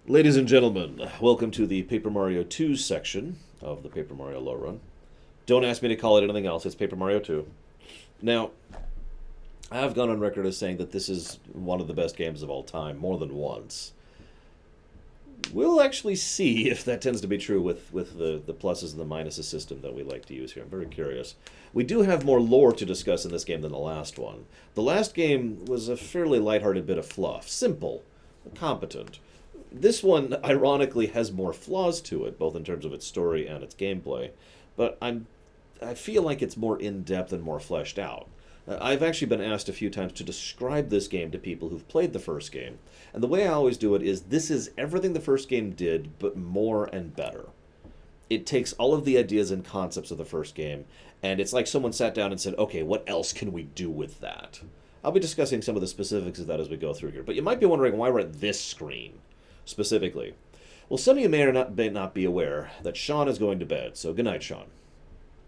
Ladies and gentlemen, welcome to the Paper Mario 2 section of the Paper Mario Lorerun. Don't ask me to call it anything else, it's Paper Mario 2. Now, I have gone on record as saying that this is one of the best games of all time, more than once. We'll actually see if that tends to be true with the pluses and the minuses system that we like to use here. I'm very curious. We do have more lore to discuss in this game than the last one. The last game was a fairly lighthearted bit of fluff. Simple. Competent. This one, ironically, has more flaws to it, both in terms of its story and its gameplay. But I feel like it's more in-depth and more fleshed out. I've actually been asked a few times to describe this game to people who've played the first game. And the way I always do it is this is everything the first game did, but more and better. It takes all of the ideas and concepts of the first game, and it's like someone sat down and said, okay, what else can we do with that? I'll be discussing some of the specifics of that as we go through here. But you might be wondering why we're at this screen specifically. Well, some of you may not be aware that Sean is going to bed, so good night, Sean.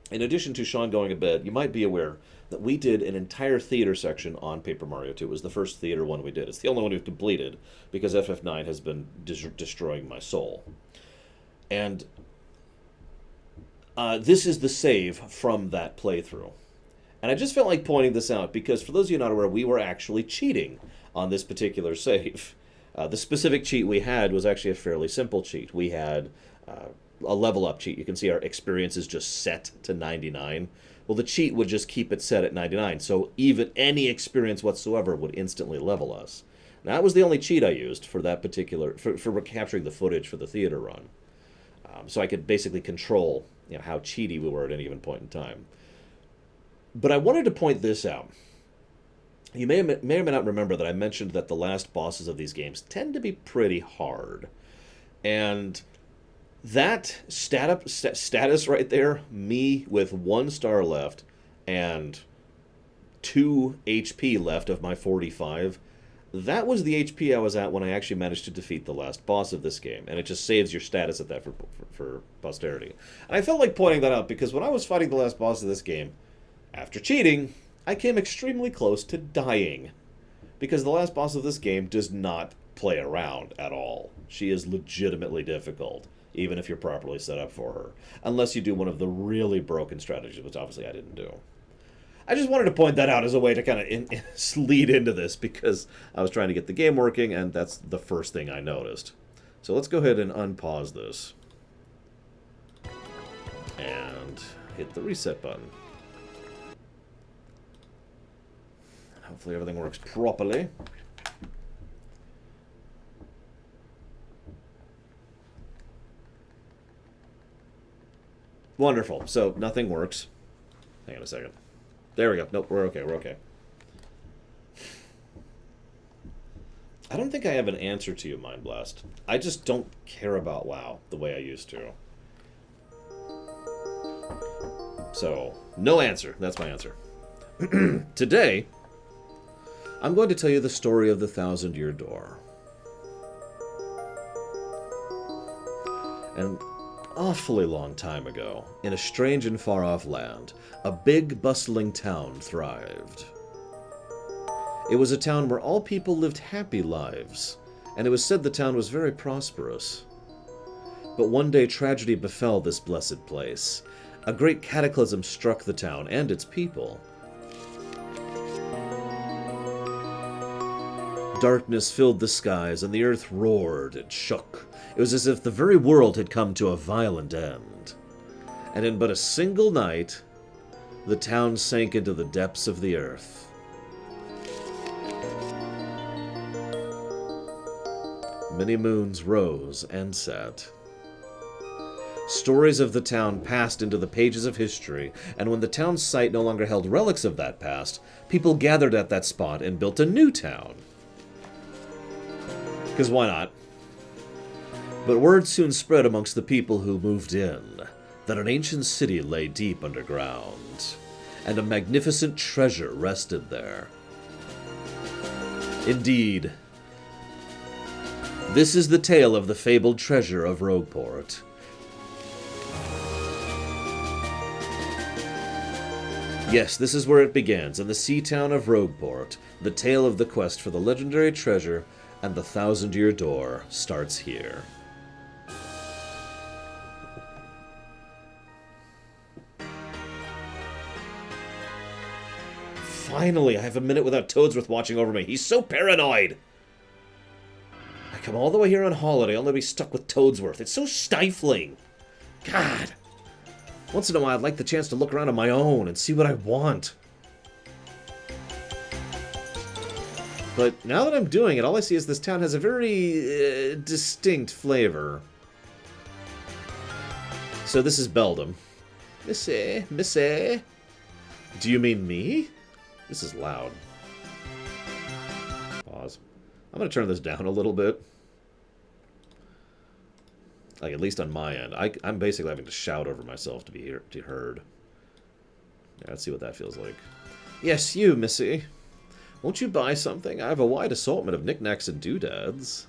In addition to Sean going to bed, you might be aware that we did an entire theater section on Paper Mario 2. It was the first theater one we did. It's the only one we've completed, because FF9 has been destroying my soul. And this is the save from that playthrough. And I just felt like pointing this out, because for those of you not aware, we were actually cheating on this particular save. The specific cheat we had was actually a fairly simple cheat. We had a level up cheat. You can see our experience is just set to 99. Well, the cheat would just keep it set at 99, so even any experience whatsoever would instantly level us. Now, that was the only cheat I used for that particular, for capturing the footage for the theater run. So I could basically control how cheaty we were at any given point in time. But I wanted to point this out. You may or may not remember that I mentioned that the last bosses of these games tend to be pretty hard. And that status right there, me with 1 star left and 2 HP left of my 45, that was the HP I was at when I actually managed to defeat the last boss of this game. And it just saves your status at that for posterity. And I felt like pointing that out because when I was fighting the last boss of this game, after cheating, I came extremely close to dying, because the last boss of this game does not play around at all. She is legitimately difficult, even if you're properly set up for her, unless you do one of the really broken strategies, which obviously I didn't do. I just wanted to point that out as a way to kind of lead into this, because I was trying to get the game working, and that's the first thing I noticed. So let's go ahead and unpause this, and hit the reset button. Hopefully everything works properly. Wonderful. So nothing works. Hang on a second. There we go. Nope, we're okay. We're okay. I don't think I have an answer to you, Mind Blast. I just don't care about WoW the way I used to. So, no answer. That's my answer. Today, I'm going to tell you the story of the Thousand-Year Door. An awfully long time ago, in a strange and far-off land, a big, bustling town thrived. It was a town where all people lived happy lives, and it was said the town was very prosperous. But one day tragedy befell this blessed place. A great cataclysm struck the town and its people. Darkness filled the skies, and the earth roared and shook. It was as if the very world had come to a violent end. And in but a single night, the town sank into the depths of the earth. Many moons rose and set. Stories of the town passed into the pages of history, and when the town's site no longer held relics of that past, people gathered at that spot and built a new town. Because why not? But word soon spread amongst the people who moved in that an ancient city lay deep underground, and a magnificent treasure rested there. Indeed, this is the tale of the fabled treasure of Rogueport. Yes, this is where it begins, in the sea town of Rogueport, the tale of the quest for the legendary treasure And the 1,000-year door starts here. Finally, I have a minute without Toadsworth watching over me. He's so paranoid! I come all the way here on holiday, only to be stuck with Toadsworth. It's so stifling. God. Once in a while, I'd like the chance to look around on my own and see what I want. But now that I'm doing it, all I see is this town has a very distinct flavor. So this is Beldam. Missy, Missy. Do you mean me? This is loud. Pause. I'm going to turn this down a little bit. Like, at least on my end. I'm basically having to shout over myself to be heard. Yeah, let's see what that feels like. Yes, you, Missy. Won't you buy something? I have a wide assortment of knickknacks and doodads.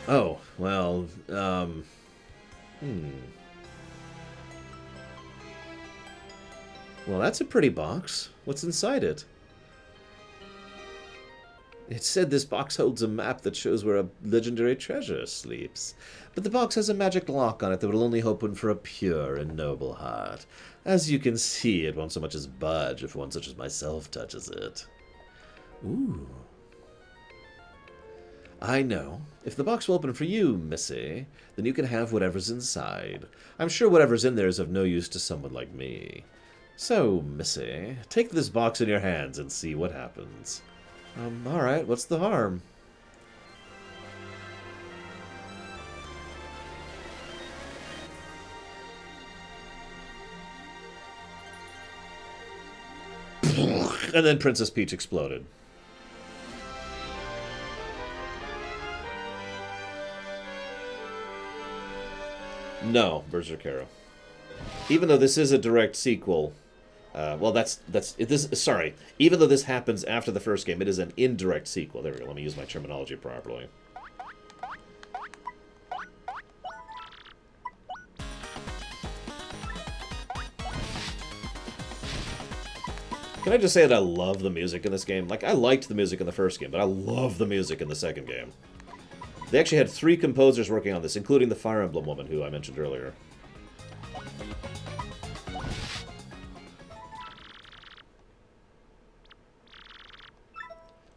Oh, well, Well, that's a pretty box. What's inside it? It said this box holds a map that shows where a legendary treasure sleeps. But the box has a magic lock on it that will only open for a pure and noble heart. As you can see, it won't so much as budge if one such as myself touches it. Ooh. I know. If the box will open for you, Missy, then you can have whatever's inside. I'm sure whatever's in there is of no use to someone like me. So, Missy, take this box in your hands and see what happens. Alright, what's the harm? And then Princess Peach exploded. No, Berserkero. Even though this is a direct sequel, well, sorry. Even though this happens after the first game, it is an indirect sequel. There we go. Let me use my terminology properly. Can I just say that I love the music in this game? Like, I liked the music in the first game, but I love the music in the second game. They actually had 3 composers working on this, including the Fire Emblem woman, who I mentioned earlier.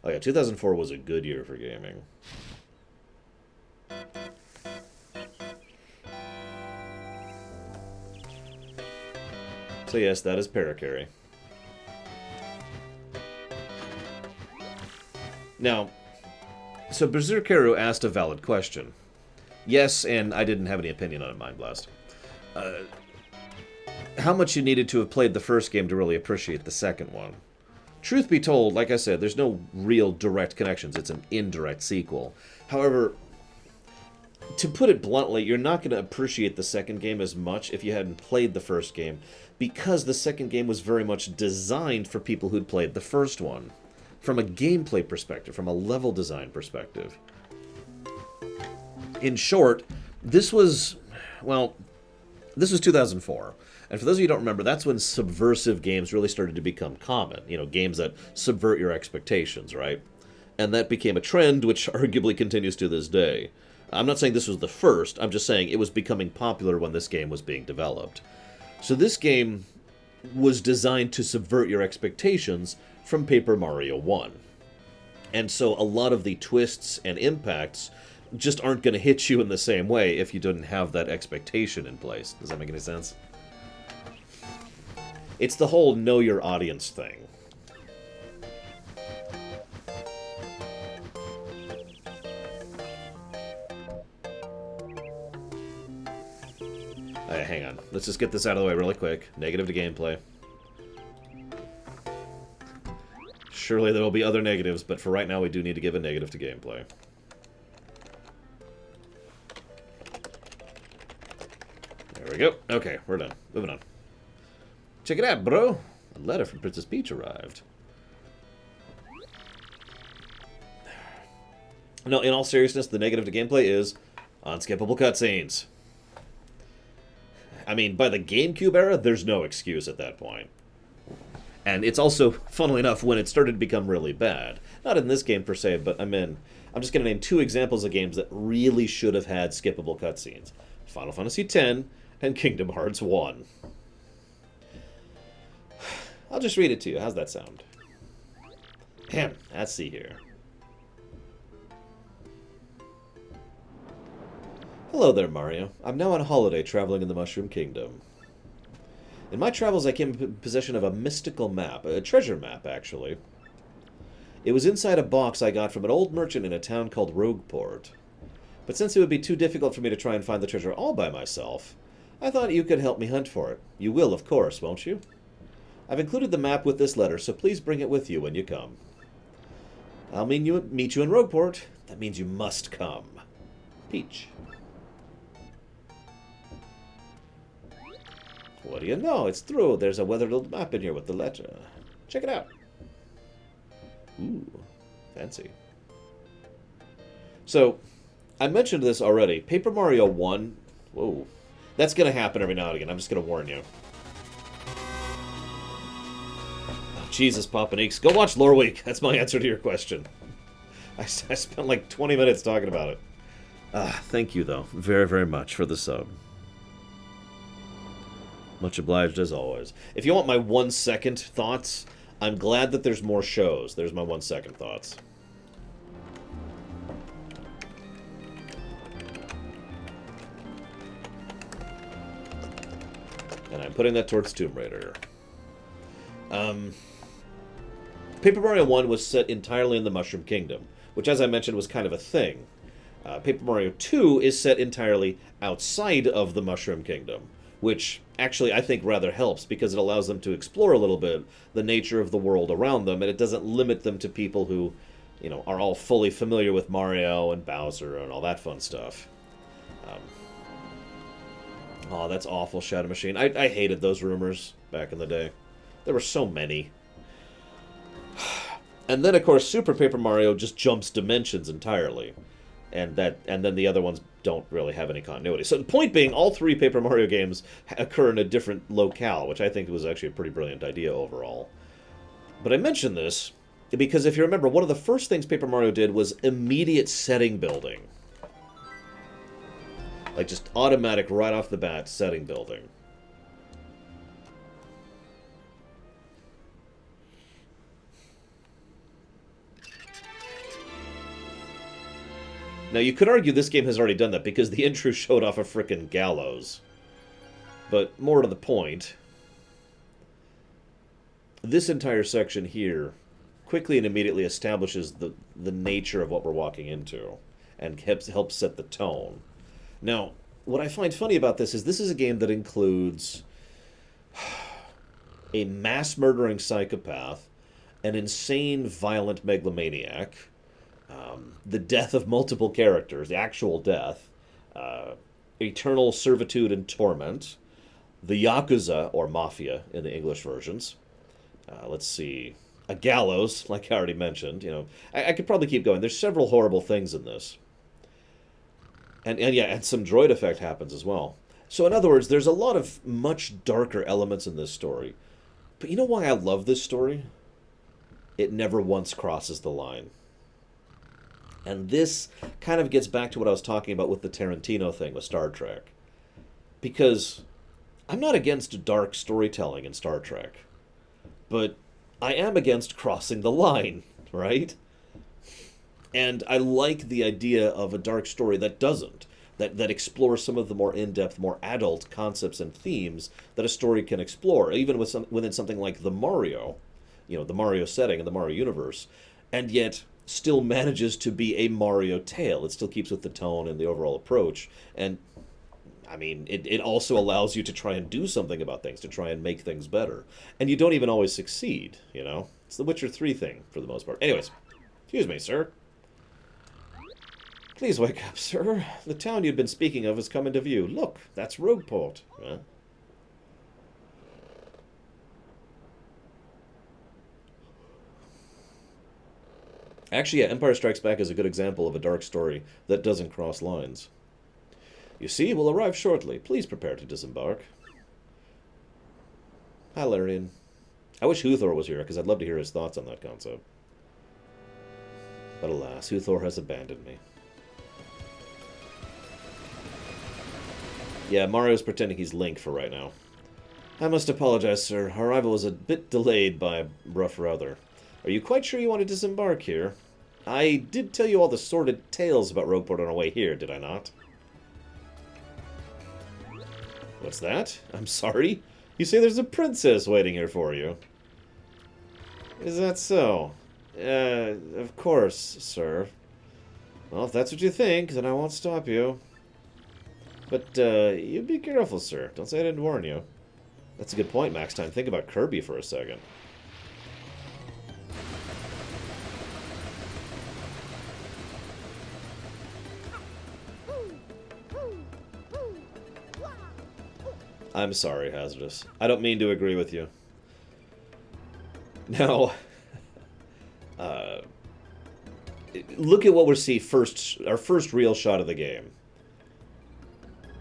Oh yeah, 2004 was a good year for gaming. So yes, that is Parakarry. Now, so Berserkero asked a valid question. Yes, and I didn't have any opinion on it, Mind Blast. How much you needed to have played the first game to really appreciate the second one. Truth be told, like I said, there's no real direct connections. It's an indirect sequel. However, to put it bluntly, you're not going to appreciate the second game as much if you hadn't played the first game, because the second game was very much designed for people who'd played the first one. From a gameplay perspective, from a level design perspective. In short, this was 2004. And for those of you who don't remember, that's when subversive games really started to become common. You know, games that subvert your expectations, right? And that became a trend which arguably continues to this day. I'm not saying this was the first, I'm just saying it was becoming popular when this game was being developed. So this game was designed to subvert your expectations from Paper Mario 1. And so a lot of the twists and impacts just aren't going to hit you in the same way if you didn't have that expectation in place. Does that make any sense? It's the whole know your audience thing. Hang on. Let's just get this out of the way really quick. Negative to gameplay. Surely there will be other negatives, but for right now we do need to give a negative to gameplay. There we go. Okay, we're done. Moving on. Check it out, bro. A letter from Princess Peach arrived. No, in all seriousness, the negative to gameplay is unskippable cutscenes. I mean, by the GameCube era, there's no excuse at that point. And it's also, funnily enough, when it started to become really bad. Not in this game per se, but I'm just going to name two examples of games that really should have had skippable cutscenes. Final Fantasy X and Kingdom Hearts 1. I'll just read it to you. How's that sound? Let's see here. Hello there, Mario. I'm now on holiday traveling in the Mushroom Kingdom. In my travels, I came in possession of a mystical map, a treasure map, actually. It was inside a box I got from an old merchant in a town called Rogueport. But since it would be too difficult for me to try and find the treasure all by myself, I thought you could help me hunt for it. You will, of course, won't you? I've included the map with this letter, so please bring it with you when you come. I'll meet you in Rogueport. That means you must come. Peach. What do you know? It's true. There's a weathered old map in here with the letter. Check it out. Ooh, fancy. So, I mentioned this already. Paper Mario 1. Whoa. That's going to happen every now and again. I'm just going to warn you. Oh, Jesus, Papa Neeks. Go watch Lore Week. That's my answer to your question. I spent like 20 minutes talking about it. Thank you, though, very, very much for the sub. Much obliged, as always. If you want my 1 second thoughts, I'm glad that there's more shows. There's my 1 second thoughts. And I'm putting that towards Tomb Raider. Paper Mario 1 was set entirely in the Mushroom Kingdom, which, as I mentioned, was kind of a thing. Paper Mario 2 is set entirely outside of the Mushroom Kingdom, which actually I think rather helps because it allows them to explore a little bit the nature of the world around them, and it doesn't limit them to people who, you know, are all fully familiar with Mario and Bowser and all that fun stuff. Oh, that's awful, Shadow Machine. I hated those rumors back in the day. There were so many. And then, of course, Super Paper Mario just jumps dimensions entirely. And then the other ones don't really have any continuity. So the point being, all three Paper Mario games occur in a different locale, which I think was actually a pretty brilliant idea overall. But I mention this because if you remember, one of the first things Paper Mario did was immediate setting building. Like just automatic, right off the bat, setting building. Now, you could argue this game has already done that because the intro showed off a frickin' gallows. But more to the point, this entire section here quickly and immediately establishes the nature of what we're walking into and helps set the tone. Now, what I find funny about this is a game that includes a mass-murdering psychopath, an insane, violent megalomaniac, the death of multiple characters, the actual death, eternal servitude and torment, the Yakuza, or Mafia in the English versions. Let's see, a gallows, like I already mentioned. You know, I could probably keep going. There's several horrible things in this. And some droid effect happens as well. So in other words, there's a lot of much darker elements in this story. But you know why I love this story? It never once crosses the line. And this kind of gets back to what I was talking about with the Tarantino thing with Star Trek. Because I'm not against dark storytelling in Star Trek. But I am against crossing the line, right? And I like the idea of a dark story that doesn't. That explores some of the more in-depth, more adult concepts and themes that a story can explore, even within something like the Mario, you know, the Mario setting and the Mario universe, and yet still manages to be a Mario tale. It still keeps with the tone and the overall approach. And, I mean, it also allows you to try and do something about things, to try and make things better. And you don't even always succeed, you know? It's the Witcher 3 thing, for the most part. Anyways, excuse me, sir. Please wake up, sir. The town you'd been speaking of has come into view. Look, that's Rogueport. Huh? Actually, yeah, Empire Strikes Back is a good example of a dark story that doesn't cross lines. You see, we'll arrive shortly. Please prepare to disembark. Hi, Larian. I wish Huthor was here, because I'd love to hear his thoughts on that concept. But alas, Huthor has abandoned me. Yeah, Mario's pretending he's Link for right now. I must apologize, sir. Our arrival was a bit delayed by rough weather. Are you quite sure you want to disembark here? I did tell you all the sordid tales about Rogueport on our way here, did I not? What's that? I'm sorry? You say there's a princess waiting here for you. Is that so? Of course, sir. Well, if that's what you think, then I won't stop you. But, you be careful, sir. Don't say I didn't warn you. That's a good point, Max Time. Think about Kirby for a second. I'm sorry, Hazardous. I don't mean to agree with you. Now, look at what we're seeing first. Our first real shot of the game.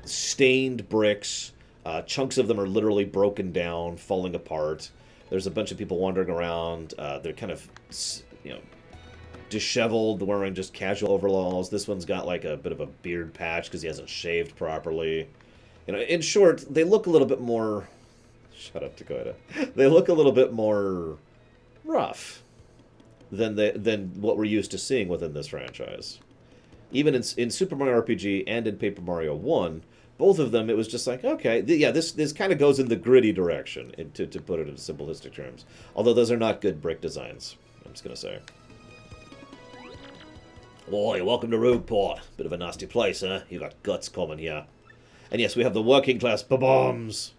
Stained bricks. Chunks of them are literally broken down, falling apart. There's a bunch of people wandering around. They're kind of, you know, disheveled, wearing just casual overalls. This one's got like a bit of a beard patch because he hasn't shaved properly. You know, in short, they look a little bit more... Shut up, Dakota. They look a little bit more rough than what we're used to seeing within this franchise. Even in Super Mario RPG and in Paper Mario 1, both of them, it was just like, okay, yeah, this kind of goes in the gritty direction, to put it in simplistic terms. Although those are not good brick designs, I'm just going to say. Boy, welcome to Rogueport. Bit of a nasty place, huh? You got guts coming here. And yes, we have the working class bombs.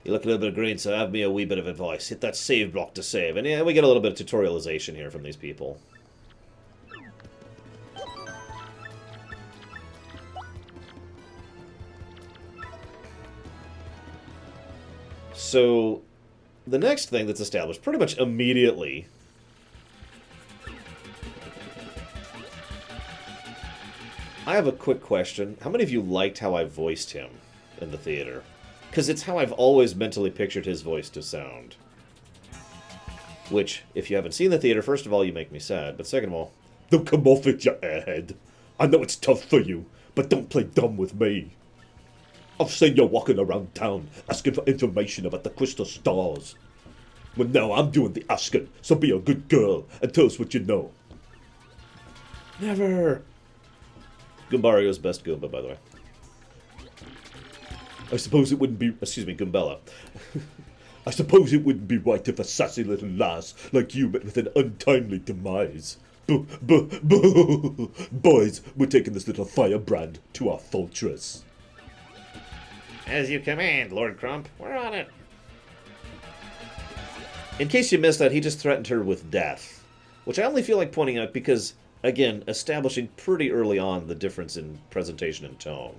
You look a little bit green, so have me a wee bit of advice. Hit that save block to save. And yeah, we get a little bit of tutorialization here from these people. So, the next thing that's established pretty much immediately... I have a quick question. How many of you liked how I voiced him in the theater? Because it's how I've always mentally pictured his voice to sound. Which, if you haven't seen the theater, first of all, you make me sad. But second of all, don't come off it, you airhead. I know it's tough for you, but don't play dumb with me. I've seen you walking around town asking for information about the crystal stars. Well, now I'm doing the asking, so be a good girl and tell us what you know. Never. Goombario's best Goomba, by the way. I suppose it wouldn't be... Excuse me, Goombella. I suppose it wouldn't be right if a sassy little lass like you met with an untimely demise. Boys, we're taking this little firebrand to our fortress. As you command, Lord Crump. We're on it. In case you missed that, he just threatened her with death. Which I only feel like pointing out because... Again, establishing pretty early on the difference in presentation and tone.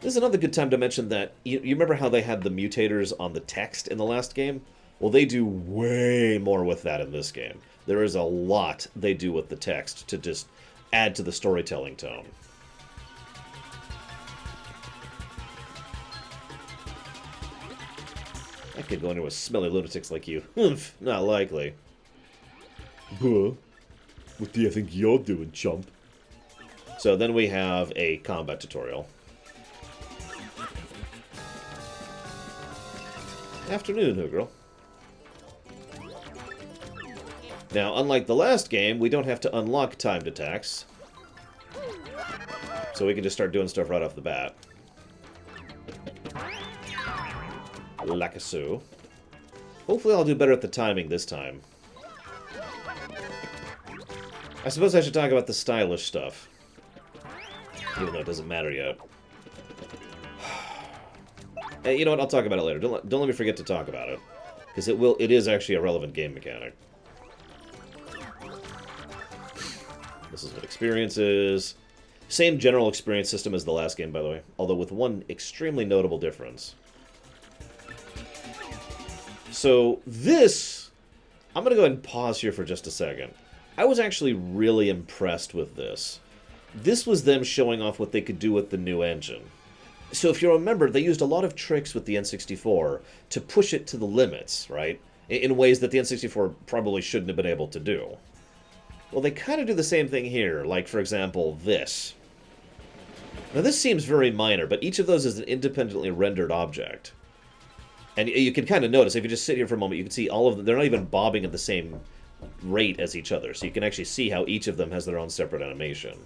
This is another good time to mention that, you remember how they had the mutators on the text in the last game? Well, they do way more with that in this game. There is a lot they do with the text to just add to the storytelling tone. I could go into with smelly lunatics like you. Humph, not likely. Buh. What do you think you're doing, chump? So then we have a combat tutorial. Afternoon, Hoogirl. Now, unlike the last game, we don't have to unlock timed attacks. So we can just start doing stuff right off the bat. Lacassou. Hopefully I'll do better at the timing this time. I suppose I should talk about the stylish stuff. Even though it doesn't matter yet. Hey, you know what? I'll talk about it later. Don't let me forget to talk about it. Because it is actually a relevant game mechanic. This is what experience is. Same general experience system as the last game, by the way. Although with one extremely notable difference. So this... I'm going to go ahead and pause here for just a second. I was actually really impressed with this. This was them showing off what they could do with the new engine. So if you remember, they used a lot of tricks with the N64 to push it to the limits, right? in ways that the N64 probably shouldn't have been able to do. Well, they kind of do the same thing here, like, for example, this. Now, this seems very minor, but each of those is an independently rendered object. And you can kind of notice, if you just sit here for a moment, you can see all of them, they're not even bobbing at the same rate as each other, so you can actually see how each of them has their own separate animation.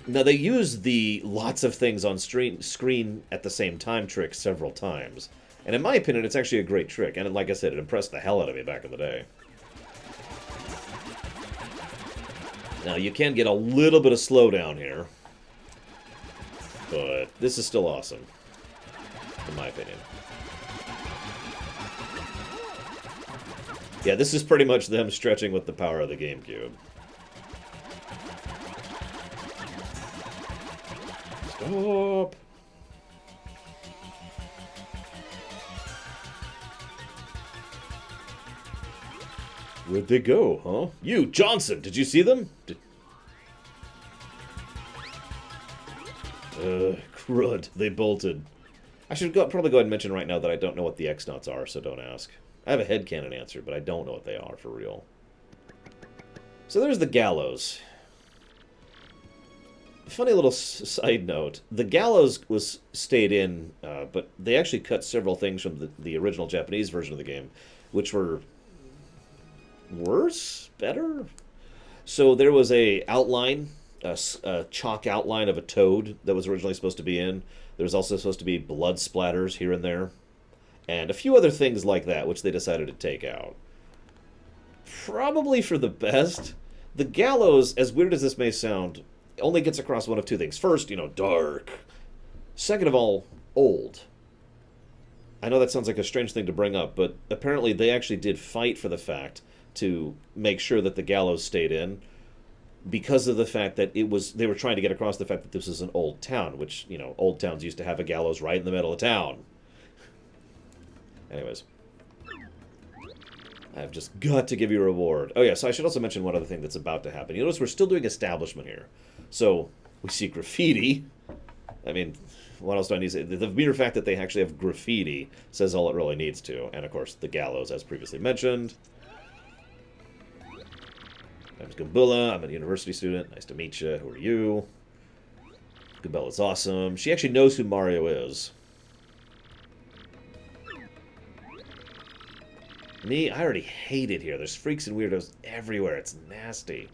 Now, they use the lots of things on screen at the same time trick several times. And in my opinion, it's actually a great trick. And like I said, it impressed the hell out of me back in the day. Now, you can get a little bit of slowdown here. But this is still awesome. In my opinion. Yeah, this is pretty much them stretching with the power of the GameCube. Stop! Where'd they go, huh? You, Johnson, did you see them? Crud, they bolted. I should probably go ahead and mention right now that I don't know what the X-Nauts are, so don't ask. I have a headcanon answer, but I don't know what they are for real. So there's the gallows. Funny little side note. The gallows was stayed in, but they actually cut several things from the original Japanese version of the game, which were worse? Better? So there was a outline, a chalk outline of a toad that was originally supposed to be in. There was also supposed to be blood splatters here and there. And a few other things like that, which they decided to take out. Probably for the best. The gallows, as weird as this may sound, only gets across one of two things. First, dark. Second of all, old. I know that sounds like a strange thing to bring up, but apparently they actually did fight for the fact to make sure that the gallows stayed in because of the fact that they were trying to get across the fact that this is an old town, which, old towns used to have a gallows right in the middle of town. Anyways. I've just got to give you a reward. Oh yeah, so I should also mention one other thing that's about to happen. You notice we're still doing establishment here. So, we see graffiti. I mean, what else do I need to say? The mere fact that they actually have graffiti says all it really needs to. And of course, the gallows, as previously mentioned. I'm Gambula. I'm a university student. Nice to meet you. Who are you? Gabella's awesome. She actually knows who Mario is. Me, I already hate it here. There's freaks and weirdos everywhere. It's nasty.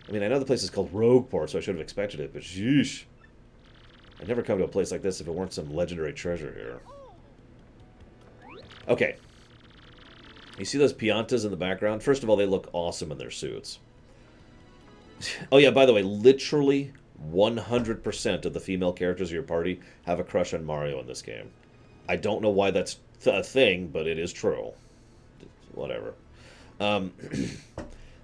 I mean, I know the place is called Rogueport, so I should have expected it, but sheesh. I'd never come to a place like this if it weren't some legendary treasure here. Okay. You see those Piantas in the background? First of all, they look awesome in their suits. Oh yeah, by the way, literally 100% of the female characters of your party have a crush on Mario in this game. I don't know why that's a thing, but it is true. Whatever.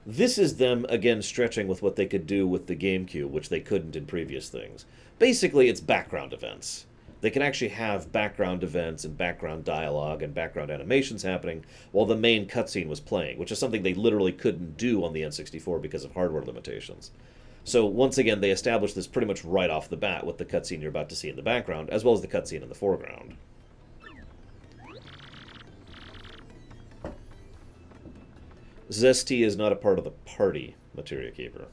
This is them, again, stretching with what they could do with the GameCube, which they couldn't in previous things. Basically, it's background events. They can actually have background events and background dialogue and background animations happening while the main cutscene was playing, which is something they literally couldn't do on the N64 because of hardware limitations. So, once again, they established this pretty much right off the bat with the cutscene you're about to see in the background, as well as the cutscene in the foreground. Zesty is not a part of the party, Materia Keeper.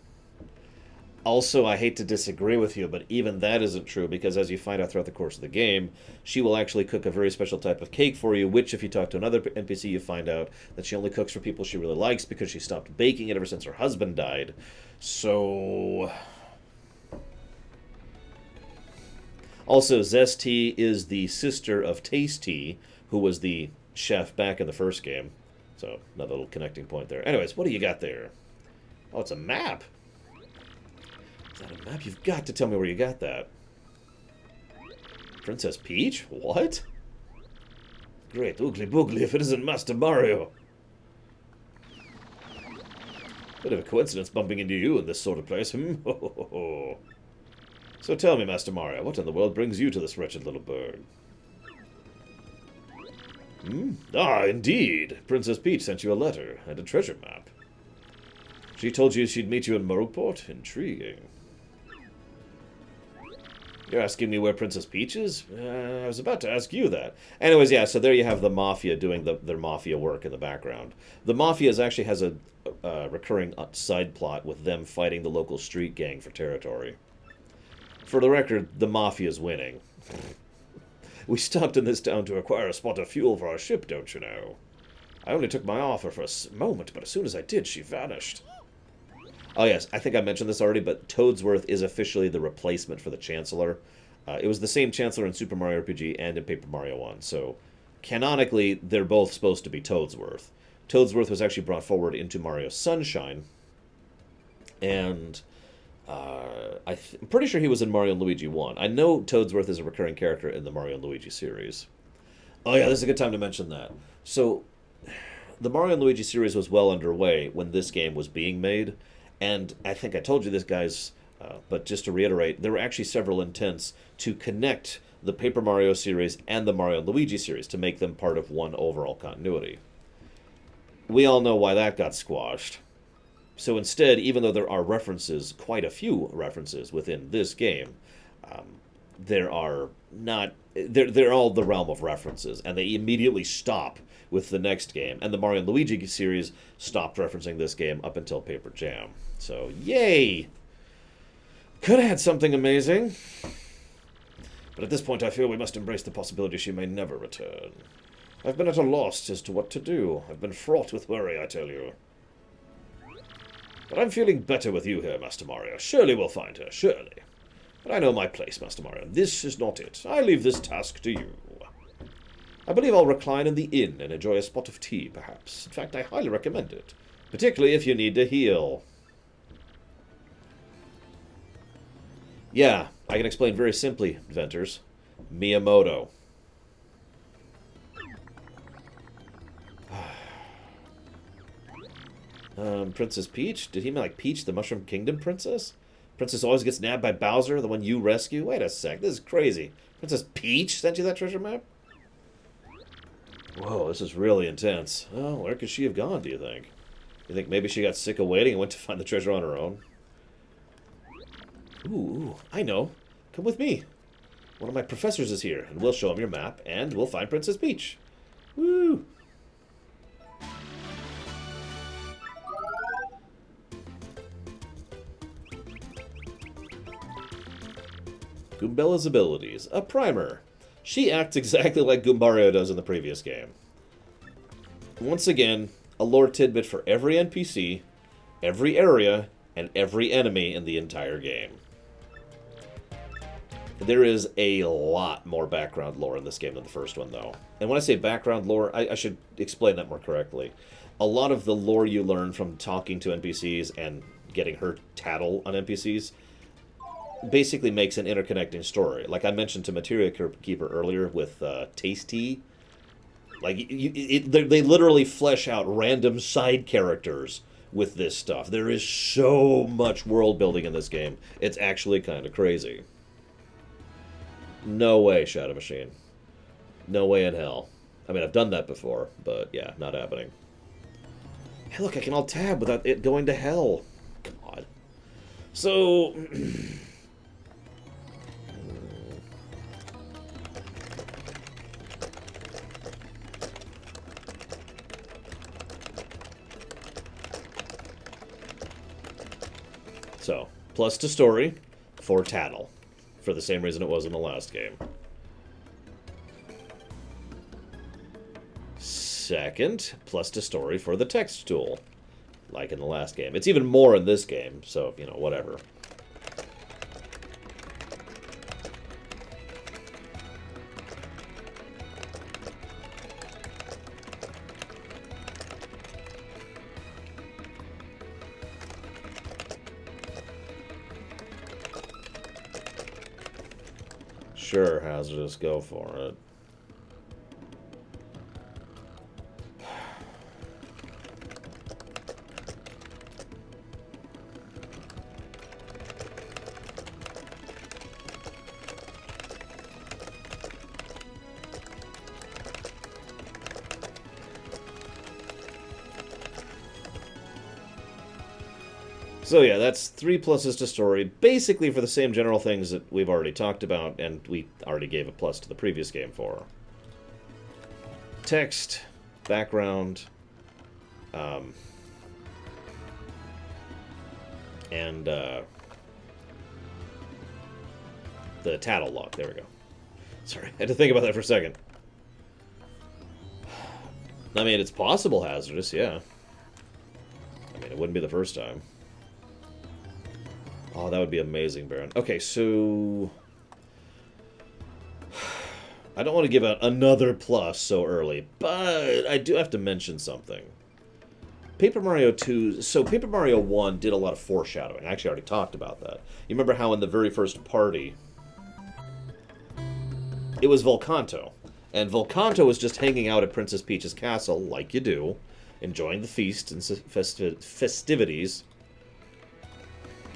Also, I hate to disagree with you, but even that isn't true, because as you find out throughout the course of the game, she will actually cook a very special type of cake for you, which, if you talk to another NPC, you find out that she only cooks for people she really likes, because she stopped baking it ever since her husband died. So... Also, Zesty is the sister of Tasty, who was the chef back in the first game. So, another little connecting point there. Anyways, what do you got there? Oh, it's a map. Is that a map? You've got to tell me where you got that. Princess Peach? What? Great oogly boogly if it isn't Master Mario. Bit of a coincidence bumping into you in this sort of place, hmm? So tell me, Master Mario, what in the world brings you to this wretched little bird? Hmm? Ah, indeed. Princess Peach sent you a letter and a treasure map. She told you she'd meet you in Rogueport? Intriguing. You're asking me where Princess Peach is? I was about to ask you that. Anyways, yeah, so there you have the Mafia doing their Mafia work in the background. The Mafia actually has a recurring side plot with them fighting the local street gang for territory. For the record, the Mafia's winning. We stopped in this town to acquire a spot of fuel for our ship, don't you know? I only took my offer for a moment, but as soon as I did, she vanished. Oh yes, I think I mentioned this already, but Toadsworth is officially the replacement for the Chancellor. It was the same Chancellor in Super Mario RPG and in Paper Mario 1, so canonically, they're both supposed to be Toadsworth. Toadsworth was actually brought forward into Mario Sunshine, and I'm pretty sure he was in Mario & Luigi 1. I know Toadsworth is a recurring character in the Mario & Luigi series. Oh yeah, this is a good time to mention that. So, the Mario & Luigi series was well underway when this game was being made, and I think I told you this, guys, but just to reiterate, there were actually several intents to connect the Paper Mario series and the Mario & Luigi series to make them part of one overall continuity. We all know why that got squashed. So instead, even though there are references, quite a few references within this game, they're all the realm of references, and they immediately stop with the next game. And the Mario & Luigi series stopped referencing this game up until Paper Jam. So, yay! Could have had something amazing. But at this point, I feel we must embrace the possibility she may never return. I've been at a loss as to what to do. I've been fraught with worry, I tell you. But I'm feeling better with you here, Master Mario. Surely we'll find her, surely. But I know my place, Master Mario. This is not it. I leave this task to you. I believe I'll recline in the inn and enjoy a spot of tea, perhaps. In fact, I highly recommend it. Particularly if you need to heal. Yeah, I can explain very simply, inventors. Miyamoto. Princess Peach? Did he mean like Peach, the Mushroom Kingdom princess? Princess always gets nabbed by Bowser, the one you rescue? Wait a sec, this is crazy. Princess Peach sent you that treasure map? Whoa, this is really intense. Oh, where could she have gone, do you think? You think maybe she got sick of waiting and went to find the treasure on her own? Ooh, I know. Come with me. One of my professors is here, and we'll show him your map, and we'll find Princess Peach. Woo! Goombella's abilities. A primer. She acts exactly like Goombario does in the previous game. Once again, a lore tidbit for every NPC, every area, and every enemy in the entire game. There is a lot more background lore in this game than the first one, though. And when I say background lore, I should explain that more correctly. A lot of the lore you learn from talking to NPCs and getting her tattle on NPCs basically makes an interconnecting story. Like I mentioned to Materia Keeper earlier with Tasty. Like, they literally flesh out random side characters with this stuff. There is so much world building in this game. It's actually kind of crazy. No way, Shadow Machine. No way in hell. I mean, I've done that before, but yeah, not happening. Hey, look, I can alt-tab without it going to hell. God. So... So, plus to story for Tattle, for the same reason it was in the last game. Second, plus to story for the text tool, like in the last game. It's even more in this game, so, you know, whatever. Sure, hazardous, go for it. So yeah, that's 3 pluses to story, basically for the same general things that we've already talked about, and we already gave a plus to the previous game for. Text, background, and the tattle log. There we go. Sorry, I had to think about that for a second. I mean, it's possible hazardous, yeah. I mean, it wouldn't be the first time. Oh, that would be amazing, Baron. Okay, so... I don't want to give out another plus so early, but I do have to mention something. Paper Mario 2... So, Paper Mario 1 did a lot of foreshadowing. I actually already talked about that. You remember how in the very first party, it was Volcanto. And Volcanto was just hanging out at Princess Peach's castle, like you do, enjoying the feast and festivities.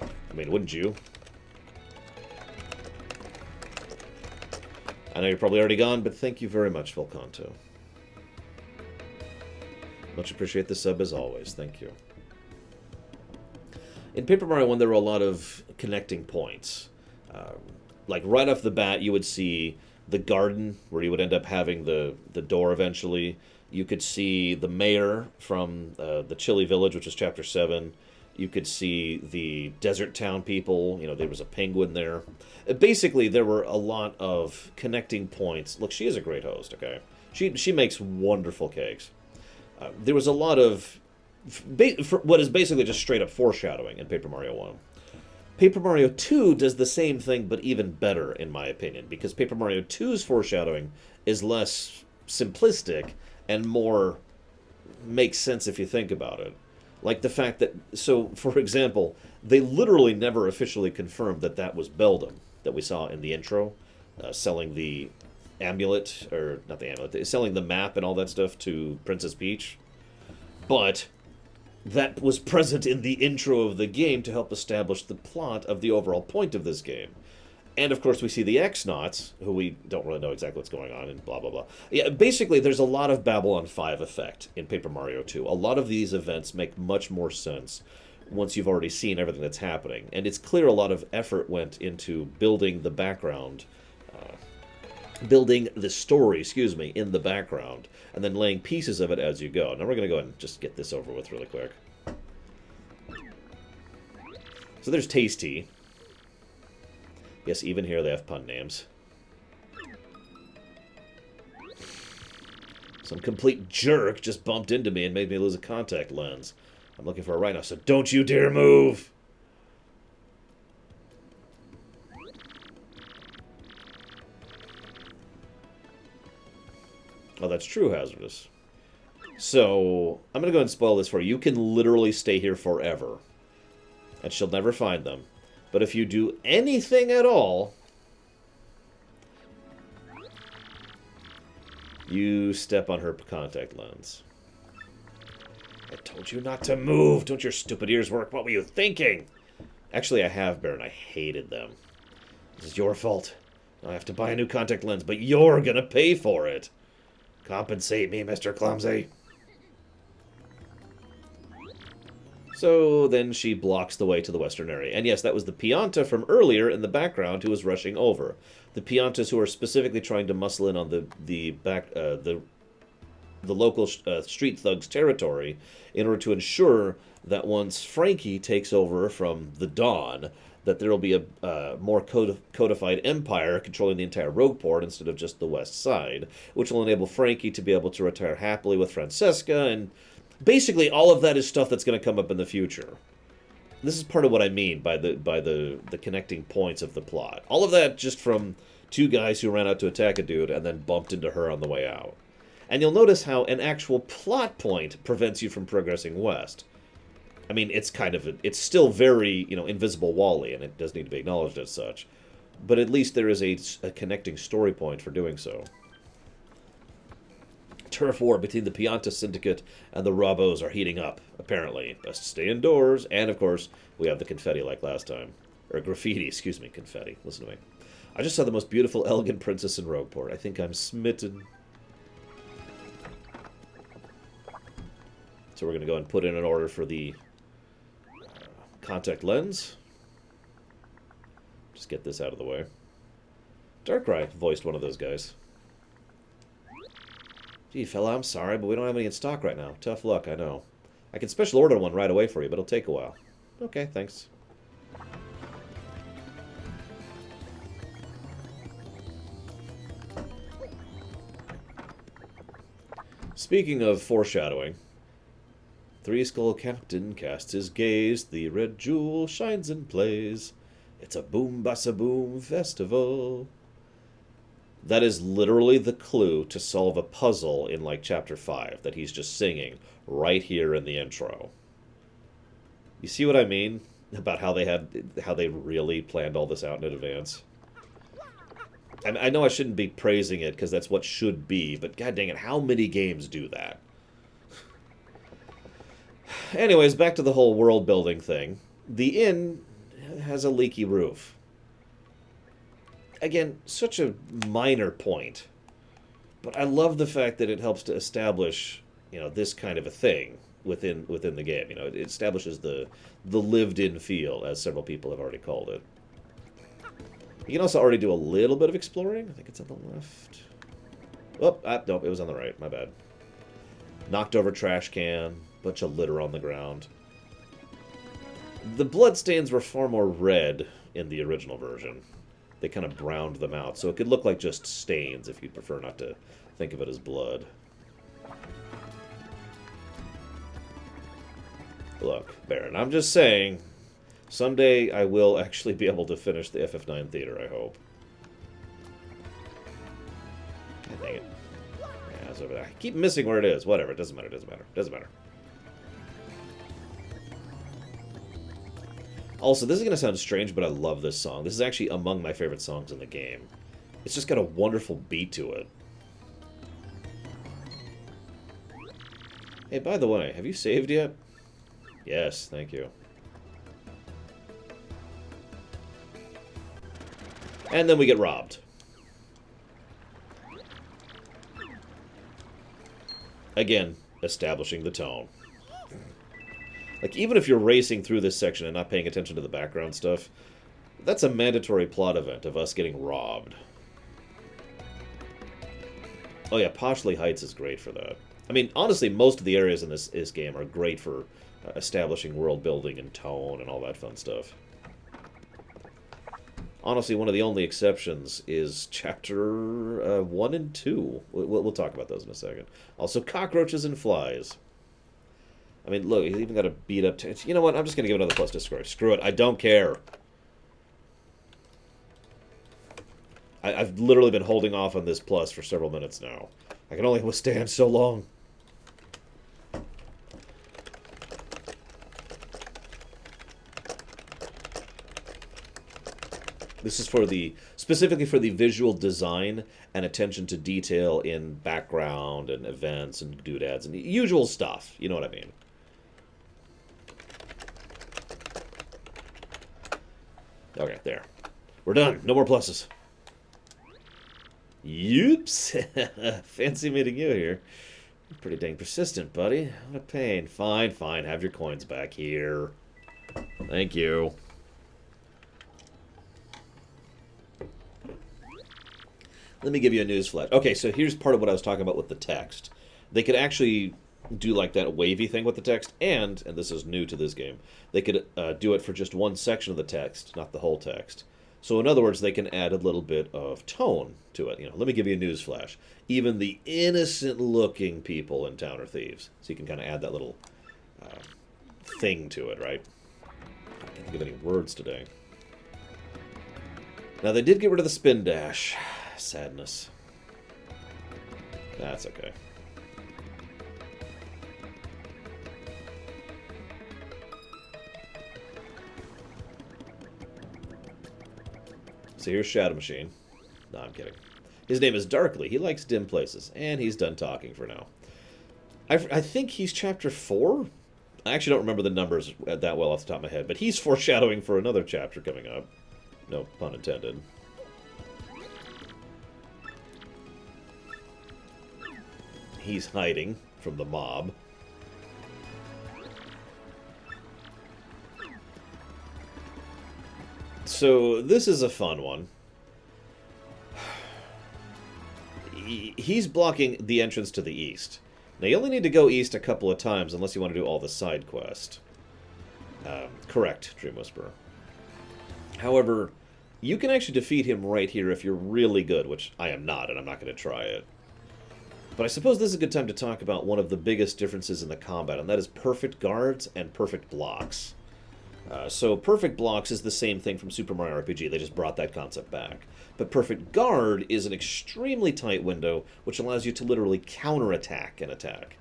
I mean, wouldn't you? I know you're probably already gone, but thank you very much, Volcanto. Much appreciate the sub as always. Thank you. In Paper Mario 1, there were a lot of connecting points. Like, right off the bat, you would see the garden, where you would end up having the door eventually. You could see the mayor from the Chili Village, which is Chapter 7. You could see the desert town people. You know, there was a penguin there. Basically, there were a lot of connecting points. Look, she is a great host, okay? She makes wonderful cakes. There was a lot of... what is basically just straight-up foreshadowing in Paper Mario 1. Paper Mario 2 does the same thing, but even better, in my opinion, because Paper Mario 2's foreshadowing is less simplistic and more makes sense if you think about it. Like the fact that, so, for example, they literally never officially confirmed that that was Beldam that we saw in the intro, selling the amulet, or not the amulet, selling the map and all that stuff to Princess Peach. But that was present in the intro of the game to help establish the plot of the overall point of this game. And, of course, we see the X-Nauts, who we don't really know exactly what's going on, and blah, blah, blah. Yeah, basically, there's a lot of Babylon 5 effect in Paper Mario 2. A lot of these events make much more sense once you've already seen everything that's happening. And it's clear a lot of effort went into building the background, building the story, excuse me, in the background, and then laying pieces of it as you go. Now we're going to go ahead and just get this over with really quick. So there's Tasty. Yes, even here they have pun names. Some complete jerk just bumped into me and made me lose a contact lens. I'm looking for a rhino, so don't you dare move! Oh, that's true, hazardous. So, I'm going to go ahead and spoil this for you. You can literally stay here forever. And she'll never find them. But if you do anything at all, you step on her contact lens. I told you not to move. Don't your stupid ears work? What were you thinking? Actually, I have, Baron. I hated them. This is your fault. I have to buy a new contact lens, but you're going to pay for it. Compensate me, Mr. Clumsy. So then she blocks the way to the western area. And yes, that was the Pianta from earlier in the background who was rushing over. The Piantas who are specifically trying to muscle in on the local street thugs' territory in order to ensure that once Frankie takes over from the Dawn, that there will be a more codified empire controlling the entire Rogueport instead of just the west side, which will enable Frankie to be able to retire happily with Francesca, and basically all of that is stuff that's going to come up in the future. This is part of what I mean by the connecting points of the plot. All of that just from two guys who ran out to attack a dude and then bumped into her on the way out. And you'll notice how an actual plot point prevents you from progressing west. I mean, it's it's still very, invisible Wally, and it does need to be acknowledged as such. But at least there is a connecting story point for doing so. Turf war between the Pianta Syndicate and the Robos are heating up, apparently. Best stay indoors, and of course, we have the confetti like last time. Or graffiti, excuse me, confetti. Listen to me. I just saw the most beautiful, elegant princess in Rogueport. I think I'm smitten. So we're going to go and put in an order for the contact lens. Just get this out of the way. Darkrai voiced one of those guys. Gee, fella, I'm sorry, but we don't have any in stock right now. Tough luck, I know. I can special order one right away for you, but it'll take a while. Okay, thanks. Speaking of foreshadowing, Three-Skull Captain casts his gaze, the red jewel shines and plays. It's a boom-bassa-boom festival. That is literally the clue to solve a puzzle in, like, Chapter 5 that he's just singing right here in the intro. You see what I mean about how they really planned all this out in advance? I know I shouldn't be praising it because that's what should be, but god dang it, how many games do that? Anyways, back to the whole world building thing. The inn has a leaky roof. Again, such a minor point. But I love the fact that it helps to establish, this kind of a thing within the game. It establishes the lived-in feel, as several people have already called it. You can also already do a little bit of exploring. I think it's on the left. Oh, nope, it was on the right. My bad. Knocked over trash can. Bunch of litter on the ground. The bloodstains were far more red in the original version. They kind of browned them out, so it could look like just stains if you'd prefer not to think of it as blood. Look, Baron, I'm just saying, someday I will actually be able to finish the FF9 Theater, I hope. God dang it. Yeah, it's over there. I keep missing where it is. Whatever, it doesn't matter, doesn't matter, doesn't matter. Also, this is going to sound strange, but I love this song. This is actually among my favorite songs in the game. It's just got a wonderful beat to it. Hey, by the way, have you saved yet? Yes, thank you. And then we get robbed. Again, establishing the tone. Like, even if you're racing through this section and not paying attention to the background stuff, that's a mandatory plot event of us getting robbed. Oh yeah, Poshley Heights is great for that. I mean, honestly, most of the areas in this game are great for establishing world building and tone and all that fun stuff. Honestly, one of the only exceptions is Chapter 1 and 2. We'll talk about those in a second. Also, cockroaches and flies. I mean, look, he's even got a beat up... You know what? I'm just going to give another plus to Screw. Screw it. I don't care. I've literally been holding off on this plus for several minutes now. I can only withstand so long. This is specifically for the visual design and attention to detail in background and events and doodads and the usual stuff. You know what I mean? Okay, there. We're done. No more pluses. Yoops. Fancy meeting you here. You're pretty dang persistent, buddy. What a pain. Fine, fine. Have your coins back here. Thank you. Let me give you a news flash. Okay, so here's part of what I was talking about with the text. They could actually do like that wavy thing with the text, and this is new to this game, they could do it for just one section of the text, not the whole text. So in other words, they can add a little bit of tone to it. Let me give you a news flash. Even the innocent-looking people in town are thieves. So you can kind of add that little thing to it, right? I can't think of any words today. Now, they did get rid of the spin dash. Sadness. That's okay. So here's Shadow Machine. No, I'm kidding. His name is Darkly. He likes dim places. And he's done talking for now. I think he's Chapter 4? I actually don't remember the numbers that well off the top of my head. But he's foreshadowing for another chapter coming up. No pun intended. He's hiding from the mob. so this is a fun one. He's blocking the entrance to the east. Now, you only need to go east a couple of times unless you want to do all the side quest. Correct, Dream Whisperer. However, you can actually defeat him right here if you're really good, which I am not, and I'm not going to try it. But I suppose this is a good time to talk about one of the biggest differences in the combat, and that is perfect guards and perfect blocks. So perfect blocks is the same thing from Super Mario RPG. They just brought that concept back. But perfect guard is an extremely tight window, which allows you to literally counterattack an attack.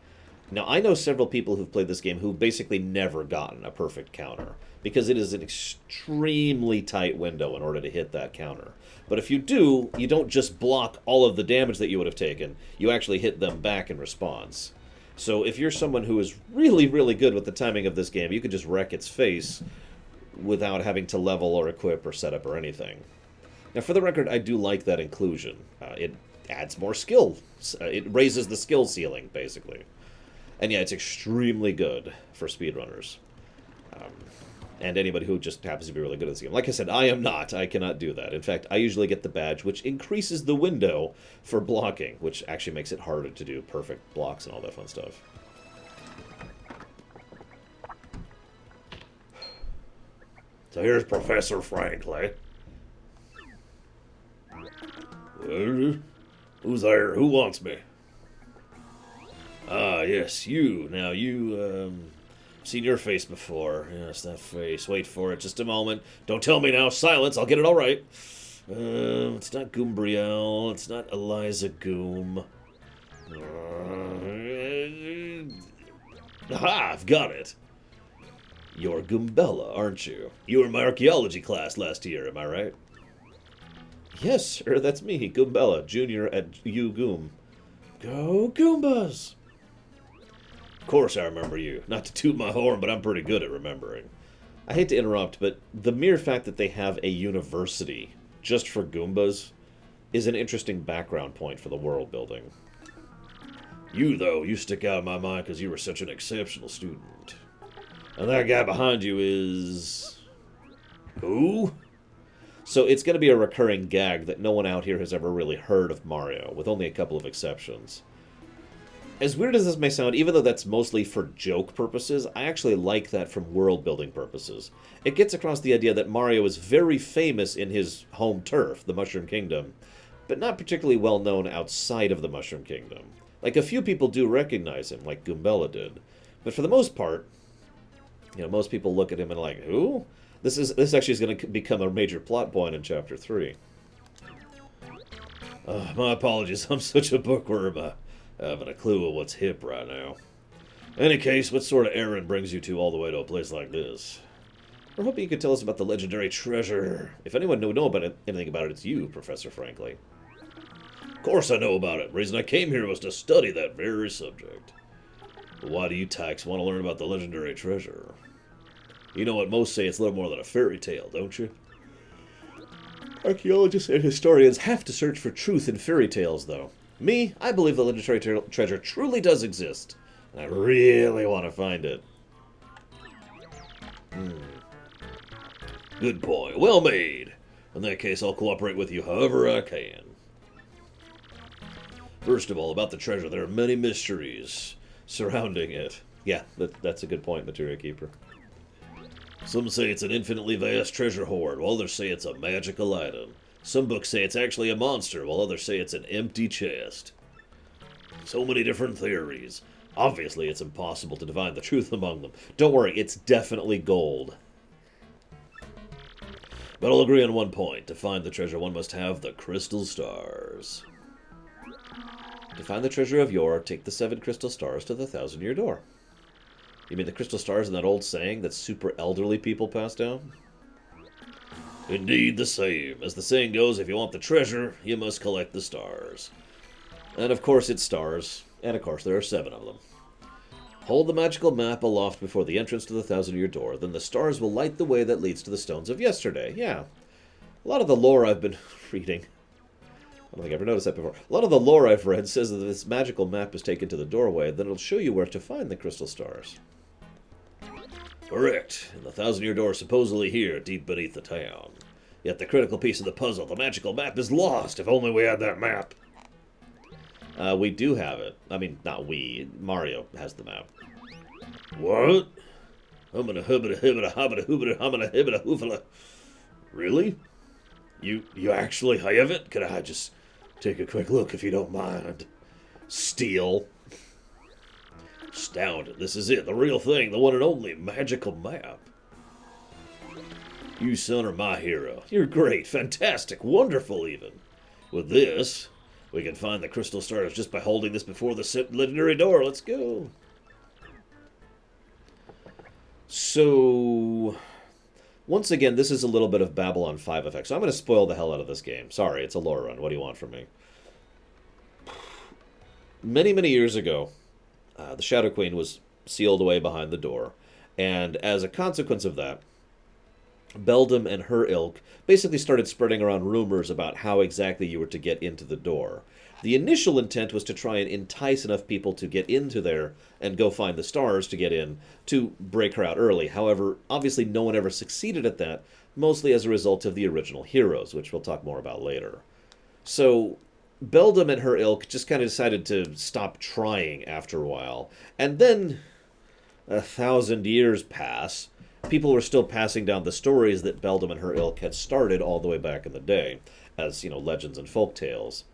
Now, I know several people who've played this game who've basically never gotten a perfect counter, because it is an extremely tight window in order to hit that counter. But if you do, you don't just block all of the damage that you would have taken, you actually hit them back in response. So if you're someone who is really, really good with the timing of this game, you can just wreck its face without having to level or equip or set up or anything. Now, for the record, I do like that inclusion. It adds more skill. It raises the skill ceiling, basically. And yeah, it's extremely good for speedrunners. And anybody who just happens to be really good at this game. Like I said, I am not. I cannot do that. In fact, I usually get the badge, which increases the window for blocking, which actually makes it harder to do perfect blocks and all that fun stuff. So here's Professor Franklin. Who's there? Who wants me? Ah, yes, you. Now, you, seen your face before. Yes, that face. Wait for it. Just a moment. Don't tell me now. Silence. I'll get it all right. It's not Goombriel. It's not Eliza Goom. Aha, I've got it. You're Goombella, aren't you? You were in my archaeology class last year, am I right? Yes, sir, that's me, Goombella, Junior at U-Goom. Go Goombas! Of course I remember you. Not to toot my horn, but I'm pretty good at remembering. I hate to interrupt, but the mere fact that they have a university just for Goombas is an interesting background point for the world building. You, though, you stick out in my mind because you were such an exceptional student. And that guy behind you is... who? So it's going to be a recurring gag that no one out here has ever really heard of Mario, with only a couple of exceptions. As weird as this may sound, even though that's mostly for joke purposes, I actually like that from world-building purposes. It gets across the idea that Mario is very famous in his home turf, the Mushroom Kingdom, but not particularly well-known outside of the Mushroom Kingdom. Like, a few people do recognize him, like Goombella did. But for the most part, you know, most people look at him and are like, who? This actually is going to become a major plot point in Chapter 3. My apologies, I'm such a bookworm. I haven't a clue of what's hip right now. In any case, what sort of errand brings you two all the way to a place like this? We're hoping you could tell us about the legendary treasure. If anyone would know about anything about it, it's you, Professor Franklin. Of course I know about it. The reason I came here was to study that very subject. But why do you tykes want to learn about the legendary treasure? You know what, most say it's little more than a fairy tale, don't you? Archaeologists and historians have to search for truth in fairy tales, though. Me, I believe the legendary treasure truly does exist, and I really want to find it. Good boy, well made. In that case, I'll cooperate with you however I can. First of all, about the treasure, there are many mysteries surrounding it. Yeah, that's a good point, Materia Keeper. Some say it's an infinitely vast treasure hoard, while others say it's a magical item. Some books say it's actually a monster, while others say it's an empty chest. So many different theories. Obviously, it's impossible to divine the truth among them. Don't worry, it's definitely gold. But I'll agree on one point. To find the treasure, one must have the crystal stars. To find the treasure of yore, take the 7 crystal stars to the 1,000-year door. You mean the crystal stars in that old saying that super elderly people pass down? Indeed the same. As the saying goes, if you want the treasure, you must collect the stars. And of course it's stars, and of course there are 7 of them. Hold the magical map aloft before the entrance to the 1,000-year door, then the stars will light the way that leads to the stones of yesterday. Yeah. A lot of the lore I've been reading, I don't think I've ever noticed that before. A lot of the lore I've read says that this magical map is taken to the doorway, then it'll show you where to find the crystal stars. Correct. And the 1,000-year door is supposedly here, deep beneath the town. Yet the critical piece of the puzzle, the magical map, is lost. If only we had that map. We do have it. I mean, not we. Mario has the map. What? Hubbada hubbada hibbada hobbada hoobada hummada hibbada hoofala. Really? You actually have it? Could I just take a quick look if you don't mind? Steal. Astounded. This is it. The real thing. The one and only magical map. You, son, are my hero. You're great, fantastic, wonderful even. With this, we can find the crystal stars just by holding this before the legendary door. Let's go. So, once again, this is a little bit of Babylon 5 effect. So I'm going to spoil the hell out of this game. Sorry, it's a Lorerun. What do you want from me? Many, many years ago, the Shadow Queen was sealed away behind the door. And as a consequence of that, Beldam and her ilk basically started spreading around rumors about how exactly you were to get into the door. The initial intent was to try and entice enough people to get into there and go find the stars to get in, to break her out early. However, obviously no one ever succeeded at that, mostly as a result of the original heroes, which we'll talk more about later. So, Beldam and her ilk just kind of decided to stop trying after a while. And then, 1,000 years pass. People were still passing down the stories that Beldam and her ilk had started all the way back in the day, as, legends and folk tales.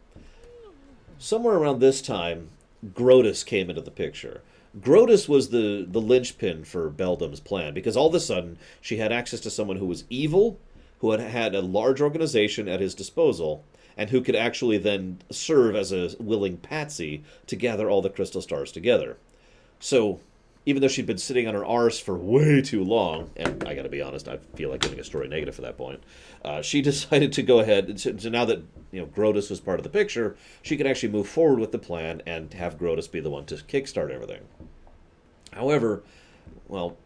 Somewhere around this time, Grotus came into the picture. Grotus was the linchpin for Beldam's plan, because all of a sudden, she had access to someone who was evil, who had a large organization at his disposal, and who could actually then serve as a willing patsy to gather all the crystal stars together. So, even though she'd been sitting on her arse for way too long, and I gotta be honest, I feel like giving a story negative at that point, she decided to go ahead, so now that Grotus was part of the picture, she could actually move forward with the plan and have Grotus be the one to kickstart everything. However, well,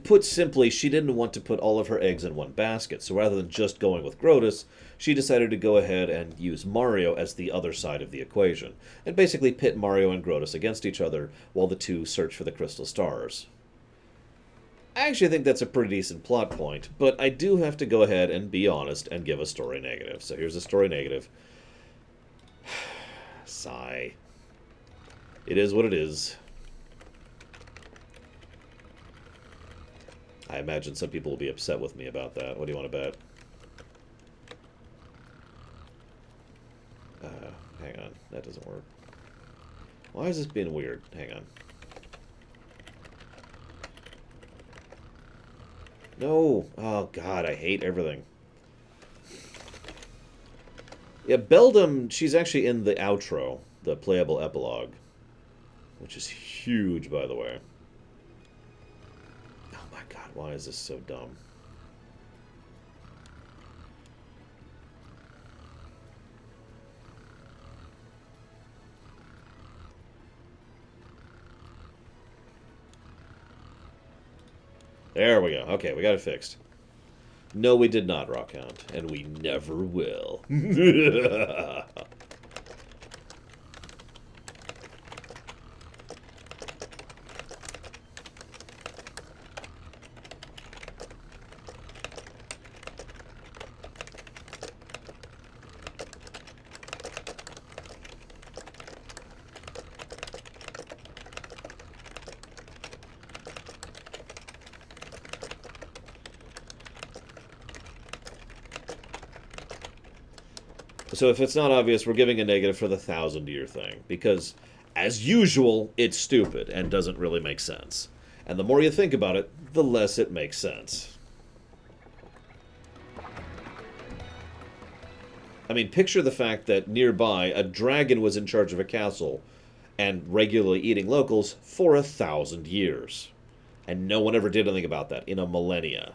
put simply, she didn't want to put all of her eggs in one basket, so rather than just going with Grotus, she decided to go ahead and use Mario as the other side of the equation, and basically pit Mario and Grotus against each other while the two search for the crystal stars. I actually think that's a pretty decent plot point, but I do have to go ahead and be honest and give a story negative. So here's a story negative. Sigh. It is what it is. I imagine some people will be upset with me about that. What do you want to bet? Hang on. That doesn't work. Why is this being weird? Hang on. No. Oh, God. I hate everything. Yeah, Beldam, she's actually in the outro, the playable epilogue, which is huge, by the way. Oh, my God. Why is this so dumb? There we go. Okay, we got it fixed. No, we did not, Rockhound, and we never will. So if it's not obvious, we're giving a negative for the 1,000-year thing, because, as usual, it's stupid and doesn't really make sense. And the more you think about it, the less it makes sense. I mean, picture the fact that nearby, a dragon was in charge of a castle and regularly eating locals for 1,000 years. And no one ever did anything about that in a millennia.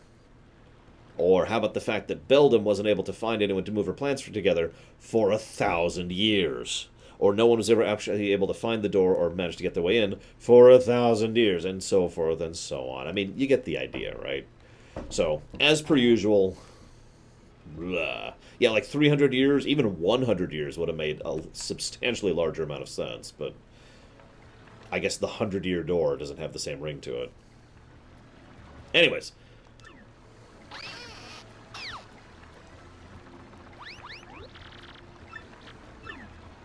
Or how about the fact that Beldam wasn't able to find anyone to move her plans together for 1,000 years? Or no one was ever actually able to find the door or manage to get their way in for 1,000 years, and so forth and so on. I mean, you get the idea, right? So, as per usual, blah. Yeah, like 300 years, even 100 years would have made a substantially larger amount of sense, but I guess the 100-year door doesn't have the same ring to it. Anyways.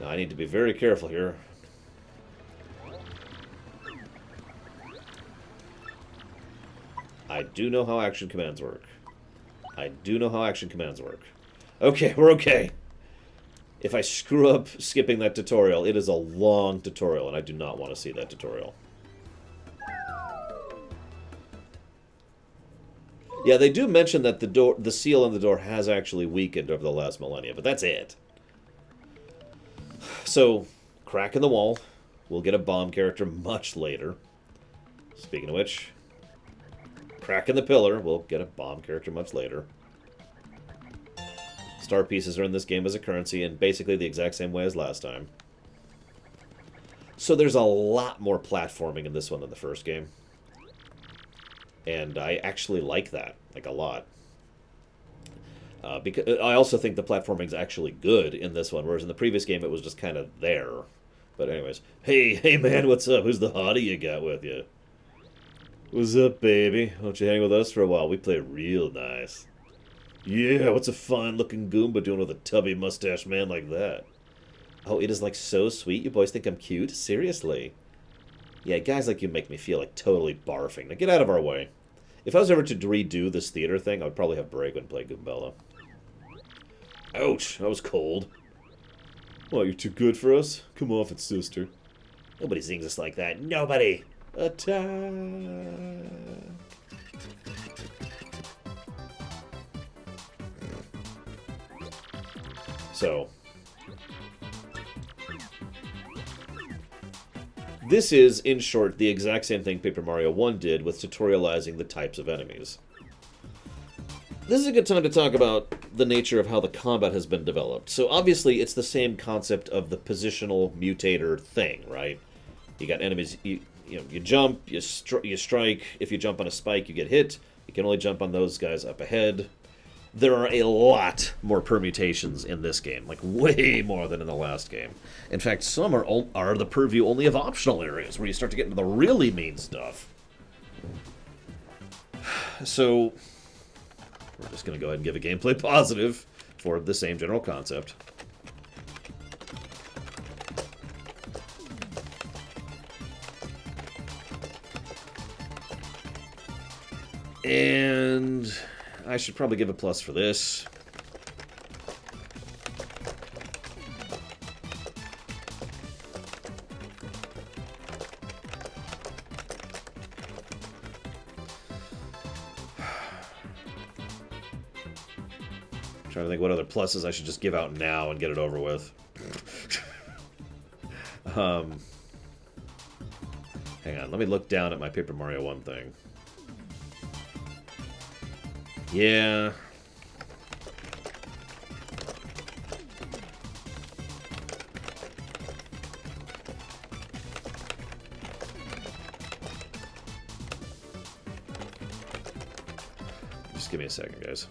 Now, I need to be very careful here. I do know how action commands work. I do know how action commands work. Okay, we're okay. If I screw up skipping that tutorial, it is a long tutorial, and I do not want to see that tutorial. Yeah, they do mention that the seal on the door has actually weakened over the last millennia, but that's it. So, crack in the wall. We'll get a bomb character much later. Speaking of which, crack in the pillar. We'll get a bomb character much later. Star pieces are in this game as a currency, and basically the exact same way as last time. So there's a lot more platforming in this one than the first game. And I actually like that, like a lot. Because I also think the platforming's actually good in this one, whereas in the previous game it was just kind of there. But anyways, hey man, what's up? Who's the hottie you got with you? What's up, baby? Why don't you hang with us for a while? We play real nice. Yeah, what's a fine-looking Goomba doing with a tubby mustache man like that? Oh, it is like so sweet. You boys think I'm cute? Seriously? Yeah, guys like you make me feel like totally barfing. Now get out of our way. If I was ever to redo this theater thing, I would probably have Braegwyn play Goombella. Ouch, that was cold. What, you're too good for us? Come off it, sister. Nobody sings us like that. Nobody! Attack! So, this is, in short, the exact same thing Paper Mario 1 did with tutorializing the types of enemies. This is a good time to talk about the nature of how the combat has been developed. So obviously it's the same concept of the positional mutator thing, right? You got enemies, you jump, you strike. If you jump on a spike, you get hit. You can only jump on those guys up ahead. There are a lot more permutations in this game, like way more than in the last game. In fact, some are the purview only of optional areas, where you start to get into the really mean stuff. So, we're just going to go ahead and give a gameplay positive for the same general concept. And I should probably give a plus for this. Trying to think what other pluses I should just give out now and get it over with. Hang on, let me look down at my Paper Mario 1 thing. Yeah. Just give me a second, guys.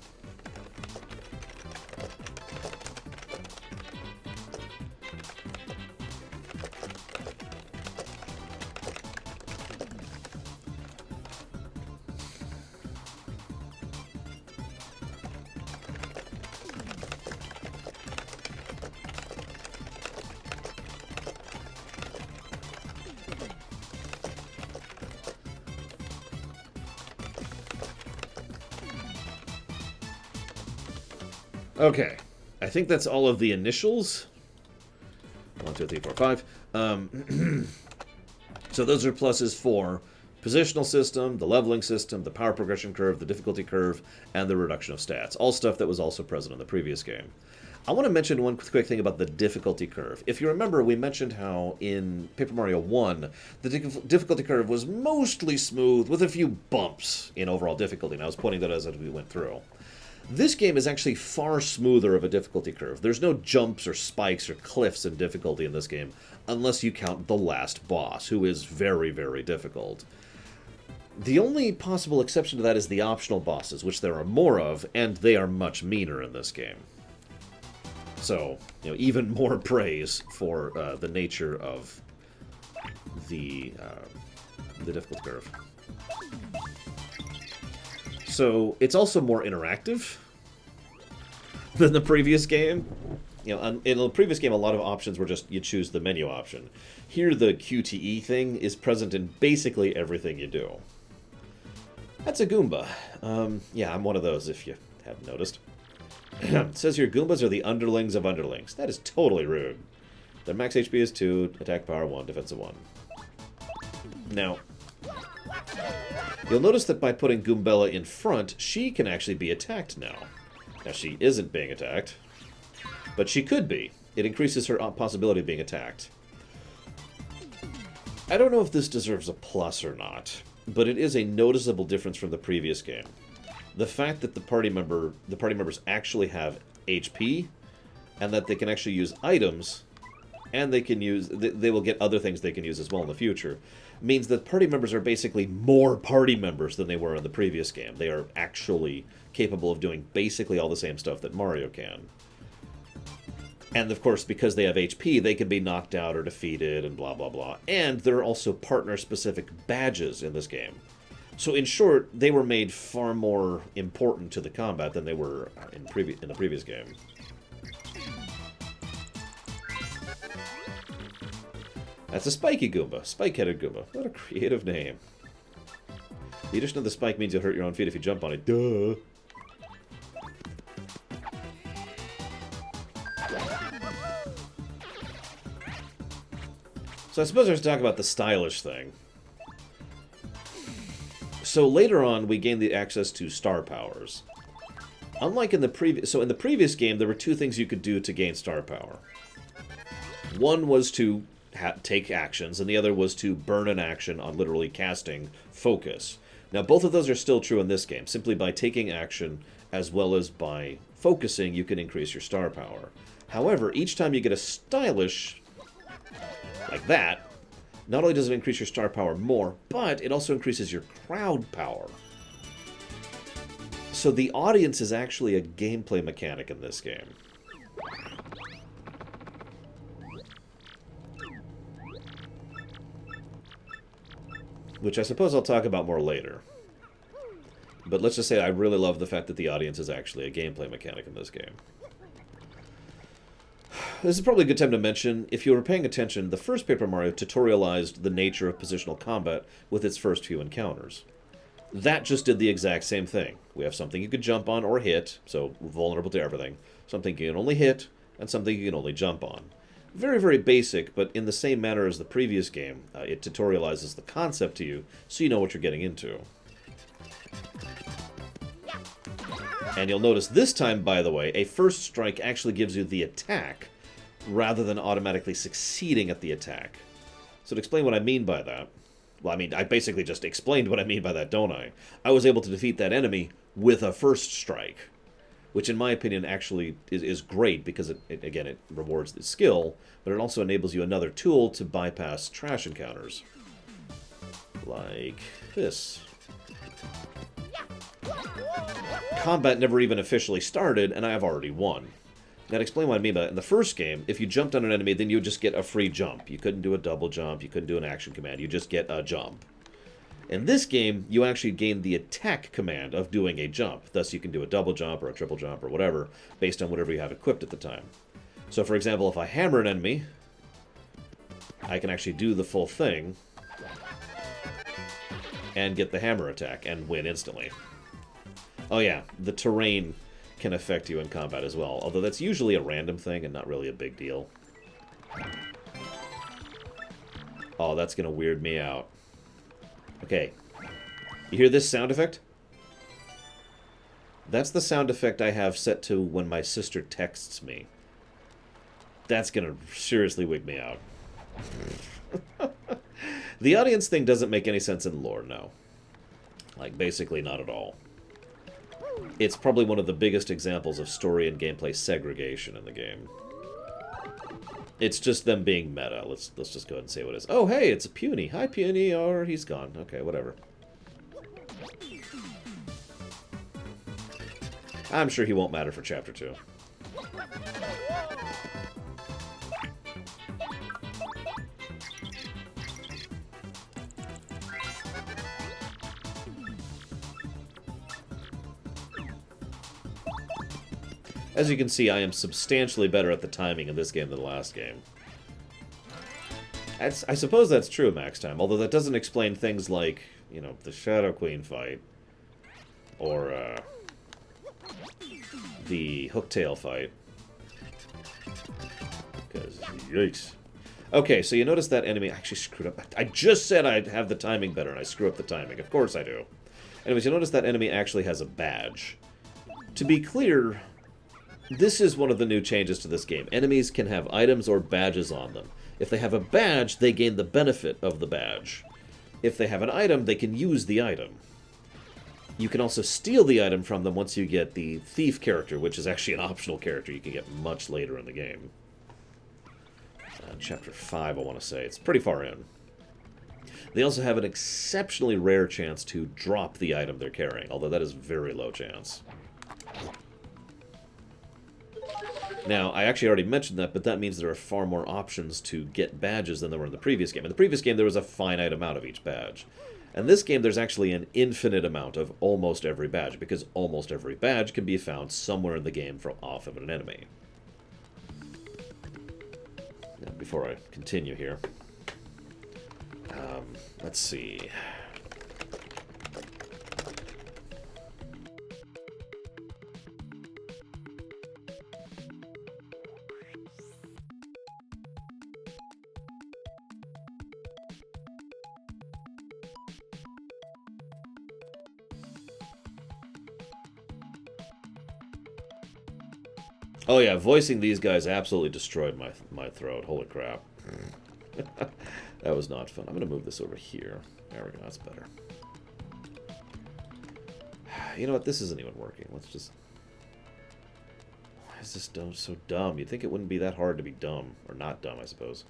Okay, I think that's all of the initials. 1, 2, 3, 4, 5. So those are pluses for positional system, the leveling system, the power progression curve, the difficulty curve, and the reduction of stats. All stuff that was also present in the previous game. I want to mention one quick thing about the difficulty curve. If you remember, we mentioned how in Paper Mario 1, the difficulty curve was mostly smooth with a few bumps in overall difficulty, and I was pointing that out as we went through. This game is actually far smoother of a difficulty curve. There's no jumps or spikes or cliffs in difficulty in this game, unless you count the last boss, who is very, very difficult. The only possible exception to that is the optional bosses, which there are more of, and they are much meaner in this game. So, even more praise for the nature of the difficulty curve. So, it's also more interactive than the previous game. You know, in the previous game, a lot of options were just you choose the menu option. Here, the QTE thing is present in basically everything you do. That's a Goomba. Yeah, I'm one of those, if you haven't noticed. It says here, Goombas are the underlings of underlings. That is totally rude. Their max HP is 2, attack power 1, defense 1. Now, you'll notice that by putting Goombella in front, she can actually be attacked now. Now, she isn't being attacked, but she could be. It increases her possibility of being attacked. I don't know if this deserves a plus or not, but it is a noticeable difference from the previous game. The fact that the party members actually have HP, and that they can actually use items, and they will get other things they can use as well in the future, means that party members are basically more party members than they were in the previous game. They are actually capable of doing basically all the same stuff that Mario can. And of course, because they have HP, they can be knocked out or defeated and blah blah blah. And there are also partner-specific badges in this game. So in short, they were made far more important to the combat than they were in the previous game. That's a spiky Goomba. Spike-headed Goomba. What a creative name. The addition of the spike means you'll hurt your own feet if you jump on it. Duh. So I suppose I should talk about the stylish thing. So later on, we gained the access to star powers. Unlike in the previous game, there were two things you could do to gain star power. One was to take actions, and the other was to burn an action on literally casting focus. Now, both of those are still true in this game. Simply by taking action, as well as by focusing, you can increase your star power. However, each time you get a stylish, like that, not only does it increase your star power more, but it also increases your crowd power. So the audience is actually a gameplay mechanic in this game. Which I suppose I'll talk about more later. But let's just say I really love the fact that the audience is actually a gameplay mechanic in this game. This is probably a good time to mention, if you were paying attention, the first Paper Mario tutorialized the nature of positional combat with its first few encounters. That just did the exact same thing. We have something you could jump on or hit, so vulnerable to everything. Something you can only hit, and something you can only jump on. Very, very basic, but in the same manner as the previous game, it tutorializes the concept to you, so you know what you're getting into. And you'll notice this time, by the way, a first strike actually gives you the attack, rather than automatically succeeding at the attack. So to explain what I mean by that, well, I mean, I basically just explained what I mean by that, don't I? I was able to defeat that enemy with a first strike, which in my opinion actually is great, because it rewards the skill, but it also enables you another tool to bypass trash encounters. Like this. Combat never even officially started, and I have already won. Now, to explain what I mean by that, in the first game, if you jumped on an enemy, then you would just get a free jump. You couldn't do a double jump, you couldn't do an action command, you just get a jump. In this game, you actually gain the attack command of doing a jump. Thus, you can do a double jump or a triple jump or whatever, based on whatever you have equipped at the time. So, for example, if I hammer an enemy, I can actually do the full thing and get the hammer attack and win instantly. Oh yeah, the terrain can affect you in combat as well, although that's usually a random thing and not really a big deal. Oh, that's gonna weird me out. Okay, you hear this sound effect? That's the sound effect I have set to when my sister texts me. That's gonna seriously wig me out. The audience thing doesn't make any sense in lore, no. Like, basically not at all. It's probably one of the biggest examples of story and gameplay segregation in the game. It's just them being meta. Let's just go ahead and say what it is. Oh, hey, it's a Puny. Hi, Puny, or he's gone. Okay, whatever. I'm sure he won't matter for Chapter 2. As you can see, I am substantially better at the timing in this game than the last game. I suppose that's true max time, although that doesn't explain things like, you know, the Shadow Queen fight. Or, the Hooktail fight. Because, yikes. Okay, so you notice that enemy... I actually screwed up. I just said I'd have the timing better, and I screw up the timing. Of course I do. Anyways, you notice that enemy actually has a badge. To be clear, this is one of the new changes to this game. Enemies can have items or badges on them. If they have a badge, they gain the benefit of the badge. If they have an item, they can use the item. You can also steal the item from them once you get the thief character, which is actually an optional character you can get much later in the game. Chapter 5, I want to say. It's pretty far in. They also have an exceptionally rare chance to drop the item they're carrying, although that is very low chance. Now, I actually already mentioned that, but that means there are far more options to get badges than there were in the previous game. In the previous game, there was a finite amount of each badge. In this game, there's actually an infinite amount of almost every badge, because almost every badge can be found somewhere in the game from off of an enemy. Now, before I continue here, let's see. Oh yeah, voicing these guys absolutely destroyed my throat. Holy crap. That was not fun. I'm going to move this over here. There we go, that's better. You know what, this isn't even working. Let's just... Why is this so dumb? You'd think it wouldn't be that hard to be dumb. Or not dumb, I suppose.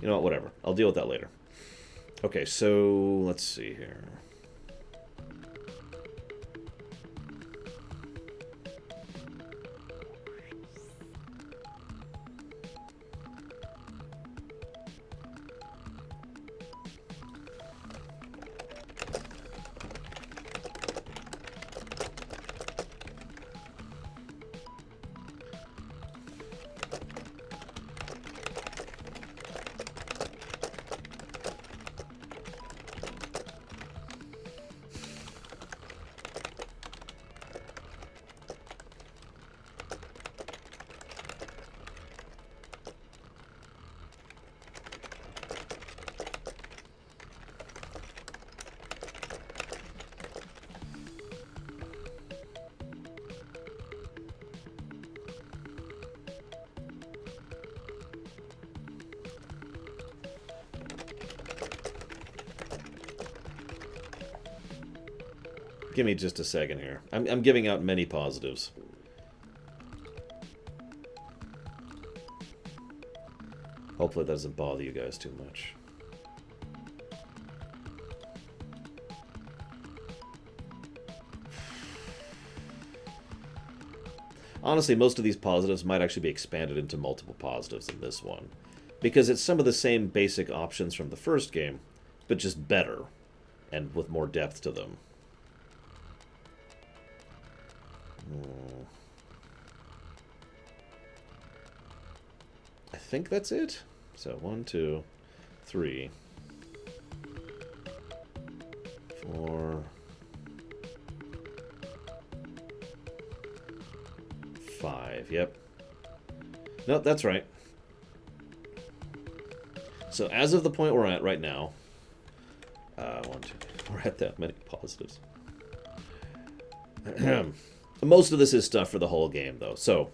You know what, whatever. I'll deal with that later. Okay, so let's see here. Give me just a second here. I'm giving out many positives. Hopefully that doesn't bother you guys too much. Honestly, most of these positives might actually be expanded into multiple positives in this one. Because it's some of the same basic options from the first game, but just better, and with more depth to them. I think that's it. So 1, 2, 3, 4, 5. Yep. Nope, that's right. So as of the point we're at right now, 1, 2, we're at that many positives. Most of this is stuff for the whole game, though. So,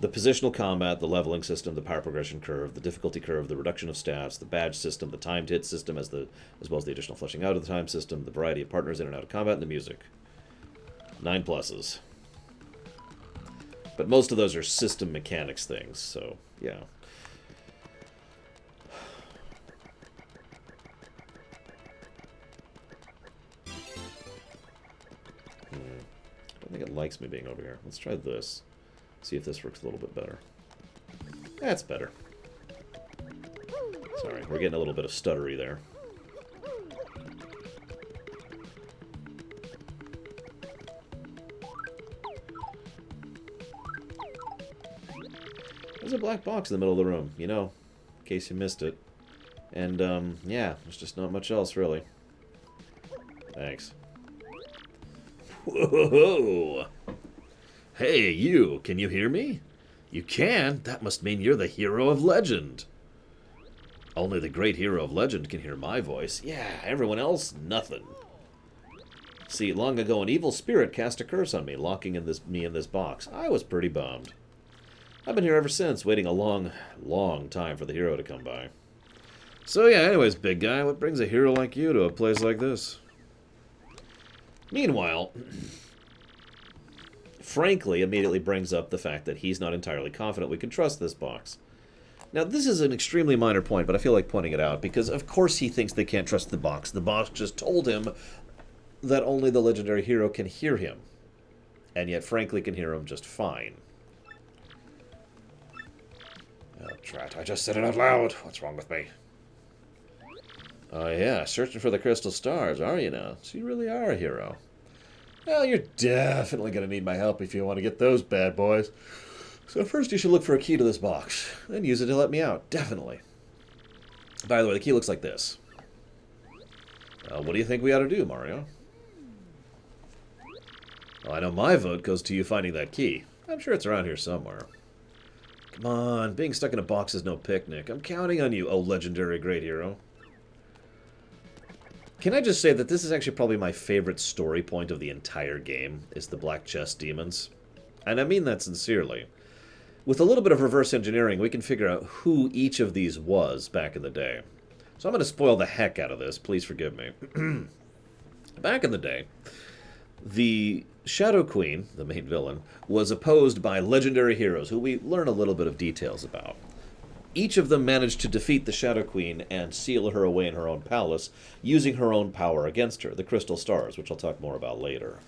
the positional combat, the leveling system, the power progression curve, the difficulty curve, the reduction of stats, the badge system, the timed hit system, as well as the additional fleshing out of the time system, the variety of partners in and out of combat, and the music. 9 pluses. But most of those are system mechanics things, so, yeah. I think it likes me being over here. Let's try this. See if this works a little bit better. That's better. Sorry, we're getting a little bit of stuttery there. There's a black box in the middle of the room, you know, in case you missed it. And, yeah, there's just not much else, really. Thanks. Whoa! Hey, you, can you hear me? You can? That must mean you're the hero of legend. Only the great hero of legend can hear my voice. Yeah, everyone else, nothing. See, long ago an evil spirit cast a curse on me, locking me in this box. I was pretty bummed. I've been here ever since, waiting a long, long time for the hero to come by. So yeah, anyways, big guy, what brings a hero like you to a place like this? Meanwhile, frankly, immediately brings up the fact that he's not entirely confident we can trust this box. Now, this is an extremely minor point, but I feel like pointing it out, because of course he thinks they can't trust the box. The box just told him that only the legendary hero can hear him, and yet, frankly, can hear him just fine. Oh, drat, I just said it out loud. What's wrong with me? Oh, yeah, searching for the crystal stars, are you now? So you really are a hero. Well, you're definitely going to need my help if you want to get those bad boys. So first you should look for a key to this box, then use it to let me out, definitely. By the way, the key looks like this. What do you think we ought to do, Mario? Well, I know my vote goes to you finding that key. I'm sure it's around here somewhere. Come on, being stuck in a box is no picnic. I'm counting on you, oh legendary great hero. Can I just say that this is actually probably my favorite story point of the entire game, is the Black Chest Demons. And I mean that sincerely. With a little bit of reverse engineering, we can figure out who each of these was back in the day. So I'm going to spoil the heck out of this, please forgive me. Back in the day, the Shadow Queen, the main villain, was opposed by legendary heroes who we learn a little bit of details about. Each of them managed to defeat the Shadow Queen and seal her away in her own palace, using her own power against her, the Crystal Stars, which I'll talk more about later.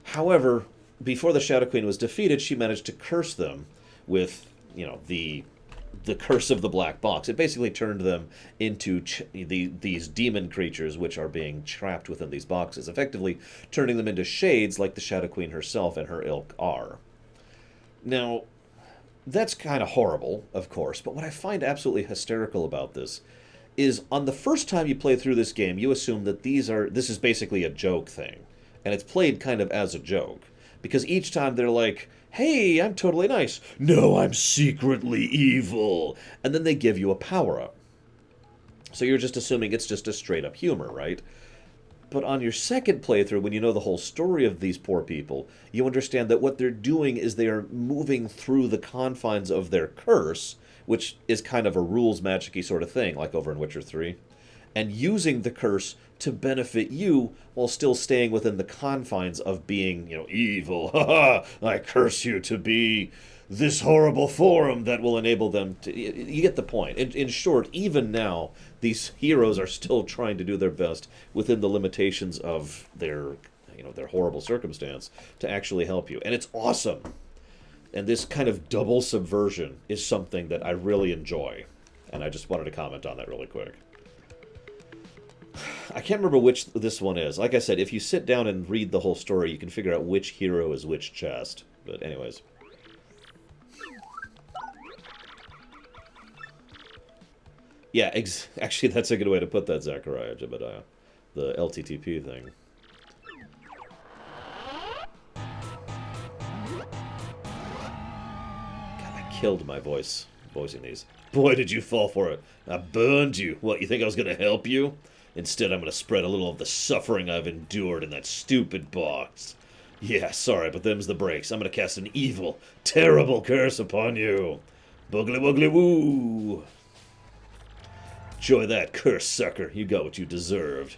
However, before the Shadow Queen was defeated, she managed to curse them with, you know, the curse of the black box. It basically turned them into these demon creatures which are being trapped within these boxes, effectively turning them into shades like the Shadow Queen herself and her ilk are. Now, that's kind of horrible, of course, but what I find absolutely hysterical about this is on the first time you play through this game, you assume that this is basically a joke thing, and it's played kind of as a joke, because each time they're like, hey, I'm totally nice. No, I'm secretly evil. And then they give you a power-up. So you're just assuming it's just a straight-up humor, right? But on your second playthrough, when you know the whole story of these poor people, you understand that what they're doing is they are moving through the confines of their curse, which is kind of a rules magic-y sort of thing, like over in Witcher 3, and using the curse to benefit you while still staying within the confines of being, you know, evil. Ha ha! I curse you to be this horrible form that will enable them to... You get the point. In short, even now, these heroes are still trying to do their best within the limitations of their, you know, their horrible circumstance to actually help you. And it's awesome. And this kind of double subversion is something that I really enjoy. And I just wanted to comment on that really quick. I can't remember which this one is. Like I said, if you sit down and read the whole story, you can figure out which hero is which chest. But anyways. Yeah, actually, that's a good way to put that, Zachariah Jebediah. The LTTP thing. God, I killed my voicing these. Boy, did you fall for it. I burned you. What, you think I was going to help you? Instead, I'm going to spread a little of the suffering I've endured in that stupid box. Yeah, sorry, but them's the breaks. I'm going to cast an evil, terrible curse upon you. Boogly woogly woo. Enjoy that, curse sucker. You got what you deserved.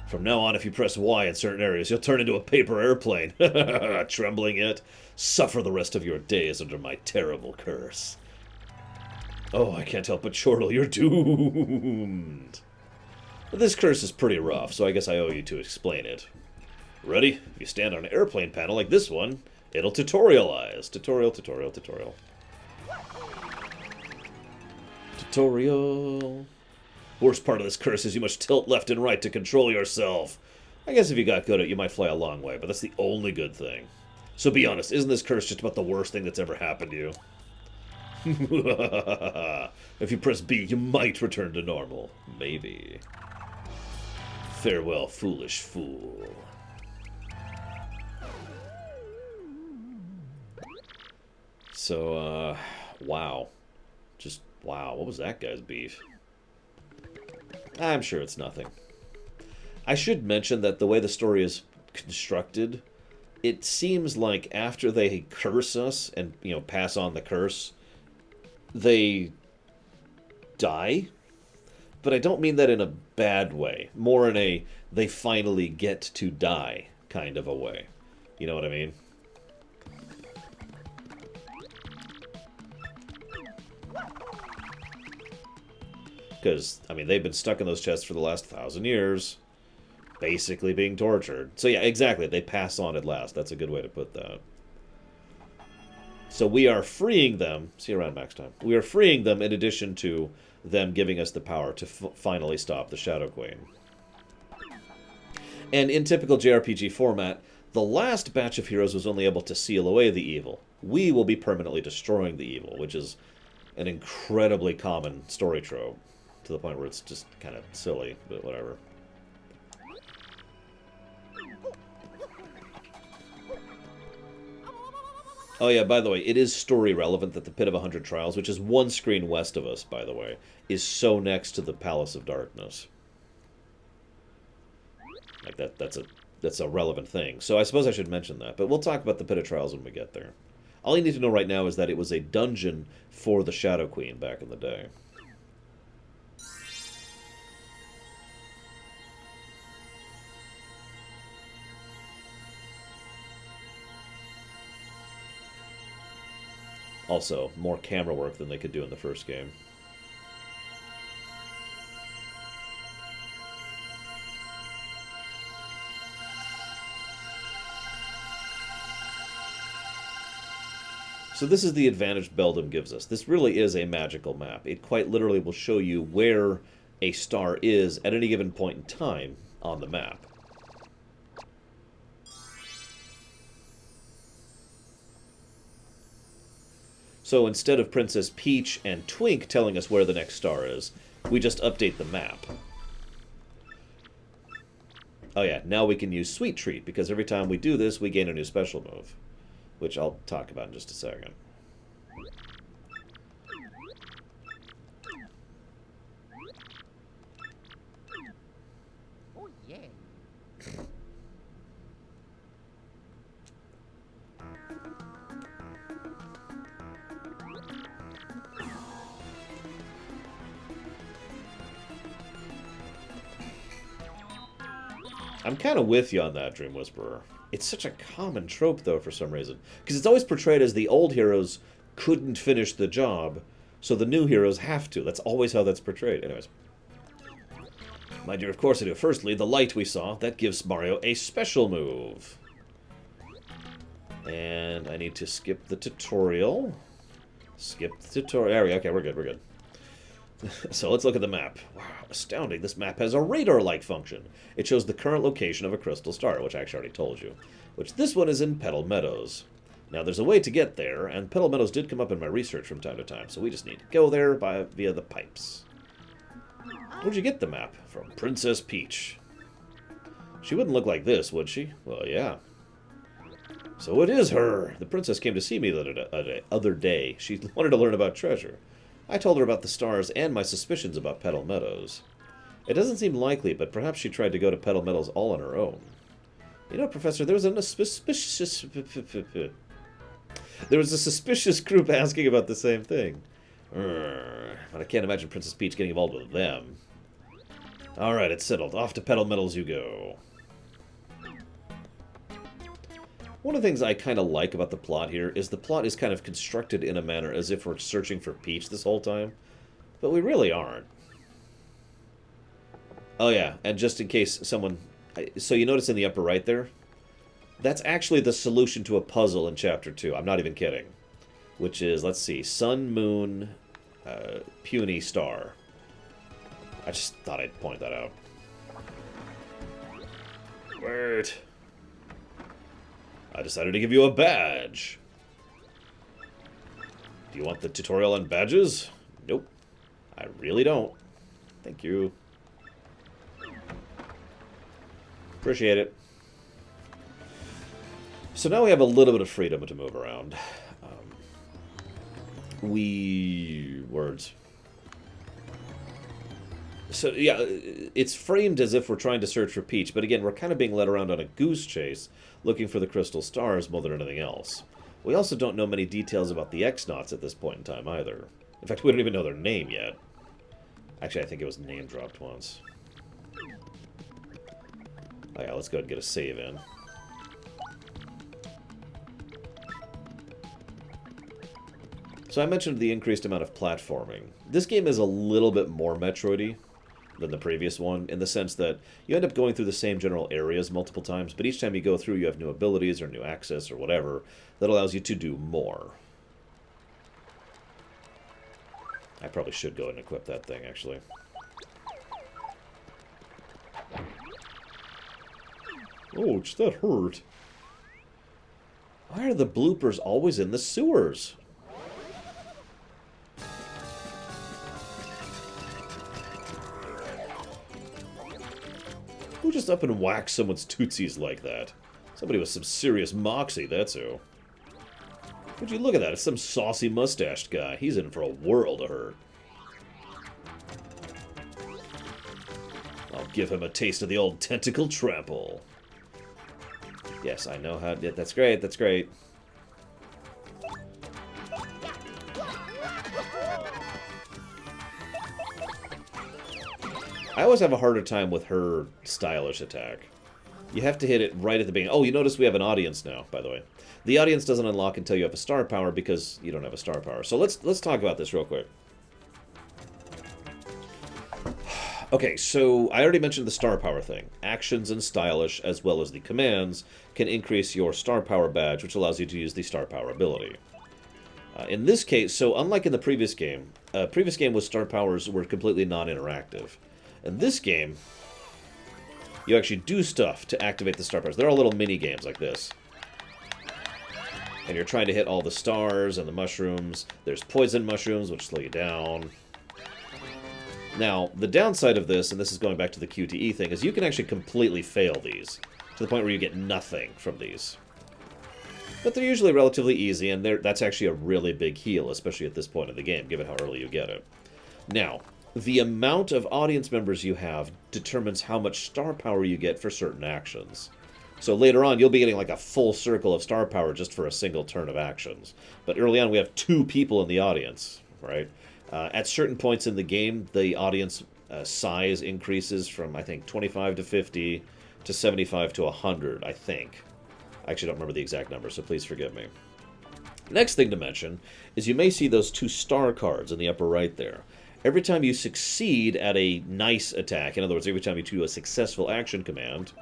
From now on, if you press Y in certain areas, you'll turn into a paper airplane. Trembling yet? Suffer the rest of your days under my terrible curse. Oh, I can't help but chortle, you're doomed. But this curse is pretty rough, so I guess I owe you to explain it. Ready? If you stand on an airplane panel like this one, it'll tutorialize. Tutorial, tutorial, tutorial. tutorial. Worst part of this curse is you must tilt left and right to control yourself. I guess if you got good at it, you might fly a long way, but that's the only good thing. So be honest, isn't this curse just about the worst thing that's ever happened to you? If you press B, you might return to normal. Maybe. Farewell, foolish fool. So, wow. Just, wow. What was that guy's beef? I'm sure it's nothing. I should mention that the way the story is constructed, it seems like after they curse us and, you know, pass on the curse, they die. But I don't mean that in a bad way. More in a they finally get to die kind of a way. You know what I mean? Because, I mean, they've been stuck in those chests for the last 1,000 years, basically being tortured. So yeah, exactly, they pass on at last. That's a good way to put that. So we are freeing them, see you around max time, we are freeing them in addition to them giving us the power to finally stop the Shadow Queen. And in typical JRPG format, the last batch of heroes was only able to seal away the evil. We will be permanently destroying the evil, which is an incredibly common story trope, to the point where it's just kind of silly, but whatever. Oh yeah, by the way, it is story relevant that the Pit of 100 Trials, which is one screen west of us, by the way, is so next to the Palace of Darkness. Like that's a relevant thing. So I suppose I should mention that, but we'll talk about the Pit of Trials when we get there. All you need to know right now is that it was a dungeon for the Shadow Queen back in the day. Also, more camera work than they could do in the first game. So this is the advantage Beldam gives us. This really is a magical map. It quite literally will show you where a star is at any given point in time on the map. So instead of Princess Peach and Twink telling us where the next star is, we just update the map. Oh yeah, now we can use Sweet Treat, because every time we do this, we gain a new special move, which I'll talk about in just a second. Oh yeah. I'm kind of with you on that, Dream Whisperer. It's such a common trope, though, for some reason. Because it's always portrayed as the old heroes couldn't finish the job, so the new heroes have to. That's always how that's portrayed. Anyways. My dear, of course I do. Firstly, the light we saw, that gives Mario a special move. And I need to skip the tutorial. Skip the tutorial. There we go. Okay, we're good, we're good. So let's look at the map. Wow, astounding. This map has a radar-like function. It shows the current location of a crystal star, which I actually already told you. Which this one is in Petal Meadows. Now, there's a way to get there, and Petal Meadows did come up in my research from time to time, so we just need to go there via the pipes. Where'd you get the map? From Princess Peach. She wouldn't look like this, would she? Well, yeah. So it is her! The princess came to see me the other day. She wanted to learn about treasure. I told her about the stars and my suspicions about Petal Meadows. It doesn't seem likely, but perhaps she tried to go to Petal Meadows all on her own. You know, Professor, there was a suspicious group asking about the same thing. But I can't imagine Princess Peach getting involved with them. Alright, it's settled. Off to Petal Meadows you go. One of the things I kind of like about the plot here is the plot is kind of constructed in a manner as if we're searching for Peach this whole time. But we really aren't. Oh yeah, and just in case someone... So you notice in the upper right there? That's actually the solution to a puzzle in Chapter 2. I'm not even kidding. Which is, let's see, Sun, Moon, puny star. I just thought I'd point that out. Wait. I decided to give you a badge. Do you want the tutorial on badges? Nope. I really don't. Thank you. Appreciate it. So now we have a little bit of freedom to move around. Words. So, yeah, it's framed as if we're trying to search for Peach, but again, we're kind of being led around on a goose chase, looking for the crystal stars more than anything else. We also don't know many details about the X-Nauts at this point in time, either. In fact, we don't even know their name yet. Actually, I think it was name-dropped once. Oh yeah, let's go ahead and get a save in. So I mentioned the increased amount of platforming. This game is a little bit more Metroid-y than the previous one, in the sense that you end up going through the same general areas multiple times, but each time you go through you have new abilities or new access or whatever that allows you to do more. I probably should go and equip that thing, actually. Ouch, that hurt. Why are the bloopers always in the sewers? Who just up and whacks someone's tootsies like that? Somebody with some serious moxie, that's who. Would you look at that? It's some saucy mustached guy. He's in for a world of hurt. I'll give him a taste of the old tentacle trample. Yes, I know how... Yeah, that's great, that's great. I always have a harder time with her stylish attack. You have to hit it right at the beginning. Oh, you notice we have an audience now, by the way. The audience doesn't unlock until you have a star power because you don't have a star power. So let's talk about this real quick. Okay, so I already mentioned the star power thing. Actions and stylish, as well as the commands, can increase your star power badge, which allows you to use the star power ability. In this case, so unlike in the previous game with star powers were completely non-interactive. In this game, you actually do stuff to activate the star powers. There are little mini-games like this. And you're trying to hit all the stars and the mushrooms. There's poison mushrooms, which slow you down. Now, the downside of this, and this is going back to the QTE thing, is you can actually completely fail these, to the point where you get nothing from these. But they're usually relatively easy, and that's actually a really big heal, especially at this point of the game, given how early you get it. Now, the amount of audience members you have determines how much star power you get for certain actions. So later on, you'll be getting like a full circle of star power just for a single turn of actions. But early on, we have 2 people in the audience, right? At certain points in the game, the audience size increases from, I think, 25 to 50 to 75 to 100, I think. I actually don't remember the exact number, so please forgive me. Next thing to mention is you may see those 2 star cards in the upper right there. Every time you succeed at a nice attack, in other words, every time you do a successful action command,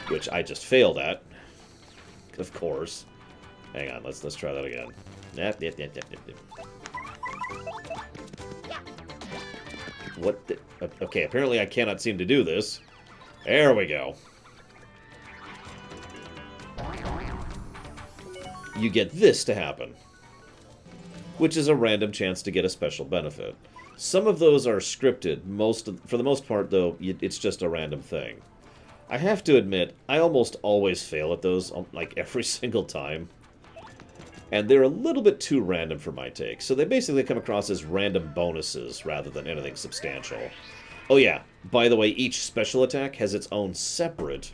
which I just failed at, of course. Hang on, let's try that again. What the... Okay, apparently I cannot seem to do this. There we go. You get this to happen, which is a random chance to get a special benefit. Some of those are scripted. For the most part, though, it's just a random thing. I have to admit, I almost always fail at those, like, every single time. And they're a little bit too random for my take. So they basically come across as random bonuses rather than anything substantial. Oh yeah, by the way, each special attack has its own separate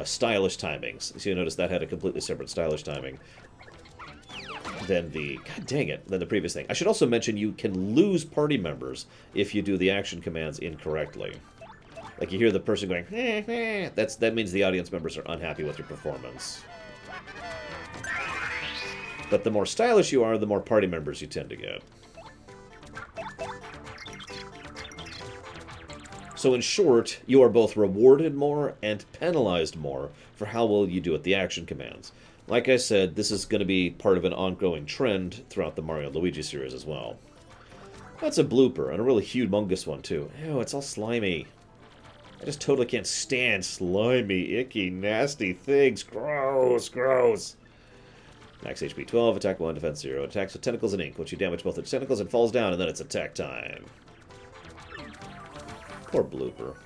stylish timings. So you notice that had a completely separate stylish timing than the... God dang it, than the previous thing. I should also mention you can lose party members if you do the action commands incorrectly. Like you hear the person going, that means the audience members are unhappy with your performance. But the more stylish you are, the more party members you tend to get. So in short, you are both rewarded more and penalized more for how well you do at the action commands. Like I said, this is going to be part of an ongoing trend throughout the Mario and Luigi series as well. That's a blooper, and a really humongous one, too. Ew, it's all slimy. I just totally can't stand slimy, icky, nasty things. Gross, gross. Max HP 12, attack 1, defense 0. Attacks with tentacles and ink, which you damage both its tentacles and falls down, and then it's attack time. Poor blooper.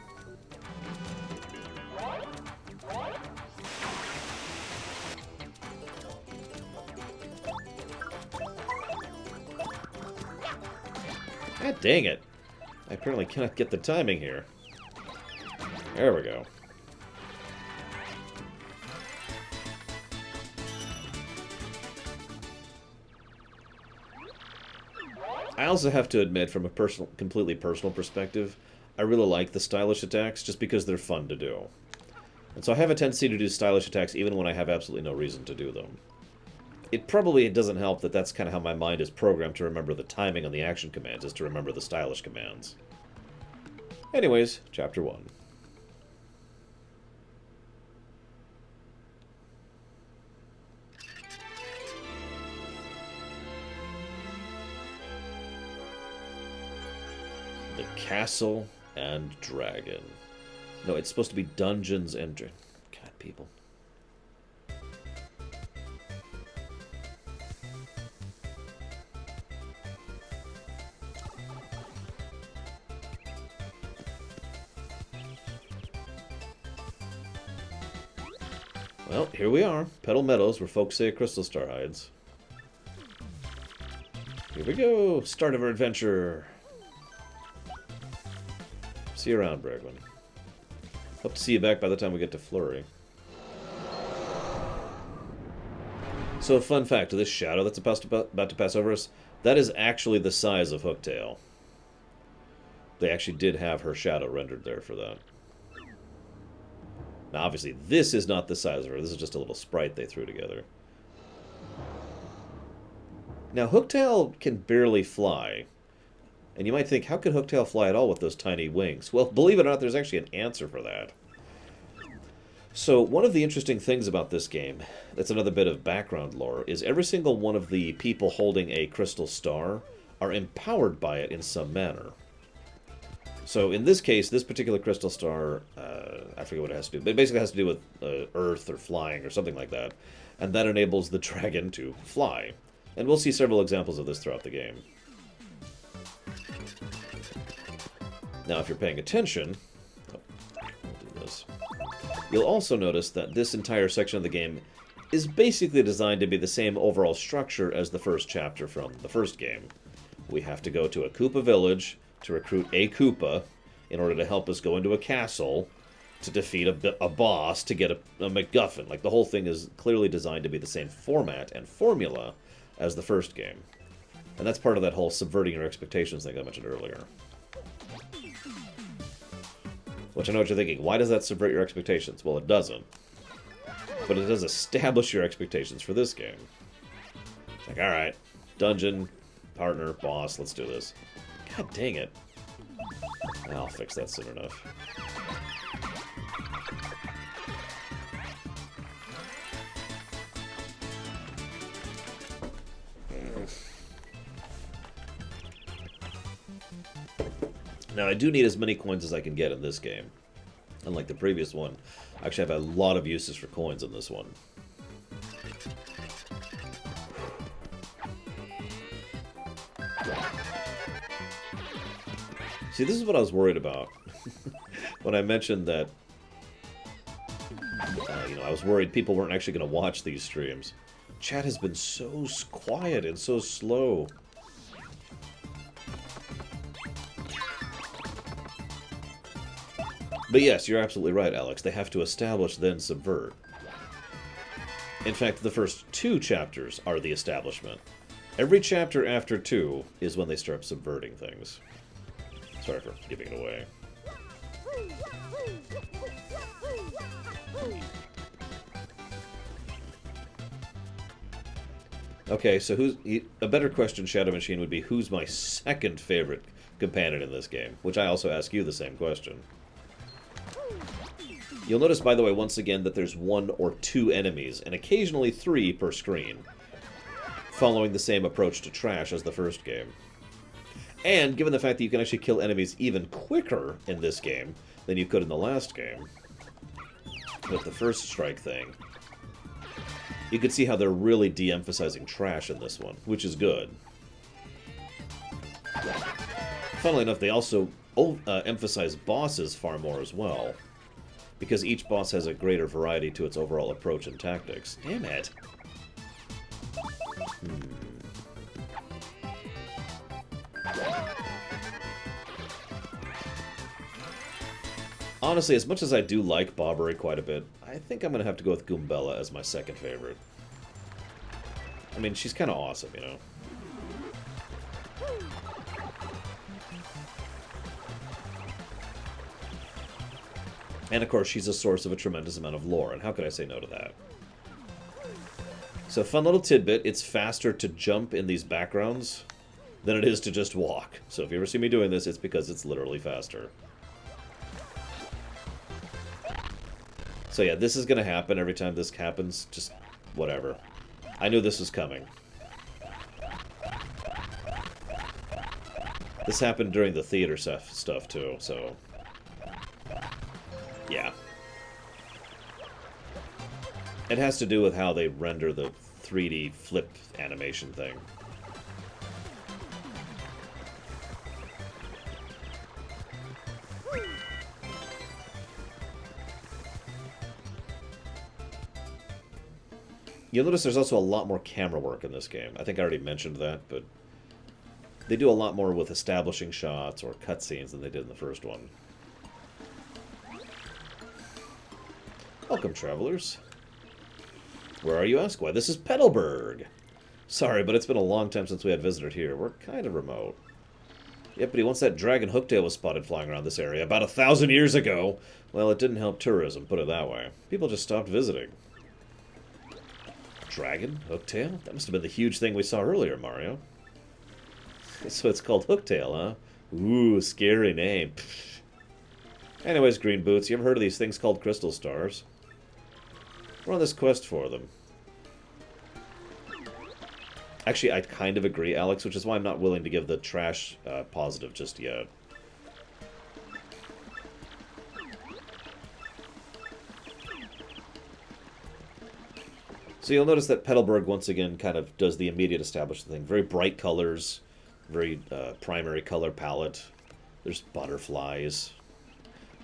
God dang it. I apparently cannot get the timing here. There we go. I also have to admit, from a completely personal perspective, I really like the stylish attacks just because they're fun to do. And so I have a tendency to do stylish attacks even when I have absolutely no reason to do them. It probably doesn't help that that's kind of how my mind is programmed to remember the timing on the action commands, is to remember the stylish commands. Anyways, Chapter 1. The Castle and Dragon. No, it's supposed to be Dungeons and God, people. Well, here we are. Petal Meadows, where folks say a crystal star hides. Here we go. Start of our adventure. See you around, Bregman. Hope to see you back by the time we get to Flurry. So, a fun fact, this shadow that's about to pass over us, that is actually the size of Hooktail. They actually did have her shadow rendered there for that. Now, obviously, this is not the size of her. This is just a little sprite they threw together. Now, Hooktail can barely fly. And you might think, how could Hooktail fly at all with those tiny wings? Well, believe it or not, there's actually an answer for that. So, one of the interesting things about this game, that's another bit of background lore, is every single one of the people holding a crystal star are empowered by it in some manner. So, in this case, this particular crystal star, I forget what it has to do, but it basically has to do with Earth or flying or something like that. And that enables the dragon to fly. And we'll see several examples of this throughout the game. Now, if you're paying attention, I'll do this, you'll also notice that this entire section of the game is basically designed to be the same overall structure as the first chapter from the first game. We have to go to a Koopa village to recruit a Koopa in order to help us go into a castle to defeat a boss to get a MacGuffin. Like, the whole thing is clearly designed to be the same format and formula as the first game. And that's part of that whole subverting your expectations thing I mentioned earlier. Which I know what you're thinking, why does that subvert your expectations? Well, it doesn't. But it does establish your expectations for this game. It's like, alright, dungeon, partner, boss, let's do this. God dang it. I'll fix that soon enough. Now, I do need as many coins as I can get in this game. Unlike the previous one, I actually have a lot of uses for coins in this one. See, this is what I was worried about when I mentioned that, I was worried people weren't actually going to watch these streams. Chat has been so quiet and so slow. But yes, you're absolutely right, Alex. They have to establish, then subvert. In fact, the first 2 chapters are the establishment. Every chapter after 2 is when they start subverting things. Sorry for giving it away. Okay, so a better question, Shadow Machine, would be who's my second favorite companion in this game? Which I also ask you the same question. You'll notice, by the way, once again, that there's 1 or 2 enemies, and occasionally 3 per screen, following the same approach to trash as the first game. And given the fact that you can actually kill enemies even quicker in this game than you could in the last game, with the first strike thing, you can see how they're really de-emphasizing trash in this one, which is good. Funnily enough, they also emphasize bosses far more as well, because each boss has a greater variety to its overall approach and tactics. Damn it! Honestly, as much as I do like Bobbery quite a bit, I think I'm going to have to go with Goombella as my second favorite. I mean, she's kind of awesome, you know? And of course, she's a source of a tremendous amount of lore, and how could I say no to that? So, fun little tidbit, it's faster to jump in these backgrounds than it is to just walk. So if you ever see me doing this, it's because it's literally faster. So yeah, this is going to happen every time this happens, just whatever. I knew this was coming. This happened during the theater stuff too, so... yeah. It has to do with how they render the 3D flip animation thing. You'll notice there's also a lot more camera work in this game. I think I already mentioned that, but they do a lot more with establishing shots or cutscenes than they did in the first one. Welcome, travelers. Where are you, ask? Why, this is Petalburg. Sorry, but it's been a long time since we had visited here. We're kind of remote. Yep, but once that dragon Hooktail was spotted flying around this area about 1,000 years ago, well, it didn't help tourism, put it that way. People just stopped visiting. Dragon? Hooktail? That must have been the huge thing we saw earlier, Mario. So it's called Hooktail, huh? Ooh, scary name. Pfft. Anyways, Green Boots, you ever heard of these things called crystal stars? We're on this quest for them. Actually, I kind of agree, Alex, which is why I'm not willing to give the trash positive just yet. So you'll notice that Petalburg, once again, kind of does the immediate establishment thing. Very bright colors, very primary color palette. There's butterflies.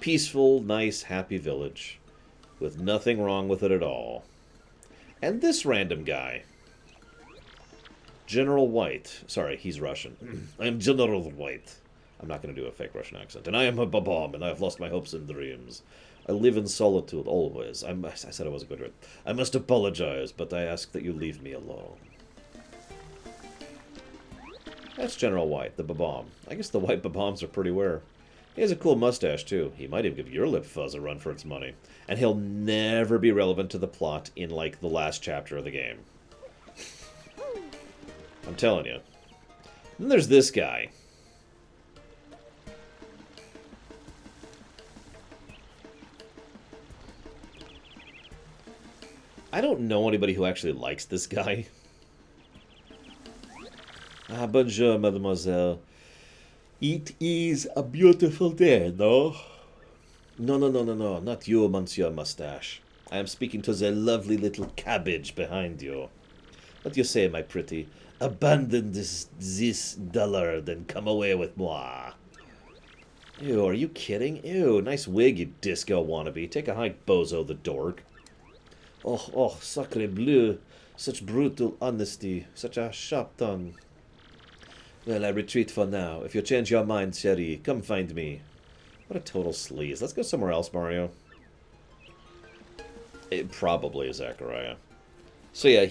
Peaceful, nice, happy village. With nothing wrong with it at all. And this random guy. General White. Sorry, he's Russian. I am General White. I'm not going to do a fake Russian accent. And I am a babam, and I have lost my hopes and dreams. I live in solitude always. I said I wasn't going to do it. I must apologize, but I ask that you leave me alone. That's General White, the babam. I guess the white babams are pretty rare. He has a cool mustache, too. He might even give your lip fuzz a run for its money. And he'll never be relevant to the plot in, like, the last chapter of the game. I'm telling you. Then there's this guy. I don't know anybody who actually likes this guy. Ah, bonjour, mademoiselle. It is a beautiful day, no? No, not you, Monsieur Mustache. I am speaking to the lovely little cabbage behind you. What do you say, my pretty? Abandon this dullard and come away with moi. Ew, are you kidding? Ew, nice wig, you disco wannabe. Take a hike, bozo the dork. Oh, sacre bleu. Such brutal honesty. Such a sharp tongue. Well, I retreat for now. If you change your mind, Sherry, come find me. What a total sleaze. Let's go somewhere else, Mario. It probably is Zachariah. So yeah,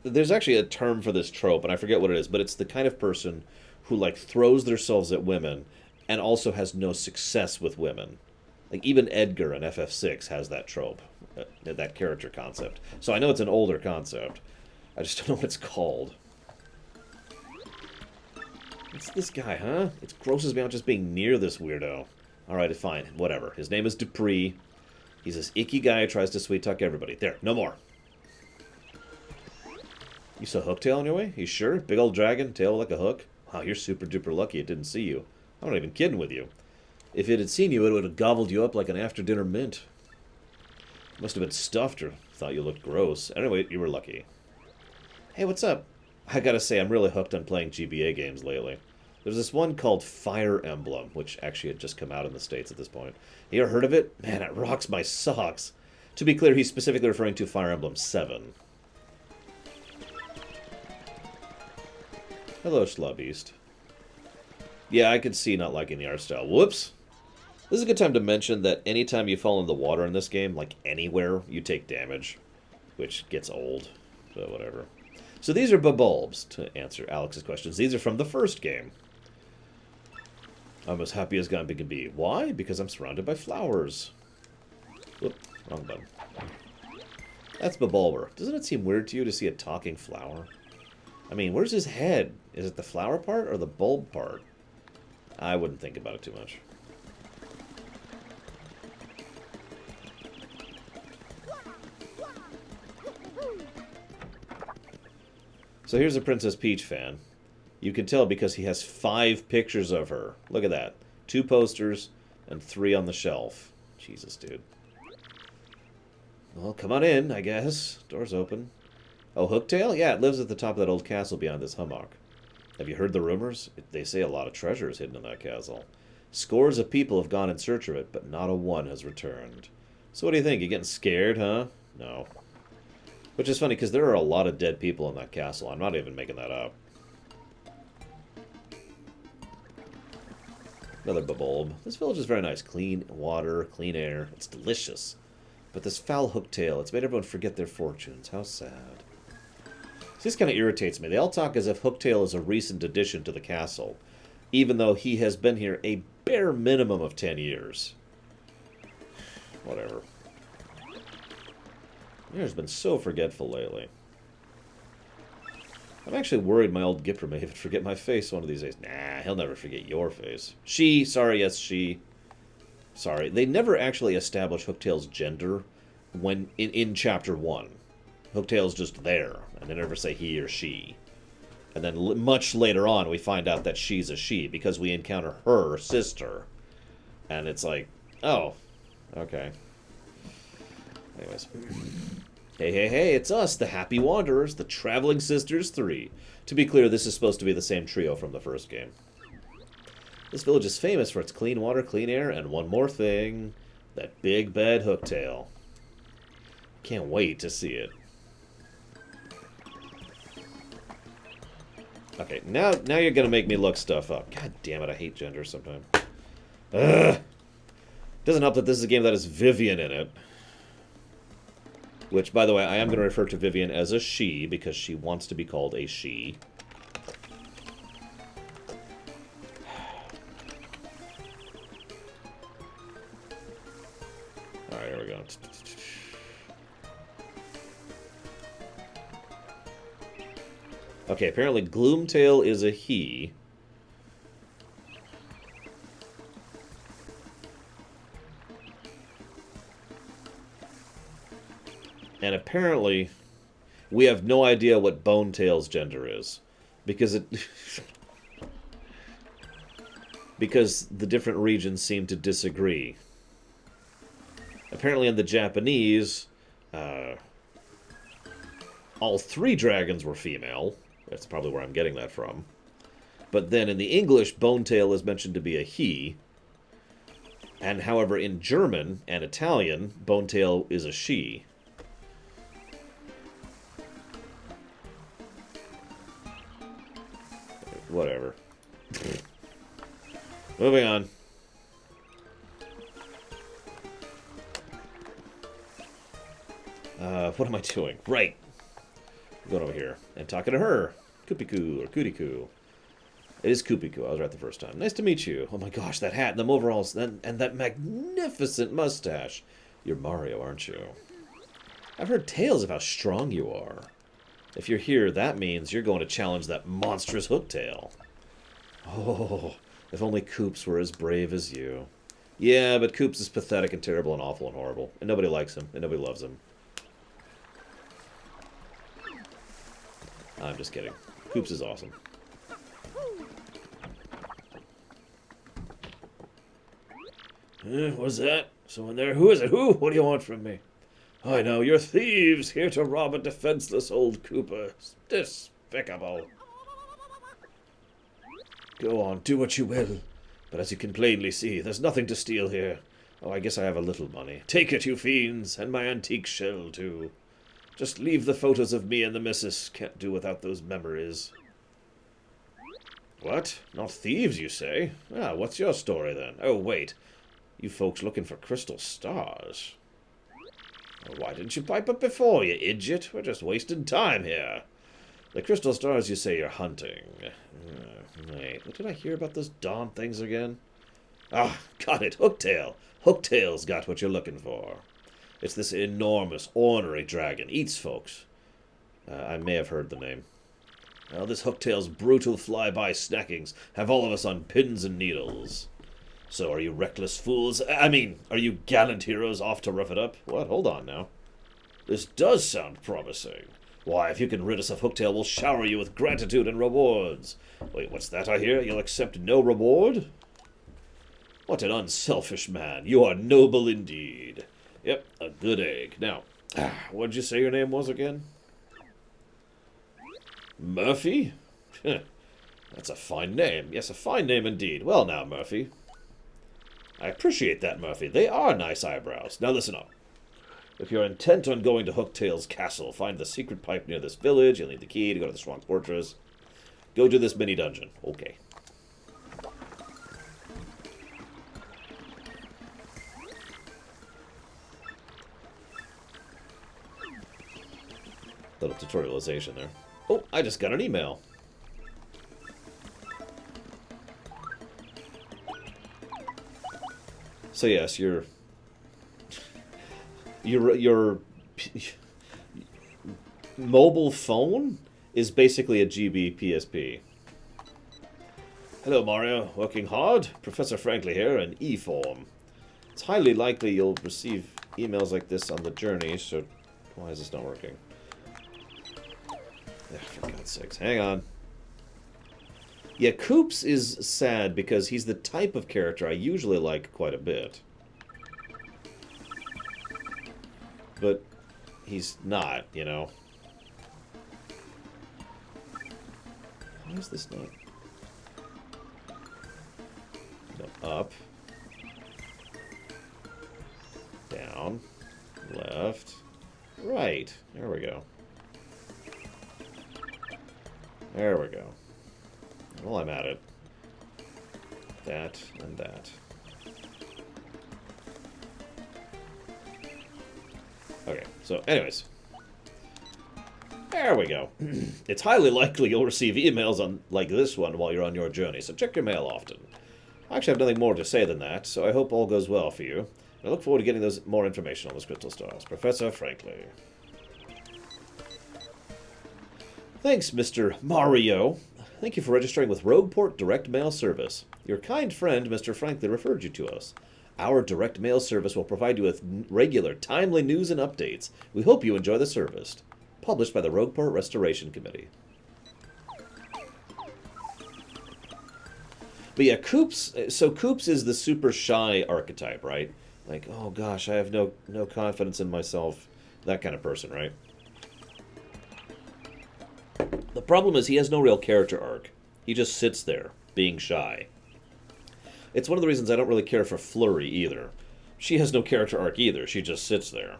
there's actually a term for this trope, and I forget what it is, but it's the kind of person who, like, throws themselves at women and also has no success with women. Like, even Edgar in FF6 has that trope, that character concept. So I know it's an older concept. I just don't know what it's called. It's this guy, huh? It grosses me out just being near this weirdo. Alright, fine. Whatever. His name is Dupree. He's this icky guy who tries to sweet-talk everybody. There, no more. You saw Hooktail on your way? You sure? Big old dragon, tail like a hook? Wow, you're super-duper lucky it didn't see you. I'm not even kidding with you. If it had seen you, it would have gobbled you up like an after-dinner mint. Must have been stuffed or thought you looked gross. Anyway, you were lucky. Hey, what's up? I gotta say, I'm really hooked on playing GBA games lately. There's this one called Fire Emblem, which actually had just come out in the States at this point. You ever heard of it? Man, it rocks my socks. To be clear, he's specifically referring to Fire Emblem 7. Hello, Schlubbeast. Yeah, I could see not liking the art style. Whoops! This is a good time to mention that anytime you fall in the water in this game, like anywhere, you take damage. Which gets old, but whatever. So these are bulbs, to answer Alex's questions. These are from the first game. I'm as happy as Gumby can be. Why? Because I'm surrounded by flowers. Whoop, wrong button. That's Bulber. Doesn't it seem weird to you to see a talking flower? I mean, where's his head? Is it the flower part or the bulb part? I wouldn't think about it too much. So here's a Princess Peach fan. You can tell because he has 5 pictures of her. Look at that. 2 posters and 3 on the shelf. Jesus, dude. Well, come on in, I guess. Door's open. Oh, Hooktail? Yeah, it lives at the top of that old castle beyond this hummock. Have you heard the rumors? They say a lot of treasure is hidden in that castle. Scores of people have gone in search of it, but not a one has returned. So what do you think? You getting scared, huh? No. Which is funny, because there are a lot of dead people in that castle. I'm not even making that up. Another bulb. This village is very nice. Clean water, clean air. It's delicious. But this foul Hooktail, it's made everyone forget their fortunes. How sad. This kind of irritates me. They all talk as if Hooktail is a recent addition to the castle, even though he has been here a bare minimum of 10 years. Whatever. He's been so forgetful lately. I'm actually worried my old Gipper may even forget my face one of these days. Nah, he'll never forget your face. She, sorry, yes, she. Sorry, they never actually establish Hooktail's gender when in Chapter 1. Hooktail's just there, and they never say he or she. And then much later on, we find out that she's a she, because we encounter her sister. And it's like, oh, okay. Anyways. Hey, hey, hey, it's us, the Happy Wanderers, the Traveling Sisters 3. To be clear, this is supposed to be the same trio from the first game. This village is famous for its clean water, clean air, and one more thing, that big bad Hooktail. Can't wait to see it. Okay, now you're gonna make me look stuff up. God damn it, I hate gender sometimes. Ugh. Doesn't help that this is a game that has Vivian in it. Which, by the way, I am going to refer to Vivian as a she, because she wants to be called a she. Alright, here we go. Okay, apparently Gloomtail is a he. And apparently, we have no idea what Bonetail's gender is. Because because the different regions seem to disagree. Apparently in the Japanese, all 3 dragons were female. That's probably where I'm getting that from. But then in the English, Bonetail is mentioned to be a he. And however, in German and Italian, Bonetail is a she. Whatever. Moving on. What am I doing? Right. I'm going over here and talking to her. Koopiku or Cootie-Coo. It is Koopiku. I was right the first time. Nice to meet you. Oh my gosh, that hat and them overalls and that magnificent mustache. You're Mario, aren't you? I've heard tales of how strong you are. If you're here, that means you're going to challenge that monstrous Hooktail. Oh, if only Koops were as brave as you. Yeah, but Koops is pathetic and terrible and awful and horrible. And nobody likes him, and nobody loves him. I'm just kidding. Koops is awesome. What's that? Someone there? Who is it? Who? What do you want from me? I know, you're thieves, here to rob a defenseless old Koopa. Despicable. Go on, do what you will. But as you can plainly see, there's nothing to steal here. Oh, I guess I have a little money. Take it, you fiends, and my antique shell, too. Just leave the photos of me and the missus. Can't do without those memories. What? Not thieves, you say? Ah, what's your story, then? Oh, wait. You folks looking for crystal stars. Well, why didn't you pipe up before, you idiot? We're just wasting time here. The crystal stars you say you're hunting. Wait, what did I hear about those darn things again? Ah, got it, Hooktail. Hooktail's got what you're looking for. It's this enormous, ornery dragon. Eats folks. I may have heard the name. Well, this Hooktail's brutal fly-by snackings have all of us on pins and needles. So are you reckless fools? I mean, are you gallant heroes off to rough it up? What? Hold on now. This does sound promising. Why, if you can rid us of Hooktail, we'll shower you with gratitude and rewards. Wait, what's that I hear? You'll accept no reward? What an unselfish man. You are noble indeed. Yep, a good egg. Now, what did you say your name was again? Murphy? That's a fine name. Yes, a fine name indeed. Well now, Murphy. I appreciate that, Murphy. They are nice eyebrows. Now listen up. If you're intent on going to Hooktail's Castle, find the secret pipe near this village. You'll need the key to go to the Shwonk Fortress. Go do this mini-dungeon. Okay. Little tutorialization there. Oh, I just got an email. So yes, your mobile phone is basically a GB PSP. Hello, Mario. Working hard? Professor Frankly here in E-form. It's highly likely you'll receive emails like this on the journey, so why is this not working? Ugh, for God's sakes. Hang on. Yeah, Koops is sad because he's the type of character I usually like quite a bit. But he's not, you know. Why is this not? No, up. Down. Left. Right. There we go. There we go. Well, I'm at it. That and that. Okay, so anyways. There we go. It's highly likely you'll receive emails on like this one while you're on your journey, so check your mail often. I actually have nothing more to say than that, so I hope all goes well for you. I look forward to getting those more information on those crystal stars. Professor Frankly. Thanks, Mr. Mario. Thank you for registering with Rogueport Direct Mail Service. Your kind friend, Mr. Frankly, referred you to us. Our direct mail service will provide you with regular, timely news and updates. We hope you enjoy the service. Published by the Rogueport Restoration Committee. But yeah, Koops... So Koops is the super shy archetype, right? Like, oh gosh, I have no confidence in myself. That kind of person, right? The problem is he has no real character arc. He just sits there, being shy. It's one of the reasons I don't really care for Flurry, either. She has no character arc either, she just sits there.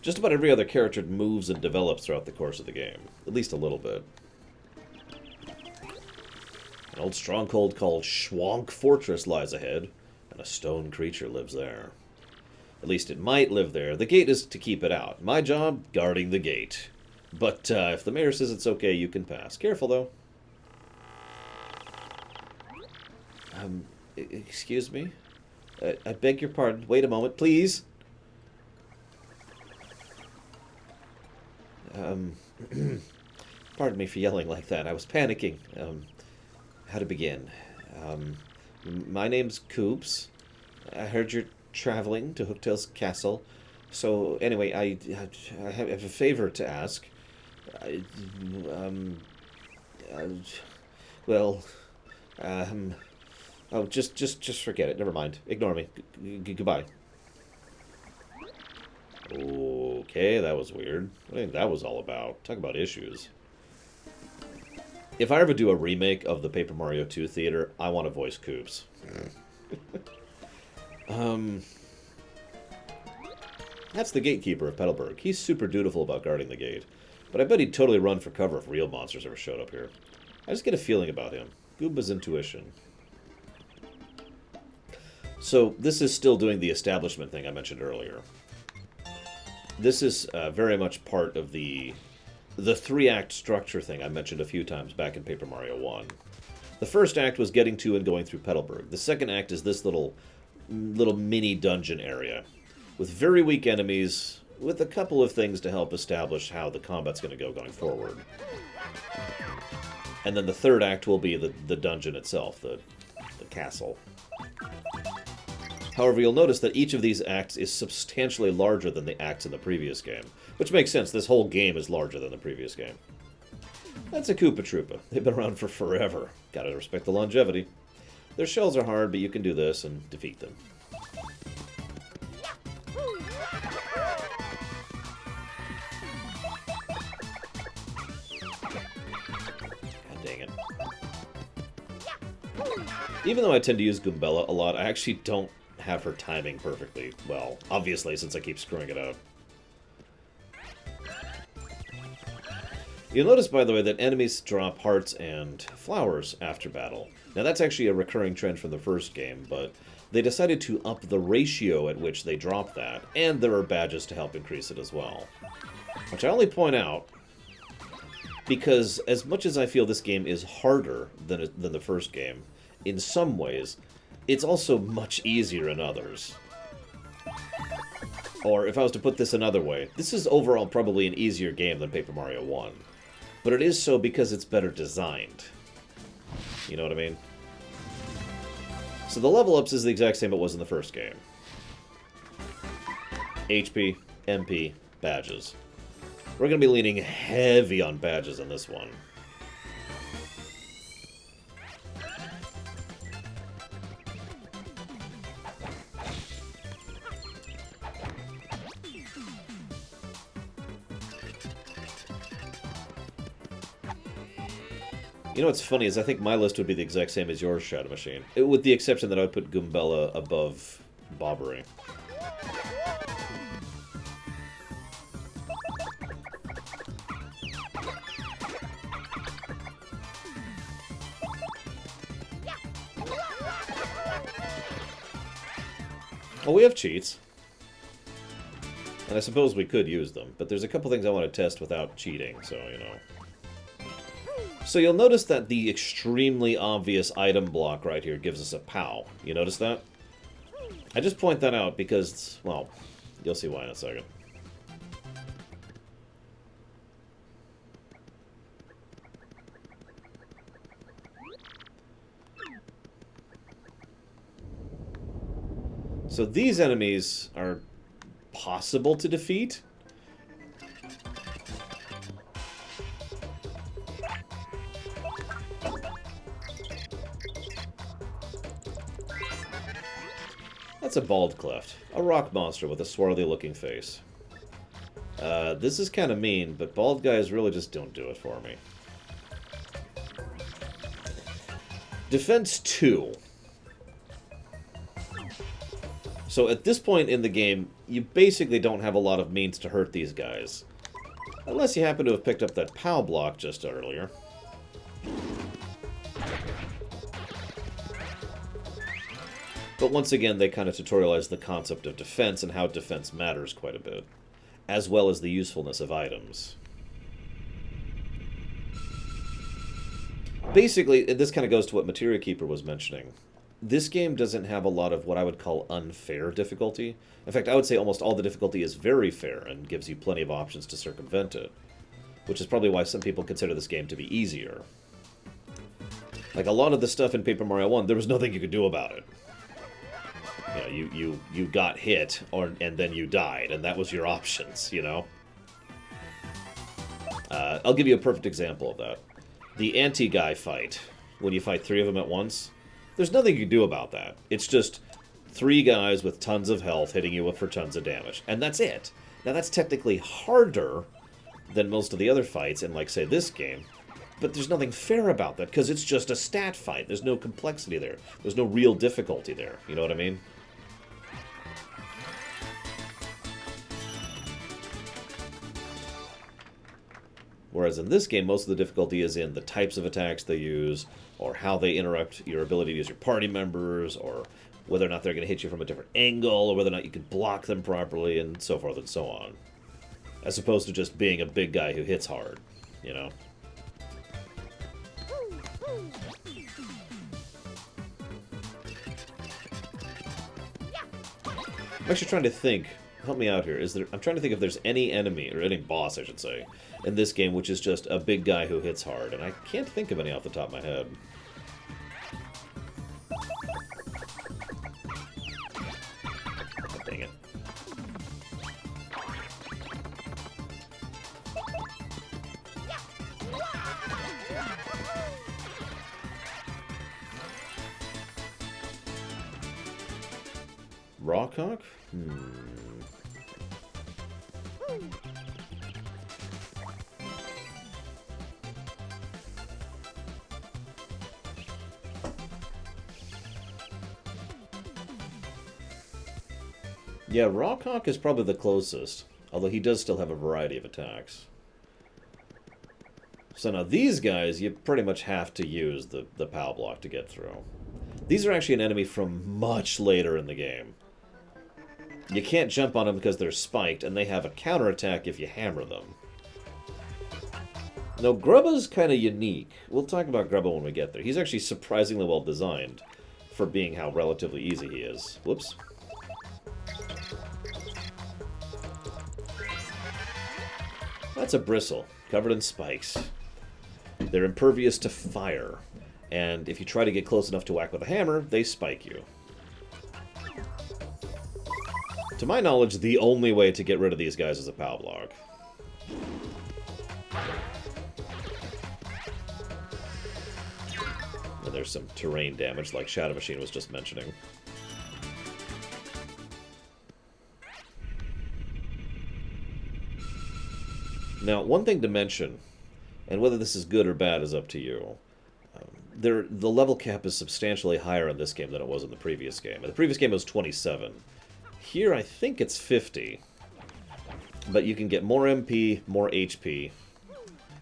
Just about every other character moves and develops throughout the course of the game. At least a little bit. An old stronghold called Shwonk Fortress lies ahead, and a stone creature lives there. At least it might live there. The gate is to keep it out. My job, guarding the gate. But if the mayor says it's okay, you can pass. Careful, though. Excuse me? I beg your pardon. Wait a moment, please. Pardon me for yelling like that. I was panicking. How to begin? My name's Koops. I heard you're traveling to Hooktail's Castle. So, anyway, I have a favor to ask. I, um, uh, well, um, oh, just forget it. Never mind. Ignore me. Goodbye. Okay, that was weird. What do you think that was all about? Talk about issues. If I ever do a remake of the Paper Mario 2 theater, I want to voice Koops. That's the gatekeeper of Petalburg. He's super dutiful about guarding the gate. But I bet he'd totally run for cover if real monsters ever showed up here. I just get a feeling about him. Goomba's intuition. So, this is still doing the establishment thing I mentioned earlier. This is very much part of the 3-act structure thing I mentioned a few times back in Paper Mario 1. The first act was getting to and going through Petalburg. The second act is this little mini dungeon area with very weak enemies, with a couple of things to help establish how the combat's going to go going forward. And then the third act will be the dungeon itself, the castle. However, you'll notice that each of these acts is substantially larger than the acts in the previous game. Which makes sense, this whole game is larger than the previous game. That's a Koopa Troopa. They've been around for forever. Gotta respect the longevity. Their shells are hard, but you can do this and defeat them. God dang it. Even though I tend to use Goombella a lot, I actually don't have her timing perfectly well. Obviously, since I keep screwing it up. You'll notice, by the way, that enemies drop hearts and flowers after battle. Now, that's actually a recurring trend from the first game, but they decided to up the ratio at which they drop that, and there are badges to help increase it as well. Which I only point out because, as much as I feel this game is harder than the first game, in some ways, it's also much easier in others. Or, if I was to put this another way, this is overall probably an easier game than Paper Mario 1. But it is so because it's better designed. You know what I mean? So the level ups is the exact same it was in the first game. HP, MP, badges. We're going to be leaning heavy on badges in this one. You know what's funny is I think my list would be the exact same as yours, Shadow Machine. With the exception that I would put Goombella above Bobbery. Well, we have cheats. And I suppose we could use them, but there's a couple things I want to test without cheating, so, you know. So you'll notice that the extremely obvious item block right here gives us a POW. You notice that? I just point that out because, well, you'll see why in a second. So these enemies are possible to defeat. That's a bald cleft. A rock monster with a swirly-looking face. This is kind of mean, but bald guys really just don't do it for me. Defense 2. So at this point in the game, you basically don't have a lot of means to hurt these guys. Unless you happen to have picked up that POW block just earlier. But once again, they kind of tutorialize the concept of defense and how defense matters quite a bit, as well as the usefulness of items. Basically, this kind of goes to what Materia Keeper was mentioning. This game doesn't have a lot of what I would call unfair difficulty. In fact, I would say almost all the difficulty is very fair and gives you plenty of options to circumvent it, which is probably why some people consider this game to be easier. Like, a lot of the stuff in Paper Mario 1, there was nothing you could do about it. You know, you got hit, and then you died, and that was your options, you know? I'll give you a perfect example of that. The anti-guy fight, when you fight 3 of them at once, there's nothing you can do about that. It's just 3 guys with tons of health hitting you for tons of damage, and that's it. Now, that's technically harder than most of the other fights in, like, say, this game, but there's nothing fair about that, because it's just a stat fight. There's no complexity there. There's no real difficulty there. You know what I mean? Whereas in this game, most of the difficulty is in the types of attacks they use, or how they interrupt your ability to use your party members, or whether or not they're going to hit you from a different angle, or whether or not you can block them properly, and so forth and so on. As opposed to just being a big guy who hits hard, you know? I'm actually trying to think. Help me out here. I'm trying to think if there's any enemy, or any boss, I should say, in this game which is just a big guy who hits hard, and I can't think of any off the top of my head. Oh, dang it. Rawcock? Yeah, Rawcock is probably the closest, although he does still have a variety of attacks. So now these guys, you pretty much have to use the POW block to get through. These are actually an enemy from much later in the game. You can't jump on them because they're spiked, and they have a counterattack if you hammer them. Now, Grubba's kind of unique. We'll talk about Grubba when we get there. He's actually surprisingly well designed for being how relatively easy he is. Whoops. That's a bristle, covered in spikes. They're impervious to fire, and if you try to get close enough to whack with a hammer, they spike you. To my knowledge, the only way to get rid of these guys is a POW block. And there's some terrain damage, like Shadow Machine was just mentioning. Now, one thing to mention, and whether this is good or bad is up to you, the level cap is substantially higher in this game than it was in the previous game. In the previous game it was 27. Here I think it's 50, but you can get more MP, more HP,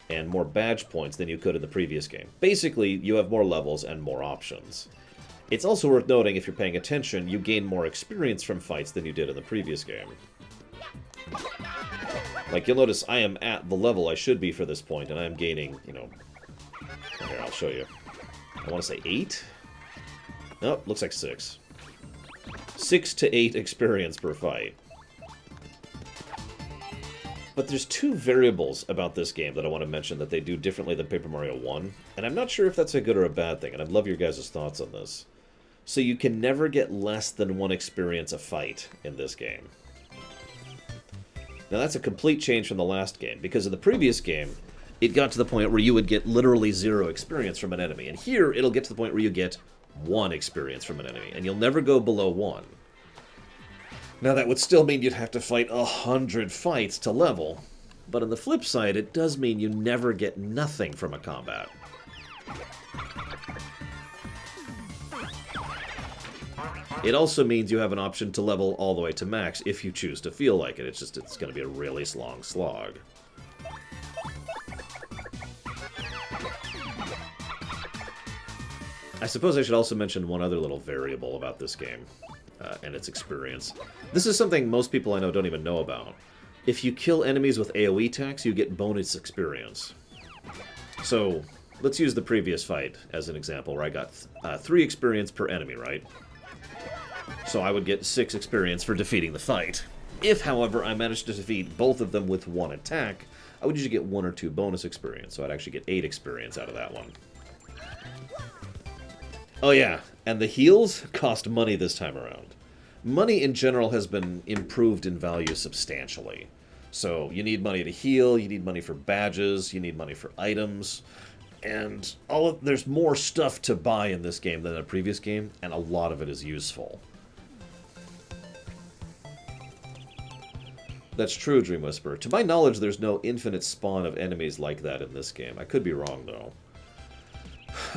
and more badge points than you could in the previous game. Basically, you have more levels and more options. It's also worth noting, if you're paying attention, you gain more experience from fights than you did in the previous game. Like, you'll notice I am at the level I should be for this point, and I'm gaining, you know... Here, I'll show you. I want to say 8? Nope, looks like 6. 6 to 8 experience per fight. But there's 2 variables about this game that I want to mention that they do differently than Paper Mario 1, and I'm not sure if that's a good or a bad thing, and I'd love your guys' thoughts on this. So you can never get less than 1 experience a fight in this game. Now that's a complete change from the last game, because in the previous game, it got to the point where you would get literally 0 experience from an enemy, and here it'll get to the point where you get 1 experience from an enemy, and you'll never go below 1. Now that would still mean you'd have to fight 100 fights to level, but on the flip side, it does mean you never get nothing from a combat. It also means you have an option to level all the way to max if you choose to feel like it. It's going to be a really long slog. I suppose I should also mention one other little variable about this game, and its experience. This is something most people I know don't even know about. If you kill enemies with AoE attacks, you get bonus experience. So, let's use the previous fight as an example, where I got 3 experience per enemy, right? So I would get 6 experience for defeating the fight. If, however, I managed to defeat both of them with 1 attack, I would usually get 1 or 2 bonus experience, so I'd actually get 8 experience out of that one. Oh yeah, And the heals cost money this time around. Money in general has been improved in value substantially. So you need money to heal, you need money for badges, you need money for items, and there's more stuff to buy in this game than in a previous game, and a lot of it is useful. That's true, Dream Whisperer. To my knowledge, there's no infinite spawn of enemies like that in this game. I could be wrong, though.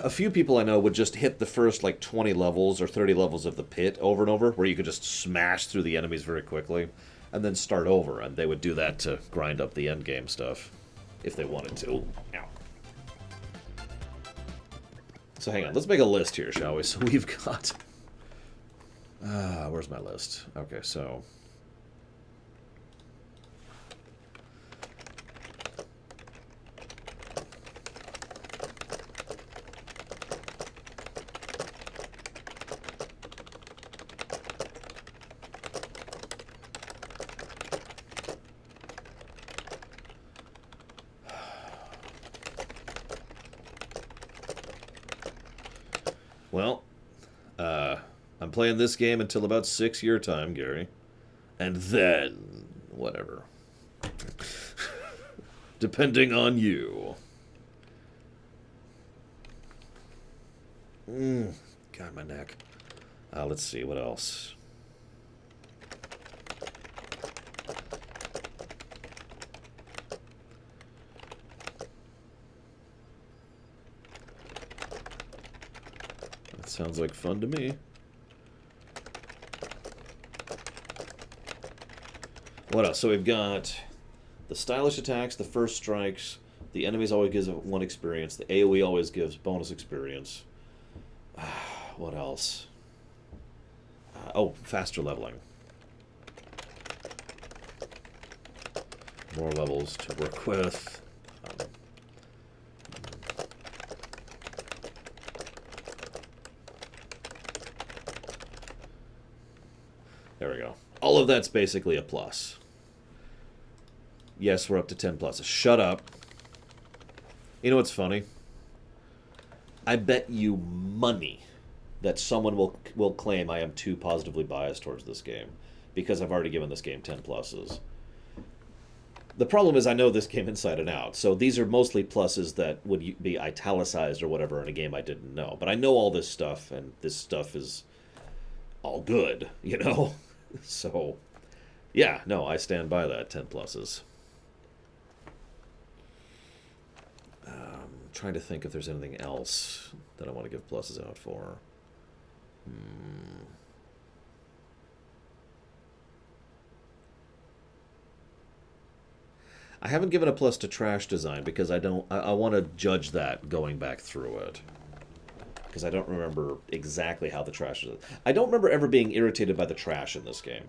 A few people I know would just hit the first, like, 20 levels or 30 levels of the pit over and over, where you could just smash through the enemies very quickly, and then start over, and they would do that to grind up the endgame stuff, if they wanted to. Ow. So hang on, let's make a list here, shall we? So we've got... where's my list? Okay, so... Well, I'm playing this game until about 6 your time, Gary. And then, whatever. Depending on you. God, my neck. Let's see, what else? Sounds like fun to me. What else? So we've got the stylish attacks, the first strikes, the enemies always gives 1 experience, the AoE always gives bonus experience. What else? Oh, faster leveling. More levels to work with. There we go. All of that's basically a plus. Yes, we're up to 10 pluses. Shut up. You know what's funny? I bet you money that someone will claim I am too positively biased towards this game, because I've already given this game 10 pluses. The problem is I know this game inside and out, so these are mostly pluses that would be italicized or whatever in a game I didn't know. But I know all this stuff, and this stuff is all good, you know? So, yeah, no, I stand by that, 10 pluses. Trying to think if there's anything else that I want to give pluses out for. I haven't given a plus to trash design because I want to judge that going back through it. Because I don't remember exactly how the trash is. I don't remember ever being irritated by the trash in this game.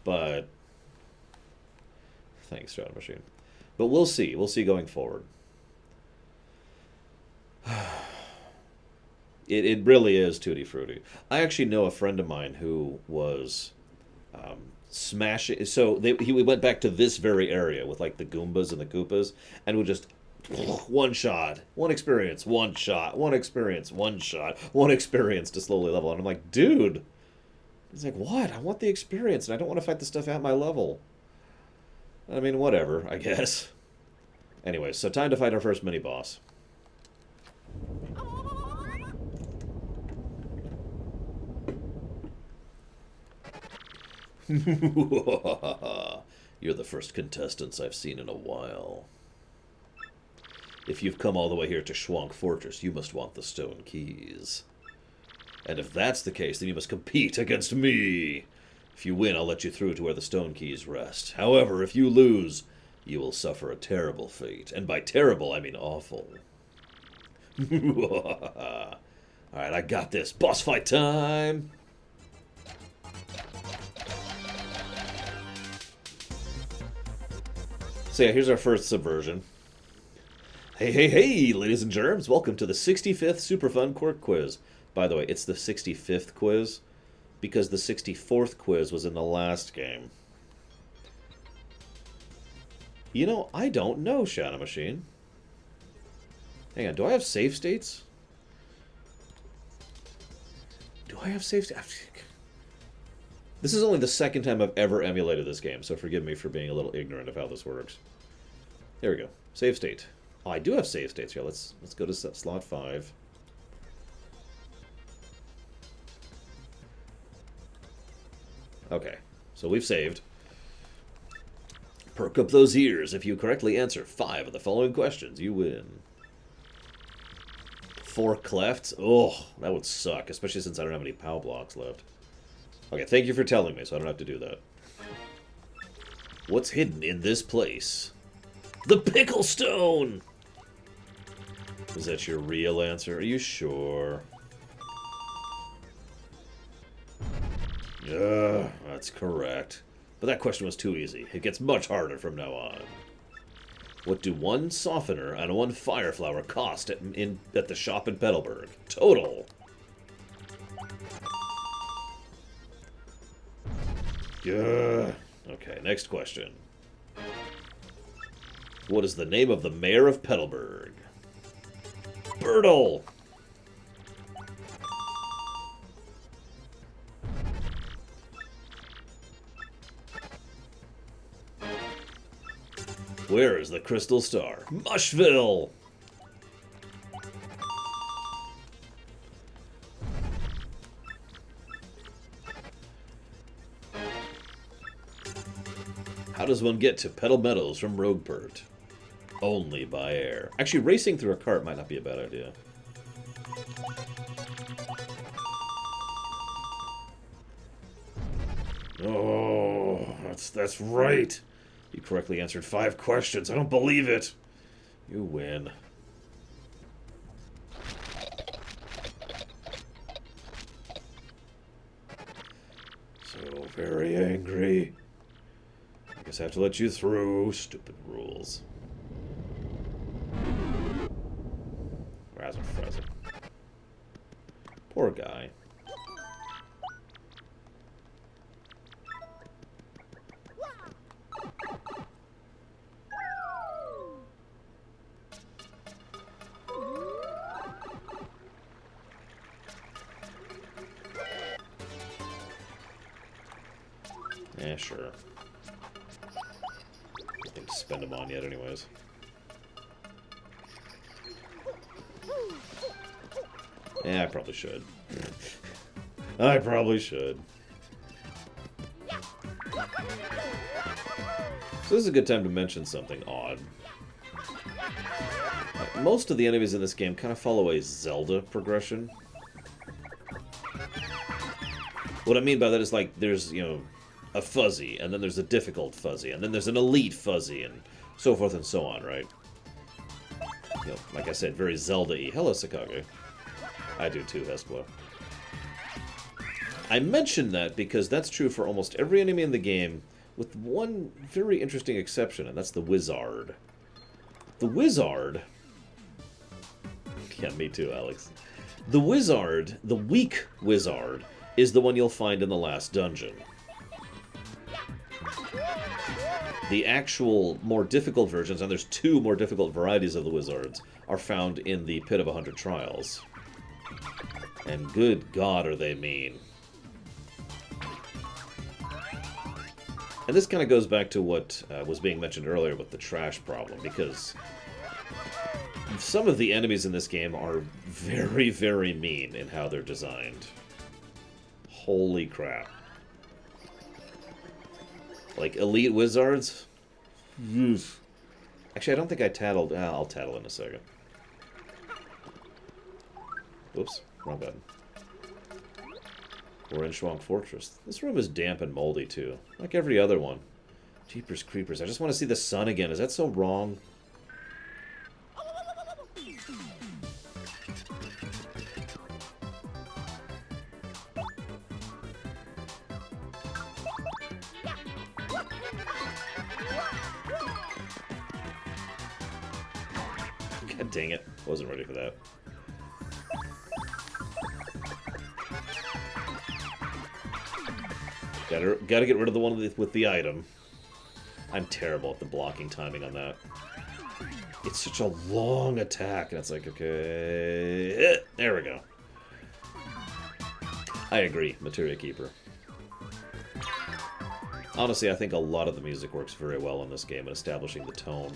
But... thanks, Shadow Machine. But we'll see. We'll see going forward. It really is tutti frutti. I actually know a friend of mine who was smashing... so we went back to this very area with like the Goombas and the Koopas, and would just... one shot, one experience, one shot, one experience, one shot, one experience to slowly level. And I'm like, dude. He's like, what? I want the experience, and I don't want to fight the stuff at my level. I mean, whatever, I guess. Anyway, so time to fight our first mini-boss. You're the first contestants I've seen in a while. If you've come all the way here to Shwonk Fortress, you must want the stone keys. And if that's the case, then you must compete against me. If you win, I'll let you through to where the stone keys rest. However, if you lose, you will suffer a terrible fate. And by terrible, I mean awful. Alright, I got this. Boss fight time! So yeah, here's our first subversion. Hey, hey, hey, ladies and germs. Welcome to the 65th Super Fun Quirk Quiz. By the way, it's the 65th quiz because the 64th quiz was in the last game. You know, I don't know, Shadow Machine. Hang on, do I have save states? Do I have save state? This is only the second time I've ever emulated this game, so forgive me for being a little ignorant of how this works. There we go. Save state. Oh, I do have save states here. Let's go to slot 5. Okay, so we've saved. Perk up those ears. If you correctly answer 5 of the following questions, you win. 4 clefts? Oh, that would suck, especially since I don't have any POW blocks left. Okay, thank you for telling me, so I don't have to do that. What's hidden in this place? The Pickle Stone! Is that your real answer? Are you sure? That's correct. But that question was too easy. It gets much harder from now on. What do 1 softener and 1 fire flower cost at the shop in Petalburg? Total. Okay, next question. What is the name of the mayor of Petalburg? Petal! Where is the crystal star? Mushville! How does one get to Petal Meadows from Rogueport? Only by air. Actually, racing through a cart might not be a bad idea. Oh, that's right. You correctly answered 5 questions. I don't believe it. You win. So very angry. I guess I have to let you through. Stupid rules. Razzle frazzle. Poor guy. Yeah, sure. Nothing to spend them on yet, anyways. Yeah, I probably should. I probably should. So this is a good time to mention something odd. Most of the enemies in this game kind of follow a Zelda progression. What I mean by that is, like, there's, you know, a fuzzy, and then there's a difficult fuzzy, and then there's an elite fuzzy, and so forth and so on, right? You know, like I said, very Zelda-y. Hello, Sakage. I do too, Hesplo. I mention that because that's true for almost every enemy in the game, with one very interesting exception, and that's the Wizard. The Wizard... Yeah, me too, Alex. The Wizard, the weak Wizard, is the one you'll find in the last dungeon. The actual more difficult versions, and there's 2 more difficult varieties of the Wizards, are found in the Pit of 100 Trials. And good God, are they mean. And this kind of goes back to what was being mentioned earlier with the trash problem, because some of the enemies in this game are very, very mean in how they're designed. Holy crap. Like, elite wizards? Yes. Actually, I don't think I tattled. I'll tattle in a second. Whoops, wrong button. We're in Shwonk Fortress. This room is damp and moldy, too. Like every other one. Jeepers creepers, I just want to see the sun again. Is that so wrong? God dang it. Wasn't ready for that. Gotta get rid of the one with the item. I'm terrible at the blocking timing on that. It's such a long attack, and it's like, okay... There we go. I agree, Materia Keeper. Honestly, I think a lot of the music works very well in this game in establishing the tone.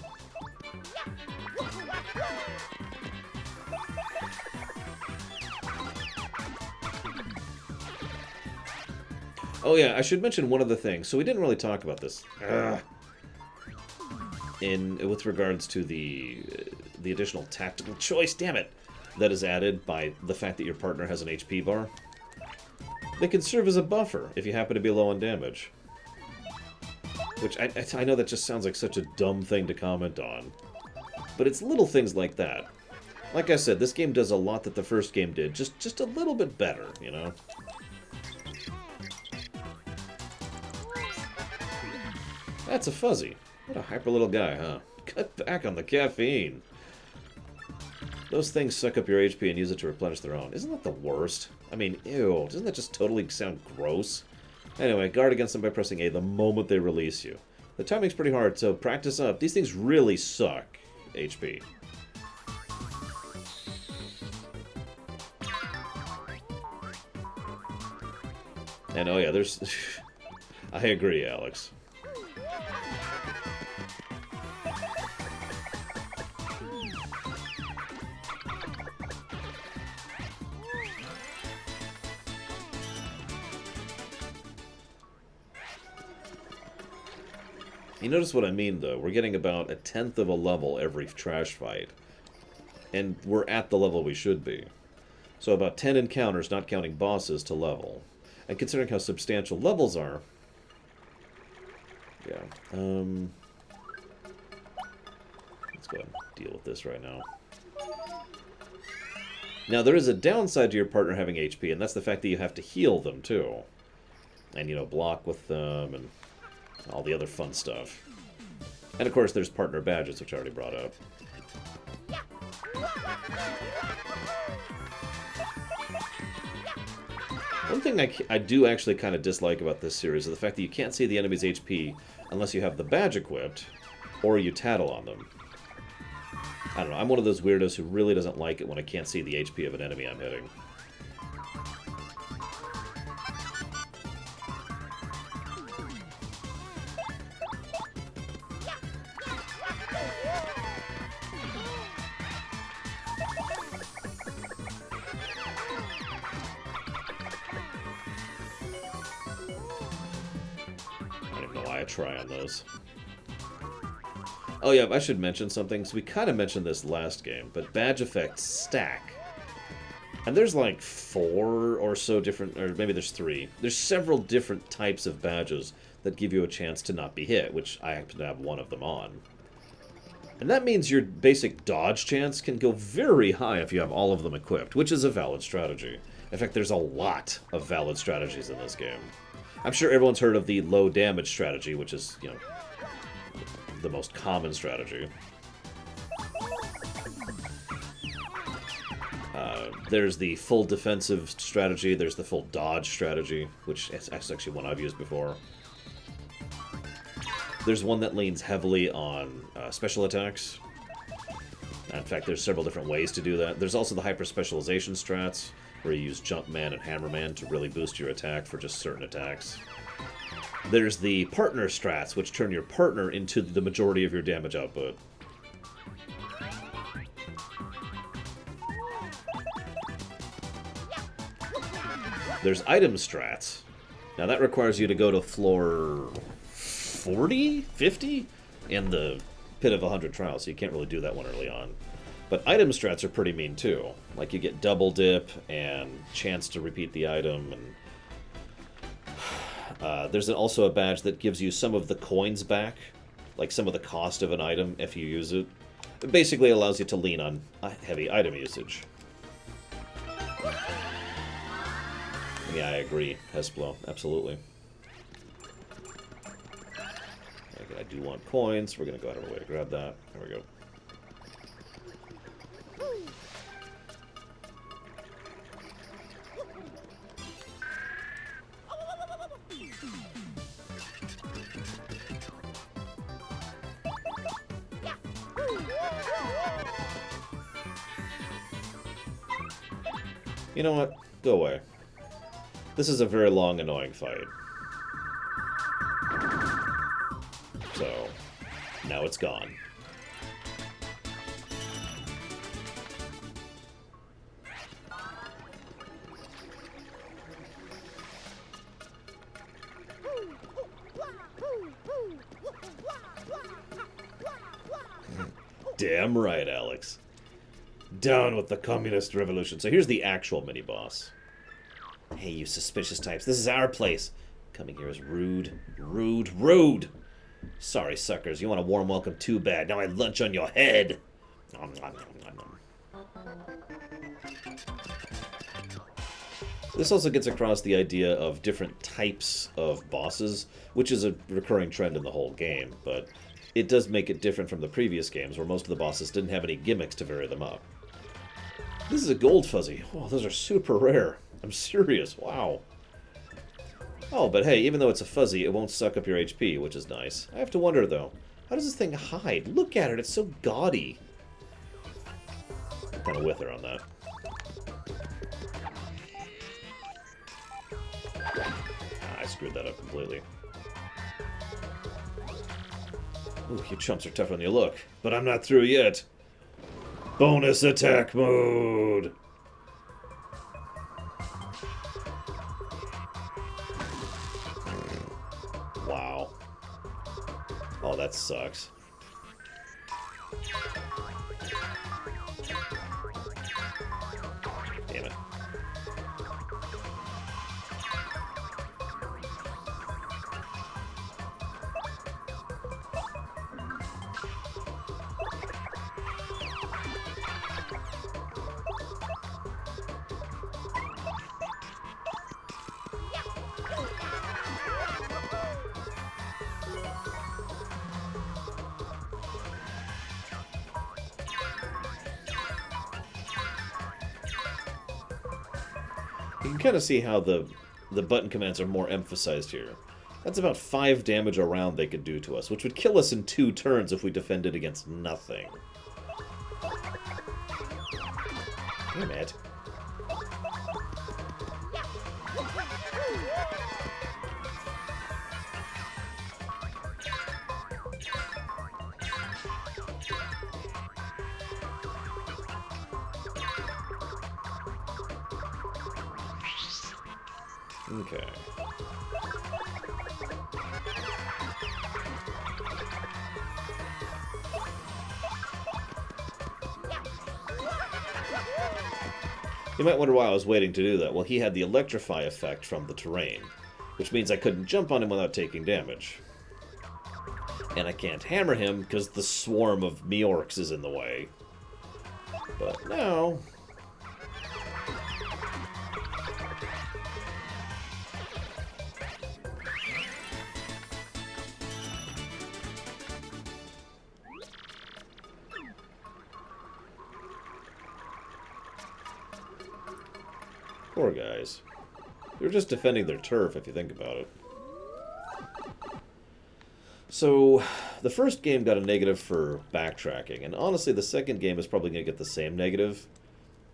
Oh yeah, I should mention one other thing. So we didn't really talk about this. With regards to the additional tactical choice, damn it, that is added by the fact that your partner has an HP bar. They can serve as a buffer if you happen to be low on damage. Which, I know that just sounds like such a dumb thing to comment on. But it's little things like that. Like I said, this game does a lot that the first game did, just a little bit better, you know? That's a fuzzy. What a hyper little guy, huh? Cut back on the caffeine. Those things suck up your HP and use it to replenish their own. Isn't that the worst? I mean, ew. Doesn't that just totally sound gross? Anyway, guard against them by pressing A the moment they release you. The timing's pretty hard, so practice up. These things really suck HP. And oh yeah, there's... I agree, Alex. You notice what I mean, though? We're getting about 1/10 of a level every trash fight. And we're at the level we should be. So about 10 encounters, not counting bosses, to level. And considering how substantial levels are... Yeah. Let's go ahead and deal with this right now. Now, there is a downside to your partner having HP, and that's the fact that you have to heal them, too. And, you know, block with them, and... all the other fun stuff. And of course there's partner badges, which I already brought up. One thing I do actually kind of dislike about this series is the fact that you can't see the enemy's HP unless you have the badge equipped, or you tattle on them. I don't know, I'm one of those weirdos who really doesn't like it when I can't see the HP of an enemy I'm hitting. Try on those. Oh yeah, I should mention something. So we kind of mentioned this last game, but badge effects stack. And there's like 4 or so different, or maybe there's 3. There's several different types of badges that give you a chance to not be hit, which I happen to have one of them on. And that means your basic dodge chance can go very high if you have all of them equipped, which is a valid strategy. In fact, there's a lot of valid strategies in this game. I'm sure everyone's heard of the low damage strategy, which is, you know, the most common strategy. There's the full defensive strategy, there's the full dodge strategy, which is actually one I've used before. There's one that leans heavily on special attacks. In fact, there's several different ways to do that. There's also the hyper-specialization strats, where you use Jumpman and Hammerman to really boost your attack for just certain attacks. There's the partner strats, which turn your partner into the majority of your damage output. There's item strats. Now that requires you to go to floor 40? 50? In the Pit of 100 Trials, so you can't really do that one early on. But item strats are pretty mean too. Like you get double dip and chance to repeat the item. And there's also a badge that gives you some of the coins back, like some of the cost of an item if you use it. It basically allows you to lean on heavy item usage. Yeah, I agree, Hesplo. Absolutely. Okay, I do want coins. We're going to go out of our way to grab that. There we go. You know what? Go away. This is a very long, annoying fight. So, now it's gone. Damn right, Alex. Down with the communist revolution. So here's the actual mini-boss. Hey, you suspicious types. This is our place. Coming here is rude. Rude. Rude! Sorry, suckers. You want a warm welcome too bad. Now I lunch on your head. Nom, nom, nom, nom, nom. This also gets across the idea of different types of bosses, which is a recurring trend in the whole game, but it does make it different from the previous games, where most of the bosses didn't have any gimmicks to vary them up. This is a gold fuzzy. Oh, those are super rare. I'm serious. Wow. Oh, but hey, even though it's a fuzzy, it won't suck up your HP, which is nice. I have to wonder, though, how does this thing hide? Look at it. It's so gaudy. I'm kind of with her on that. I screwed that up completely. Ooh, you chumps are tougher than you look. But I'm not through yet. Bonus attack mode! Wow. Oh, that sucks. Damn it. You can kind of see how the button commands are more emphasized here. That's about 5 damage a round they could do to us, which would kill us in 2 turns if we defended against nothing. Damn it. Okay. You might wonder why I was waiting to do that. Well, he had the electrify effect from the terrain, which means I couldn't jump on him without taking damage. And I can't hammer him because the swarm of Meorcs is in the way. But now... Poor guys. They're just defending their turf, if you think about it. So, the first game got a negative for backtracking, and honestly, the second game is probably going to get the same negative.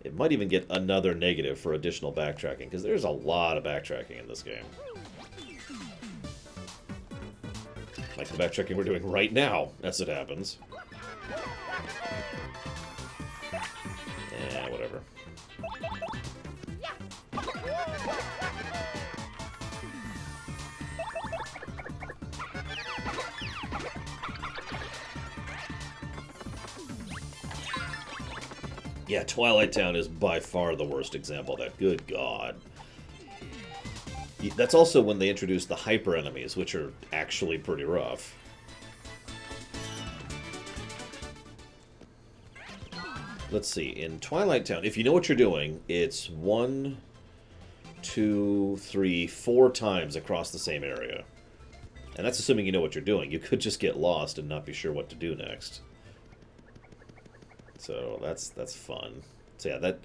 It might even get another negative for additional backtracking, because there's a lot of backtracking in this game. Like the backtracking we're doing right now, as it happens. Yeah, whatever. Yeah, Twilight Town is by far the worst example of that. Good God. That's also when they introduced the hyper enemies, which are actually pretty rough. Let's see. In Twilight Town, if you know what you're doing, it's 1, 2, 3, 4 times across the same area. And that's assuming you know what you're doing. You could just get lost and not be sure what to do next. So that's fun. So yeah, that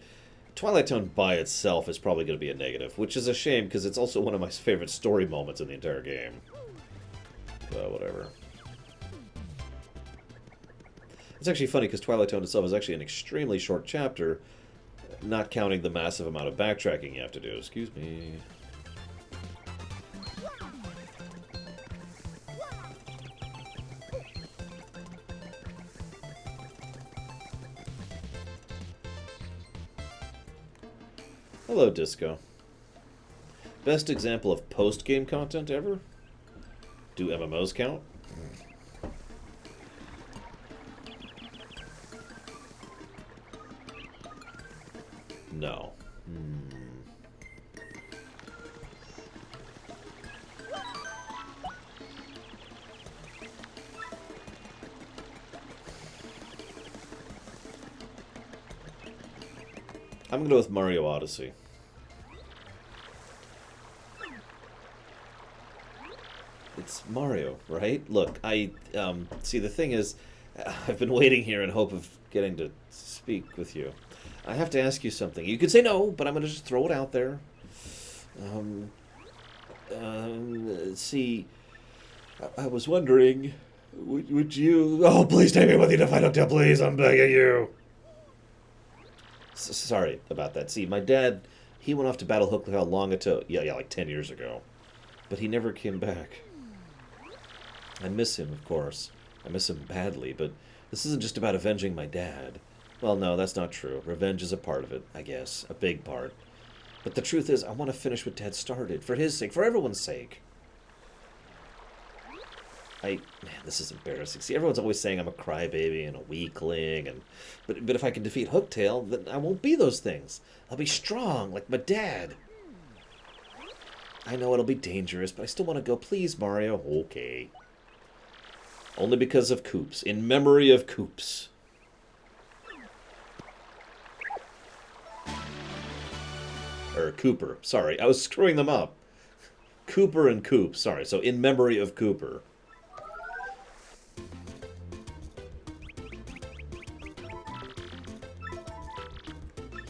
Twilight Town by itself is probably going to be a negative, which is a shame because it's also one of my favorite story moments in the entire game. But whatever. It's actually funny because Twilight Town itself is actually an extremely short chapter, not counting the massive amount of backtracking you have to do. Excuse me. Hello, Disco. Best example of post-game content ever? Do MMOs count? No. I'm gonna go with Mario Odyssey. It's Mario, right? Look, see, the thing is, I've been waiting here in hope of getting to speak with you. I have to ask you something. You could say no, but I'm gonna just throw it out there. See, I was wondering, would you... Oh, please take me with you to fight Hooktail, please, I'm begging you. Sorry about that. See, my dad, he went off to battle Hooktail long ago. Yeah, like 10 years ago. But he never came back. I miss him, of course. I miss him badly, but this isn't just about avenging my dad. Well, no, that's not true. Revenge is a part of it, I guess. A big part. But the truth is, I want to finish what Dad started. For his sake. For everyone's sake. Man, this is embarrassing. See, everyone's always saying I'm a crybaby and a weakling, but if I can defeat Hooktail, then I won't be those things. I'll be strong, like my dad. I know it'll be dangerous, but I still want to go. Please, Mario. Okay. Only because of Koops. In memory of Koops. Or Cooper. Sorry, I was screwing them up. Cooper and Koops. Sorry, so in memory of Cooper.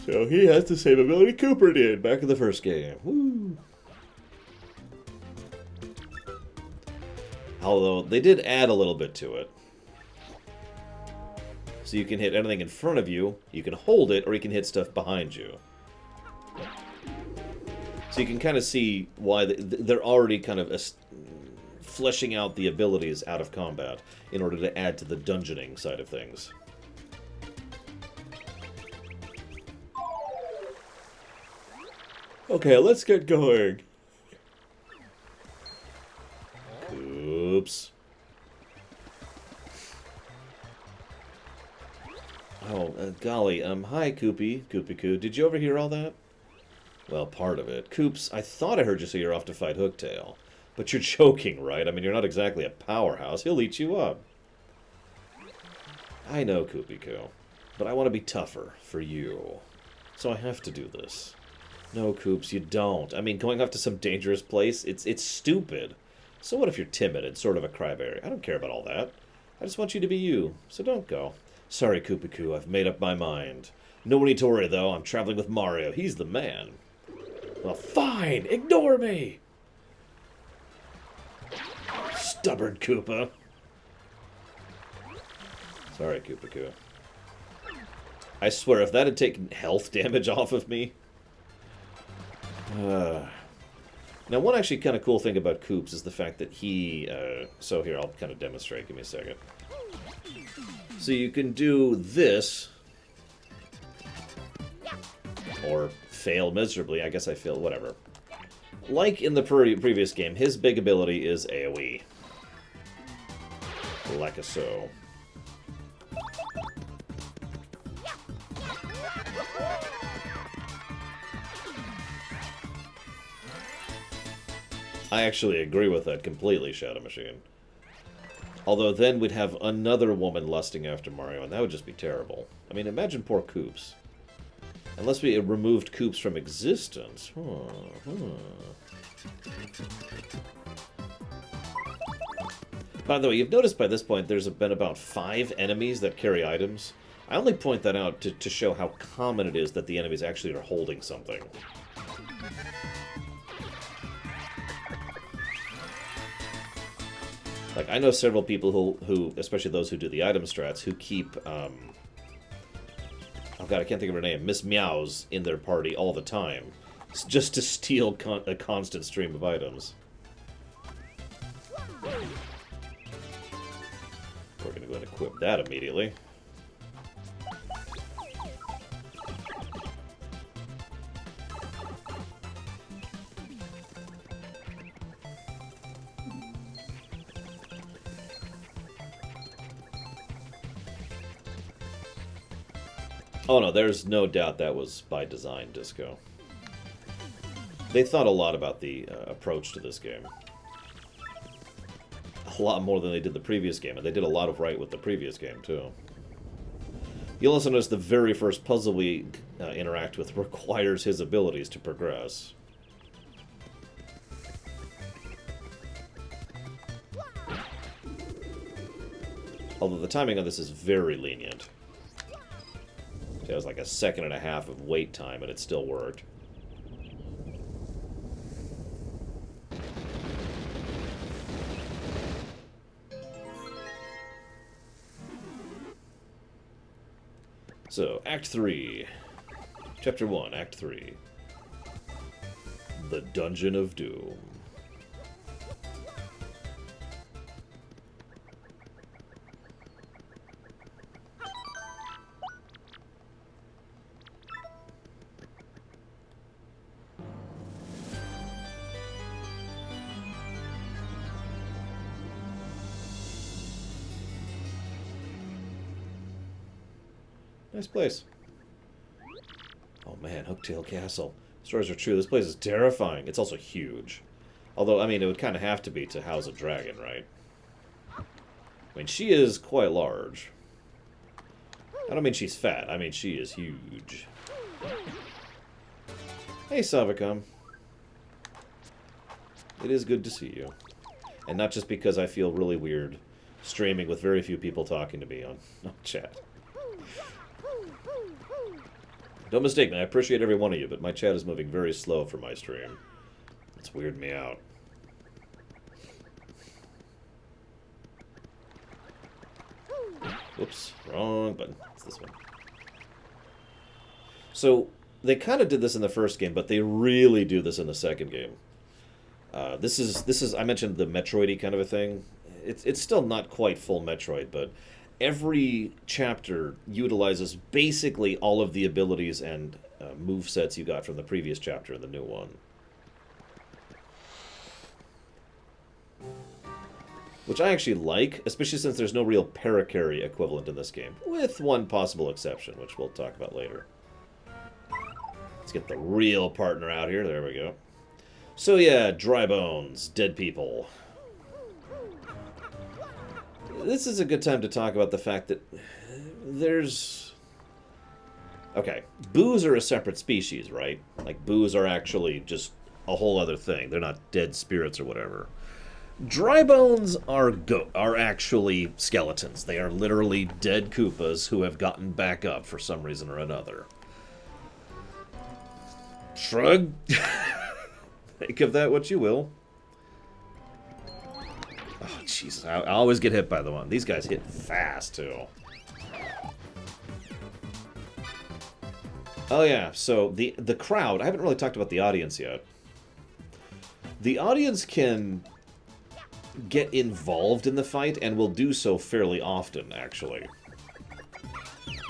So he has the same ability Cooper did back in the first game. Woo! Although, they did add a little bit to it. So you can hit anything in front of you, you can hold it, or you can hit stuff behind you. So you can kind of see why they're already kind of fleshing out the abilities out of combat in order to add to the dungeoning side of things. Okay, let's get going. Oops. Oh, golly. Hi, Koopy. Koopy-Koo. Did you overhear all that? Well, part of it. Koops, I thought I heard you say you're off to fight Hooktail. But you're joking, right? I mean, you're not exactly a powerhouse. He'll eat you up. I know, Koopy-Koo. But I want to be tougher for you. So I have to do this. No, Koops, you don't. I mean, going off to some dangerous place, it's stupid. So what if you're timid and sort of a crybaby? I don't care about all that. I just want you to be you, so don't go. Sorry, Koopy-Koo, I've made up my mind. No need to worry, though. I'm traveling with Mario. He's the man. Well, fine! Ignore me! Stubborn Koopa. Sorry, Koopy-Koo. I swear, if that had taken health damage off of me... Now, one actually kind of cool thing about Koops is the fact that he... so here, I'll kind of demonstrate. Give me a second. So you can do this. Or fail miserably. I guess I failed. Whatever. Like in the previous game, his big ability is AoE. Like a so. I actually agree with that completely, Shadow Machine. Although then we'd have another woman lusting after Mario, and that would just be terrible. I mean, imagine poor Koops. Unless we removed Koops from existence. By the way, you've noticed by this point there's been about 5 enemies that carry items. I only point that out to show how common it is that the enemies actually are holding something. Like, I know several people who, especially those who do the item strats, who keep, oh god, I can't think of her name, Miss Meadows in their party all the time. Just to steal a constant stream of items. We're gonna go ahead and equip that immediately. Oh no, there's no doubt that was by design, Disco. They thought a lot about the approach to this game. A lot more than they did the previous game, and they did a lot of right with the previous game, too. You'll also notice the very first puzzle we interact with requires his abilities to progress. Although the timing on this is very lenient. It was like a second and a half of wait time, and it still worked. So, Act 3. Chapter 1, Act 3. The Dungeon of Doom. Nice place. Oh man, Hooktail Castle. Stories are true. This place is terrifying. It's also huge. Although, I mean, it would kind of have to be to house a dragon, right? I mean, she is quite large. I don't mean she's fat. I mean, she is huge. Hey, Savicom. It is good to see you. And not just because I feel really weird streaming with very few people talking to me on chat. Don't mistake me, I appreciate every one of you, but my chat is moving very slow for my stream. It's weirding me out. Whoops, wrong button. It's this one. So, they kind of did this in the first game, but they really do this in the second game. This is I mentioned the Metroid-y kind of a thing. It's still not quite full Metroid, but every chapter utilizes basically all of the abilities and movesets you got from the previous chapter in the new one. Which I actually like, especially since there's no real paracarry equivalent in this game, with one possible exception, which we'll talk about later. Let's get the real partner out here. There we go. So yeah, dry bones, dead people. This is a good time to talk about the fact that there's... Okay, boos are a separate species, right? Like, boos are actually just a whole other thing. They're not dead spirits or whatever. Dry bones are actually skeletons. They are literally dead Koopas who have gotten back up for some reason or another. Shrug. Think of that what you will. Oh, Jesus. I always get hit by the one. These guys hit fast, too. Oh, yeah. So, the crowd... I haven't really talked about the audience yet. The audience can get involved in the fight, and will do so fairly often, actually.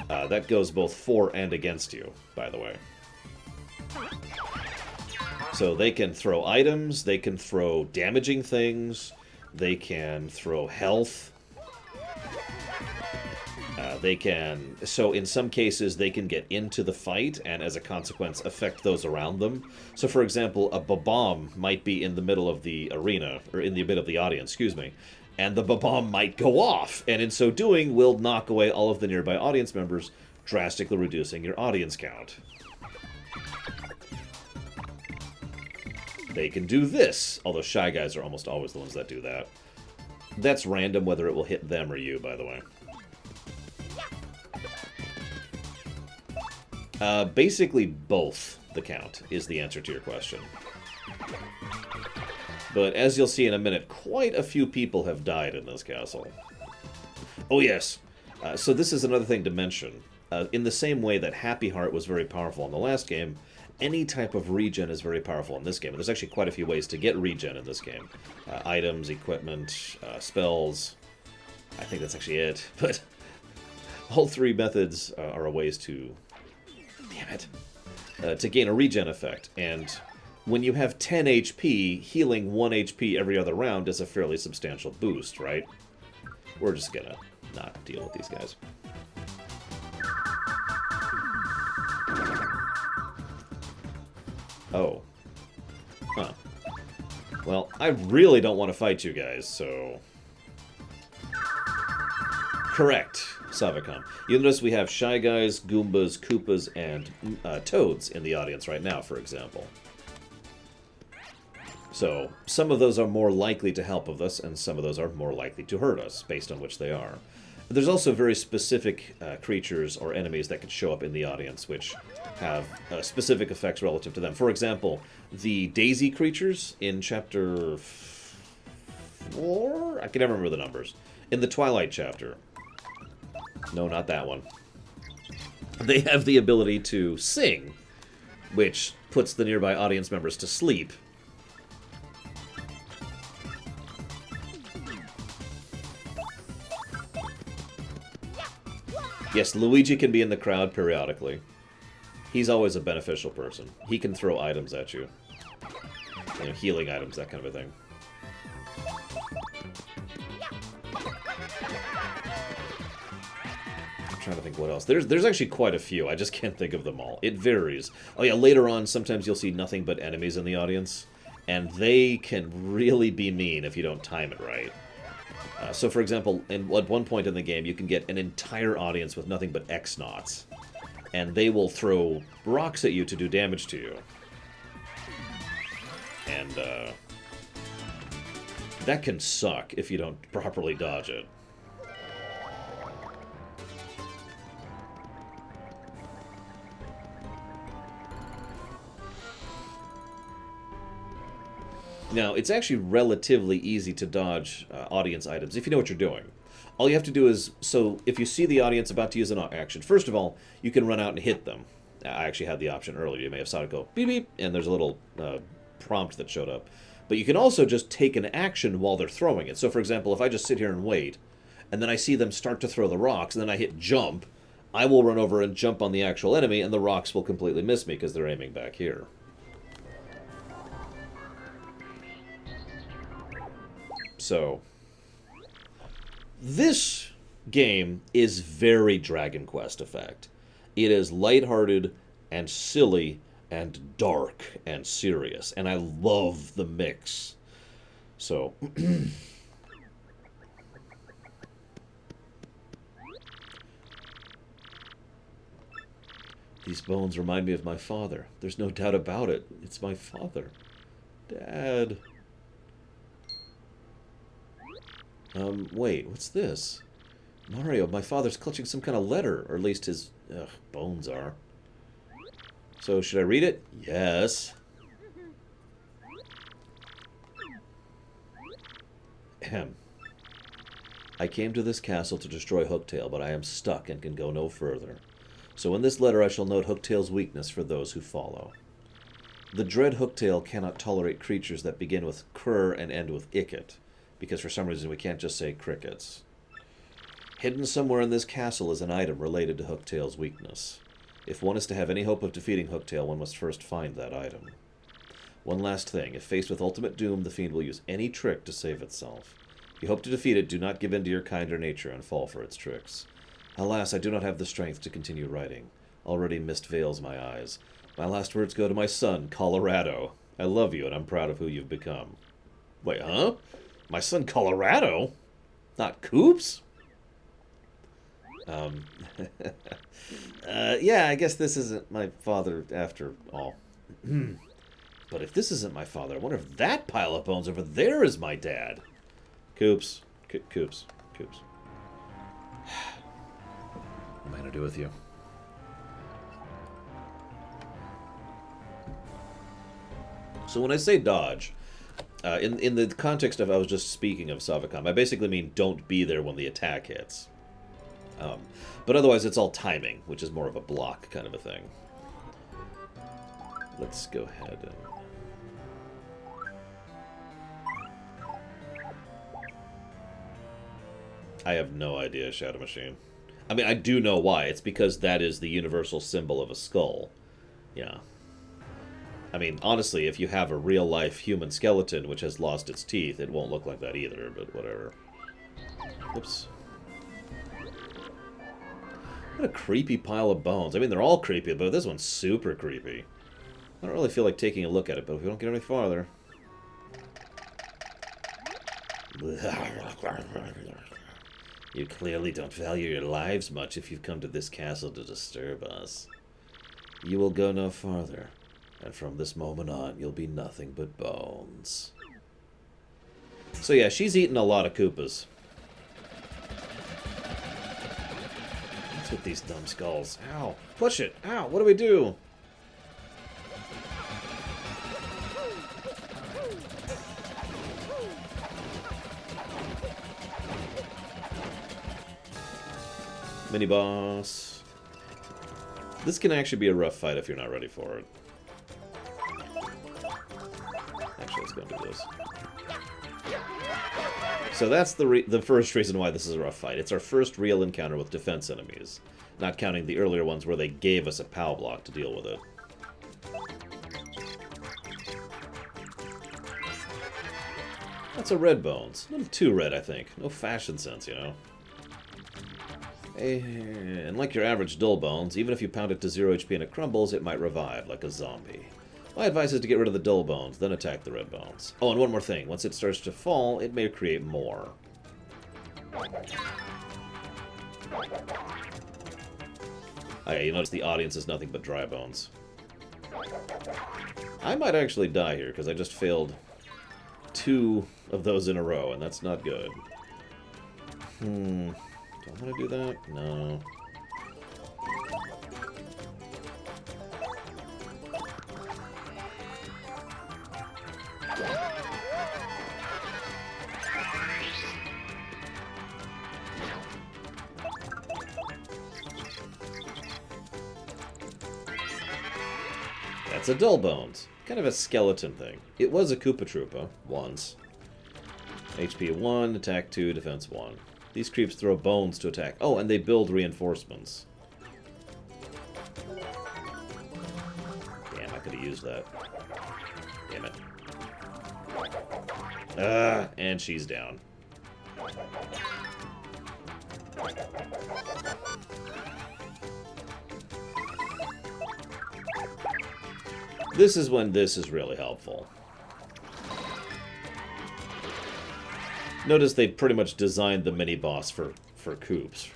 That goes both for and against you, by the way. So they can throw items, they can throw damaging things, they can throw health. They can... So in some cases, they can get into the fight, and as a consequence, affect those around them. So for example, a Babam might be in the middle of the arena, or in the middle of the audience, excuse me, and the Babam might go off, and in so doing, will knock away all of the nearby audience members, drastically reducing your audience count. They can do this, although Shy Guys are almost always the ones that do that. That's random whether it will hit them or you, by the way. Basically both the count is the answer to your question. But as you'll see in a minute, quite a few people have died in this castle. Oh yes, so this is another thing to mention. In the same way that Happy Heart was very powerful in the last game, any type of regen is very powerful in this game. And there's actually quite a few ways to get regen in this game. Items, equipment, spells. I think that's actually it. But all three methods are ways to... Damn it. To gain a regen effect. And when you have 10 HP, healing 1 HP every other round is a fairly substantial boost, right? We're just gonna not deal with these guys. Oh. Huh. Well, I really don't want to fight you guys, so... Correct, Savicom. You'll notice we have Shy Guys, Goombas, Koopas, and Toads in the audience right now, for example. So, some of those are more likely to help us, and some of those are more likely to hurt us, based on which they are. But there's also very specific creatures or enemies that can show up in the audience, which have specific effects relative to them. For example, the Daisy creatures in Chapter 4? I can never remember the numbers. In the Twilight chapter. No, not that one. They have the ability to sing, which puts the nearby audience members to sleep. Yes, Luigi can be in the crowd periodically. He's always a beneficial person. He can throw items at you. You know, healing items, that kind of a thing. I'm trying to think what else. There's actually quite a few. I just can't think of them all. It varies. Oh yeah, later on, sometimes you'll see nothing but enemies in the audience. And they can really be mean if you don't time it right. So, for example, at one point in the game, you can get an entire audience with nothing but X-Nauts. And they will throw rocks at you to do damage to you. And, that can suck if you don't properly dodge it. Now, it's actually relatively easy to dodge audience items if you know what you're doing. All you have to do is, so if you see the audience about to use an action, first of all, you can run out and hit them. I actually had the option earlier. You may have saw it go beep beep, and there's a little prompt that showed up. But you can also just take an action while they're throwing it. So, for example, if I just sit here and wait, and then I see them start to throw the rocks, and then I hit jump, I will run over and jump on the actual enemy, and the rocks will completely miss me because they're aiming back here. So, this game is very Dragon Quest effect. It is lighthearted and silly and dark and serious, and I love the mix. So, these bones remind me of my father. There's no doubt about it. It's my father. Dad. Wait, what's this? Mario, my father's clutching some kind of letter, or at least his bones are. So, should I read it? Yes. Ahem. I came to this castle to destroy Hooktail, but I am stuck and can go no further. So in this letter I shall note Hooktail's weakness for those who follow. The dread Hooktail cannot tolerate creatures that begin with cur and end with icket, because for some reason we can't just say crickets. Hidden somewhere in this castle is an item related to Hooktail's weakness. If one is to have any hope of defeating Hooktail, one must first find that item. One last thing, if faced with ultimate doom, the fiend will use any trick to save itself. If you hope to defeat it, do not give in to your kinder nature and fall for its tricks. Alas, I do not have the strength to continue writing. Already mist veils my eyes. My last words go to my son, Colorado. I love you, and I'm proud of who you've become. Wait, huh? My son Colorado? Not Koops? Yeah, I guess this isn't my father after all. But if this isn't my father, I wonder if that pile of bones over there is my dad. Koops. Koops. Koops. What am I going to do with you? So when I say dodge, in the context of I was just speaking of Savicom, I basically mean don't be there when the attack hits. But otherwise it's all timing, which is more of a block kind of a thing. Let's go ahead and... I have no idea, Shadow Machine. I mean, I do know why. It's because that is the universal symbol of a skull. Yeah. I mean, honestly, if you have a real-life human skeleton which has lost its teeth, it won't look like that either, but whatever. Oops. What a creepy pile of bones. I mean, they're all creepy, but this one's super creepy. I don't really feel like taking a look at it, but if we don't get any farther... You clearly don't value your lives much if you've come to this castle to disturb us. You will go no farther, and from this moment on, you'll be nothing but bones. So yeah, she's eaten a lot of Koopas. What's with these dumb skulls? Ow! Push it! Ow! What do we do? Mini-boss. This can actually be a rough fight if you're not ready for it. Actually, let's go and do this. So that's the first reason why this is a rough fight. It's our first real encounter with defense enemies. Not counting the earlier ones where they gave us a POW block to deal with it. That's a red bones. A little too red, I think. No fashion sense, you know. And like your average dull bones, even if you pound it to 0 HP and it crumbles, it might revive, like a zombie. My advice is to get rid of the dull bones, then attack the red bones. Oh, and one more thing. Once it starts to fall, it may create more. Oh yeah, you notice the audience is nothing but dry bones. I might actually die here, because I just failed 2 of those in a row, and that's not good. Do I want to do that? No. That's a dull bones. Kind of a skeleton thing. It was a Koopa Troopa once. HP 1, attack 2, defense 1. These creeps throw bones to attack. Oh, and they build reinforcements. Damn, I could have used that. Damn it. And she's down. This is when this is really helpful. Notice they pretty much designed the mini-boss for Koops.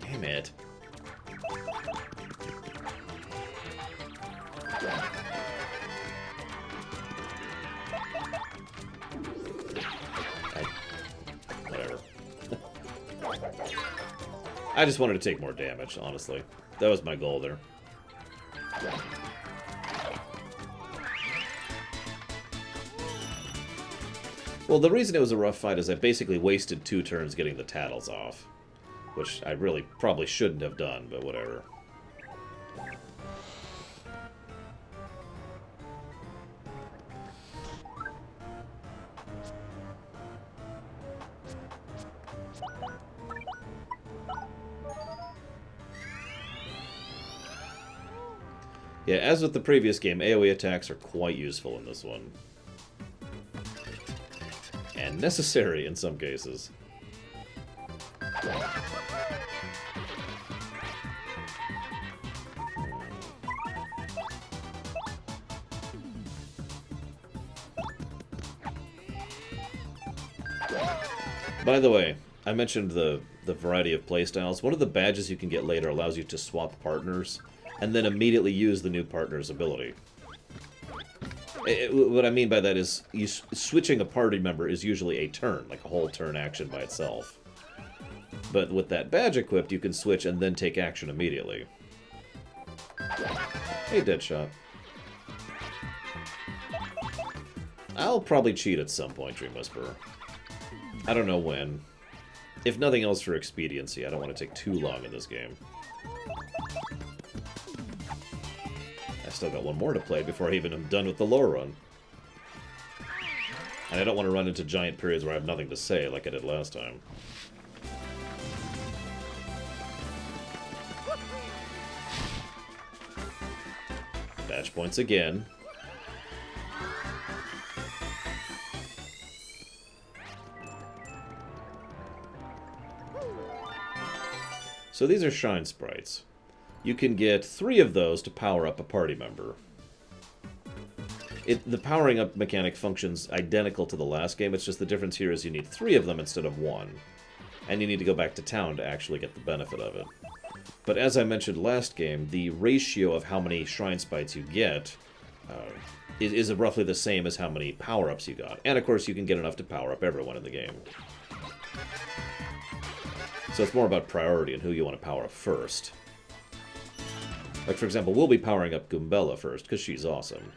Damn it. I just wanted to take more damage, honestly. That was my goal there. Well, the reason it was a rough fight is I basically wasted 2 turns getting the tattles off. Which I really probably shouldn't have done, but whatever. Yeah, as with the previous game, AoE attacks are quite useful in this one. And necessary in some cases. By the way, I mentioned the variety of playstyles. One of the badges you can get later allows you to swap partners and then immediately use the new partner's ability. What I mean by that is, switching a party member is usually a turn, like a whole turn action by itself. But with that badge equipped, you can switch and then take action immediately. Hey, Deadshot. I'll probably cheat at some point, Dream Whisperer. I don't know when. If nothing else for expediency, I don't want to take too long in this game. I still got one more to play before I even am done with the Lorerun. And I don't want to run into giant periods where I have nothing to say like I did last time. Badge points again. So these are Shine Sprites. You can get 3 of those to power up a party member. The powering up mechanic functions identical to the last game, it's just the difference here is you need 3 of them instead of 1. And you need to go back to town to actually get the benefit of it. But as I mentioned last game, the ratio of how many Shrine Sprites you get is roughly the same as how many power-ups you got. And of course you can get enough to power up everyone in the game. So it's more about priority and who you want to power up first. Like, for example, we'll be powering up Goombella first, because she's awesome.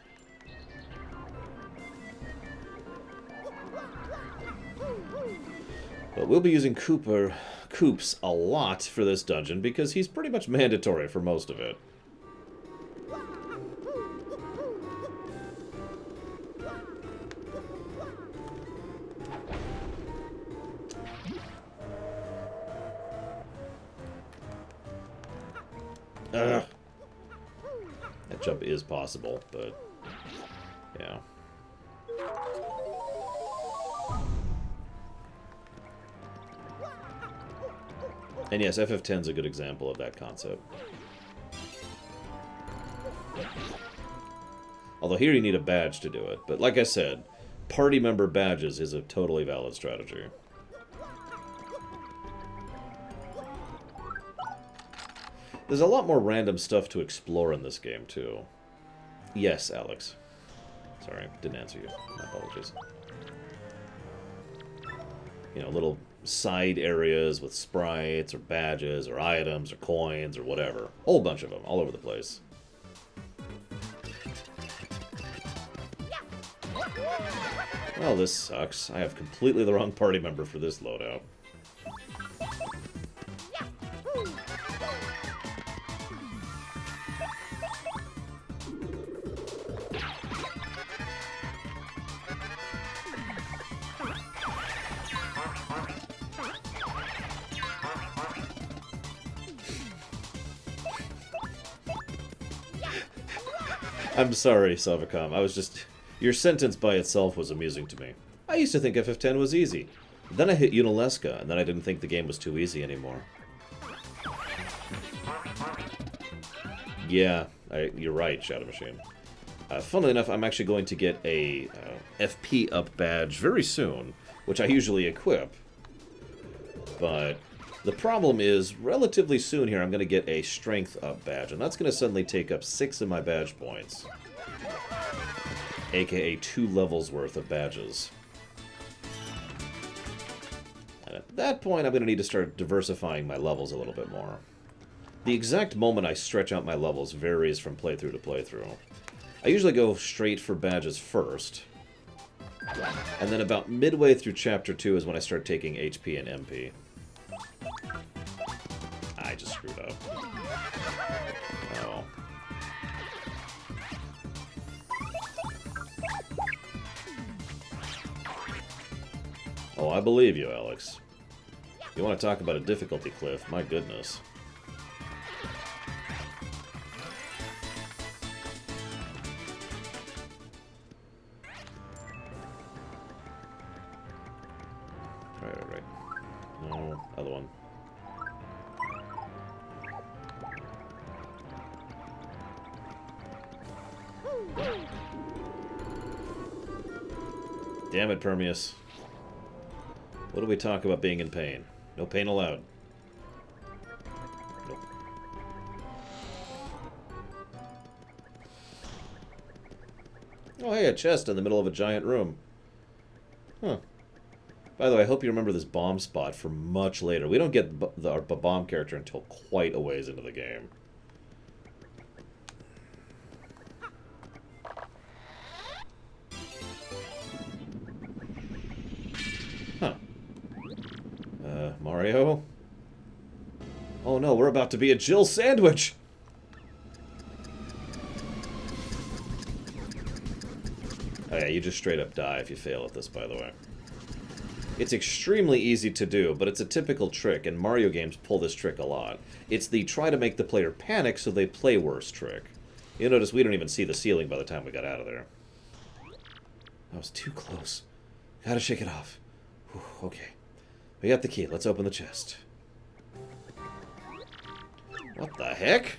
But we'll be using Koops a lot for this dungeon, because he's pretty much mandatory for most of it. Ugh. That jump is possible, but yeah. And yes, FF10's a good example of that concept. Although here you need a badge to do it. But like I said, party member badges is a totally valid strategy. There's a lot more random stuff to explore in this game, too. Yes, Alex. Sorry, didn't answer you. My apologies. You know, little side areas with sprites, or badges, or items, or coins, or whatever. Whole bunch of them, all over the place. Well, this sucks. I have completely the wrong party member for this loadout. I'm sorry, Savacom. I was just... Your sentence by itself was amusing to me. I used to think FF10 was easy. Then I hit Unalesca, and then I didn't think the game was too easy anymore. Yeah, you're right, Shadow Machine. Funnily enough, I'm actually going to get a FP up badge very soon, which I usually equip. But the problem is, relatively soon here, I'm going to get a strength up badge, and that's going to suddenly take up 6 of my badge points. AKA 2 levels worth of badges. And at that point, I'm going to need to start diversifying my levels a little bit more. The exact moment I stretch out my levels varies from playthrough to playthrough. I usually go straight for badges first, and then about midway through Chapter 2 is when I start taking HP and MP. I just screwed up. Oh. Oh, I believe you, Alex. You want to talk about a difficulty cliff? My goodness. Right. No, other one. Damn it, Permeus. What do we talk about being in pain? No pain allowed. Nope. Oh, hey, a chest in the middle of a giant room. Huh. By the way, I hope you remember this bomb spot for much later. We don't get our bomb character until quite a ways into the game. Huh. Mario? Oh no, we're about to be a Jill sandwich! Oh yeah, you just straight up die if you fail at this, by the way. It's extremely easy to do, but it's a typical trick, and Mario games pull this trick a lot. It's the try to make the player panic so they play worse trick. You'll notice we don't even see the ceiling by the time we got out of there. That was too close. Gotta shake it off. Whew, okay. We got the key. Let's open the chest. What the heck?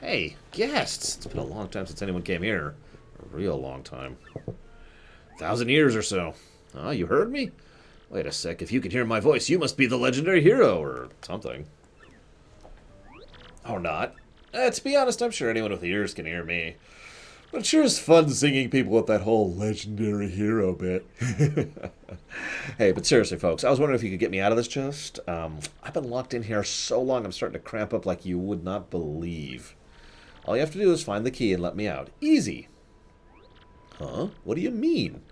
Hey, guests! It's been a long time since anyone came here. A real long time. 1,000 years or so. Oh, you heard me? Wait a sec. If you can hear my voice, you must be the legendary hero or something. Or not. To be honest, I'm sure anyone with ears can hear me. But it sure is fun singing people with that whole legendary hero bit. Hey, but seriously, folks, I was wondering if you could get me out of this chest. I've been locked in here so long I'm starting to cramp up like you would not believe. All you have to do is find the key and let me out. Easy. Huh? What do you mean?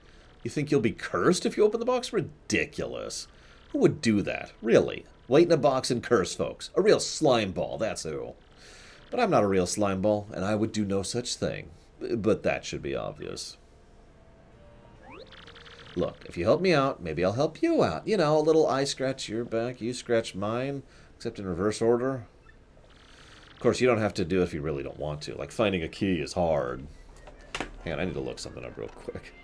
You think you'll be cursed if you open the box? Ridiculous. Who would do that? Really? Wait in a box and curse folks. A real slime ball, that's who. But I'm not a real slime ball, and I would do no such thing. But that should be obvious. Look, if you help me out, maybe I'll help you out. You know, a little I scratch your back, you scratch mine, except in reverse order. Of course, you don't have to do it if you really don't want to. Like, finding a key is hard. Hang on, I need to look something up real quick.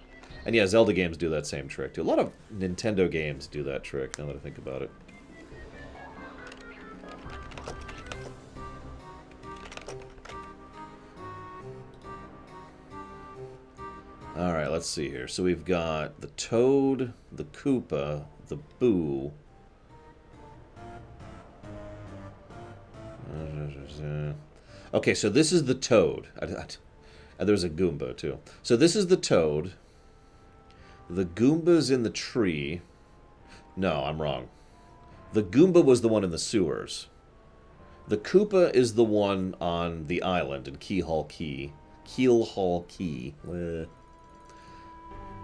And yeah, Zelda games do that same trick, too. A lot of Nintendo games do that trick, now that I think about it. Alright, let's see here. So we've got the Toad, the Koopa, the Boo. Okay, so this is the Toad. And there's a Goomba, too. So this is the Toad. The Goomba's in the tree. No, I'm wrong. The Goomba was the one in the sewers. The Koopa is the one on the island in Keelhaul Key.